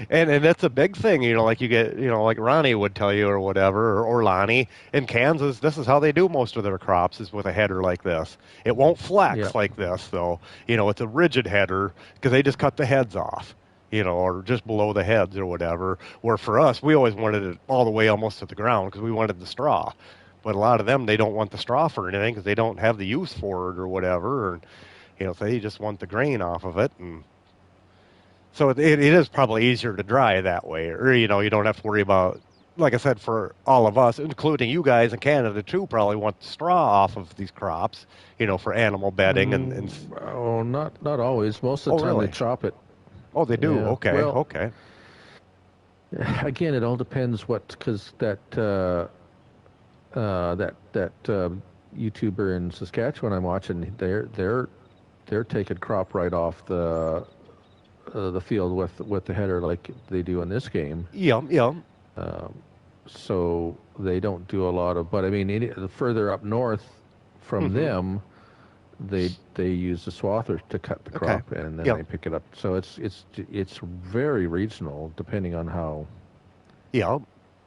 And that's a big thing, like you get, like Ronnie would tell you or whatever, or Lonnie. In Kansas, this is how they do most of their crops is with a header like this. It won't Yeah. flex like this, though. It's a rigid header because they just cut the heads off, or just below the heads or whatever. Where for us, we always wanted it all the way almost to the ground because we wanted the straw. But a lot of them, they don't want the straw for anything because they don't have the use for it or whatever. And, so they just want the grain off of it. And so it is probably easier to dry that way. Or, you don't have to worry about, like I said, for all of us, including you guys in Canada too, probably want the straw off of these crops, for animal bedding and. Oh, not always. Most of Oh, the time they really? chop it. Oh, they do? Yeah. Okay, Well, okay. again, it all depends because that YouTuber in Saskatchewan I'm watching, they're taking crop right off the field with the header like they do in this game. Yeah, yeah. So they don't do a lot of. But I mean, the further up north from Mm-hmm. them, they use the swather to cut the Okay. crop and then Yep. they pick it up. So it's very regional depending on Yeah.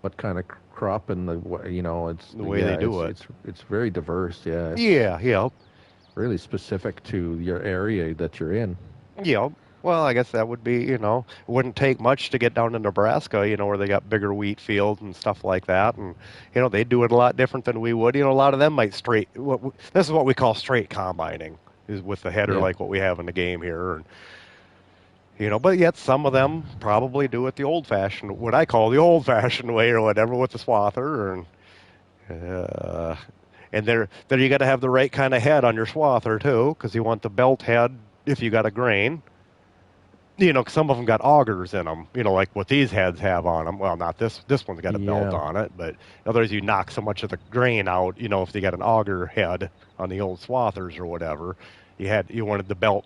what kind of crop and it's The way they do it's very diverse. Yeah, it's Yeah, yeah. really specific to your area that you're in. Yeah. Well, I guess that would be, it wouldn't take much to get down to Nebraska, where they got bigger wheat fields and stuff like that. And, they do it a lot different than we would. A lot of them might this is what we call straight combining, is with the header Yeah. like what we have in the game here. And, but yet some of them probably do it the old-fashioned, what I call the old-fashioned way or whatever, with the swather. And there you got to have the right kind of head on your swather, too, because you want the belt head if you got a grain. 'Cause some of them got augers in them, like what these heads have on them. Well, not this. This one's got a belt Yeah. on it, but otherwise you knock so much of the grain out. If they got an auger head on the old swathers or whatever, you wanted the belt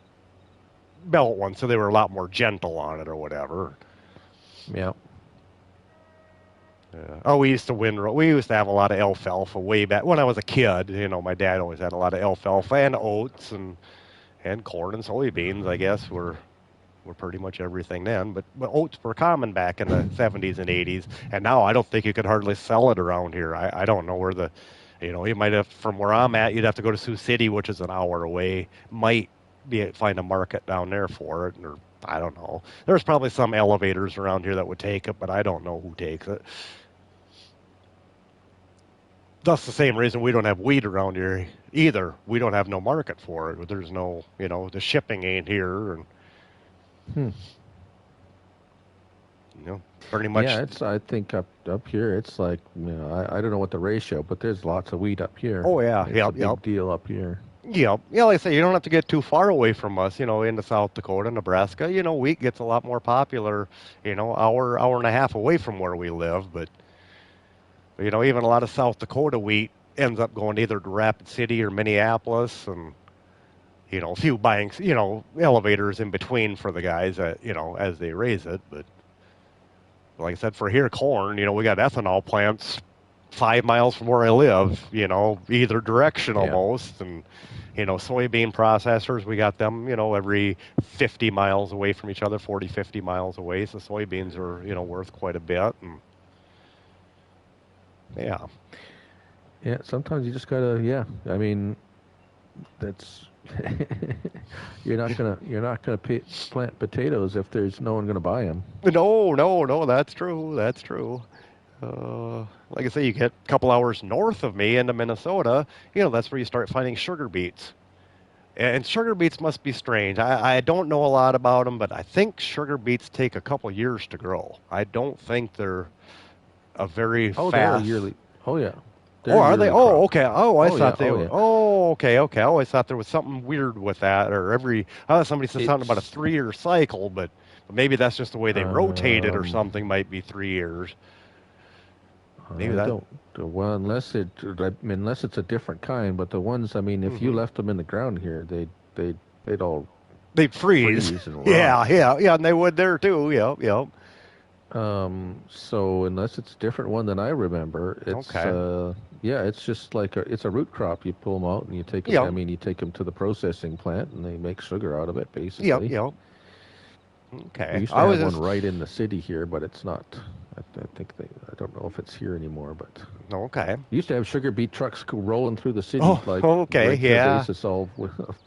one, so they were a lot more gentle on it or whatever. Yeah. Oh, we used to windrow. We used to have a lot of alfalfa way back when I was a kid. My dad always had a lot of alfalfa and oats and corn and soybeans. I guess were pretty much everything then. But oats were common back in the 70s and 80s, and now I don't think you could hardly sell it around here. I don't know where you might have, from where I'm at, you'd have to go to Sioux City, which is an hour away. Might find a market down there for it, or I don't know. There's probably some elevators around here that would take it, but I don't know who takes it. That's the same reason we don't have wheat around here either. We don't have no market for it. There's no, the shipping ain't here, and pretty much. Yeah, I think up here it's like I don't know what the ratio, but there's lots of wheat up here. Oh yeah, It's yep, a big deal up here. Yeah, yeah. Like I say, you don't have to get too far away from us. Into South Dakota, Nebraska. Wheat gets a lot more popular. Hour and a half away from where we live. But even a lot of South Dakota wheat ends up going either to Rapid City or Minneapolis, and a few buying elevators in between for the guys that as they raise it. But like I said, for here corn, we got ethanol plants 5 miles from where I live, either direction Yeah. almost. And, soybean processors, we got them, every 50 miles away from each other, 40, 50 miles away. So soybeans are, worth quite a bit. And yeah. Yeah, sometimes you just gotta, yeah. I mean, that's you're not gonna plant potatoes if there's no one gonna buy them. No, no, no, that's true. That's true. Like I say, you get a couple hours north of me into Minnesota, that's where you start finding sugar beets. And sugar beets must be strange. I don't know a lot about them, but I think sugar beets take a couple years to grow. I don't think they're a very Oh, they're a fast. yearly. Oh yeah, they're Oh, a are they? yearly Oh, crop. okay. Oh, I Oh yeah. thought they Oh were. yeah. Oh, okay, okay. I always thought there was something weird with that, or I thought somebody said something about a It's 3-year cycle, but maybe that's just the way they rotate it, or um something. Might be 3 years. Maybe I that. don't. Well, unless it's a different kind, but the ones, I mean, if you Hmm. left them in the ground here, they'd all They freeze. freeze and Yeah, rot. yeah, yeah, and they would there too. Yep, yep. So unless it's a different one than I remember, it's Okay. yeah, it's just like it's a root crop. You pull them out and you take them. I Yep, mean, you take them to the processing plant and they make sugar out of it, yep, basically. yep. We Okay. used to I was have one just right in the city here, but it's not. I think I don't know if it's here anymore, but okay. we used to have sugar beet trucks rolling through the city Oh, like okay. regular Yeah. basis. All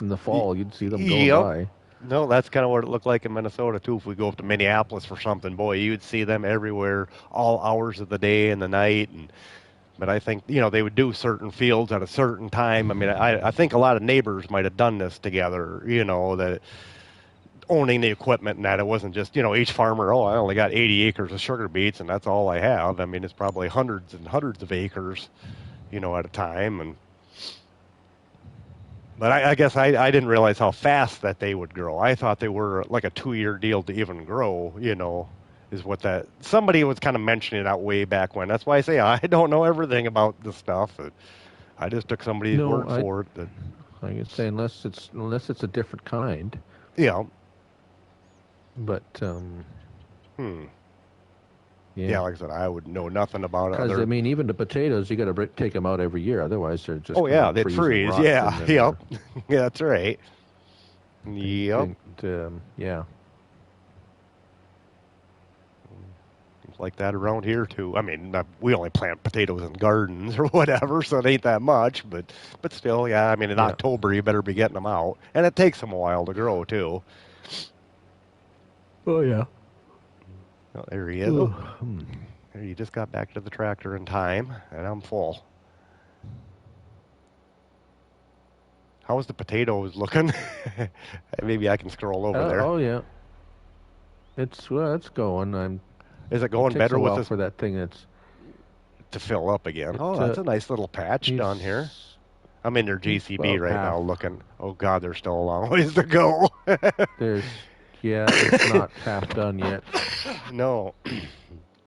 in the fall, you'd see them going Yep. by. No, that's kind of what it looked like in Minnesota too. If we go up to Minneapolis for something, boy, you'd see them everywhere, all hours of the day and the night. And but I think they would do certain fields at a certain time. I mean, I think a lot of neighbors might have done this together. That owning the equipment and that it wasn't just each farmer. Oh, I only got 80 acres of sugar beets and that's all I have. I mean, it's probably hundreds and hundreds of acres, at a time. And but I guess I didn't realize how fast that they would grow. I thought they were like a 2-year deal to even grow, is what that somebody was kind of mentioning that way back when. That's why I say I don't know everything about the stuff. I just took somebody's No, word for it. I can say unless it's a different kind, Yeah, but hmm. yeah. Yeah, like I said, I would know nothing about Because I other. mean, even the potatoes, you got to take them out every year. Otherwise, they're just Oh going yeah, to they'd freeze and freeze. rot, Yeah, and then yep. Yeah, that's right. Yep. yeah. It's like that around here too. I mean, we only plant potatoes in gardens or whatever, so it ain't that much. But still, yeah. I mean, in Yeah. October you better be getting them out, and it takes them a while to grow too. Oh yeah. Oh, there he is. Oh, there, you just got back to the tractor in time, and I'm full. How's the potatoes looking? Maybe I can scroll over there. Oh yeah. It's going. Is it It going takes better a with while this for that thing. to fill up again? It Oh, that's a nice little patch done here. he's I'm in their he's GCB about right now half. looking. Oh, God, there's still a long ways to go. There's yeah. It's not half done yet. No.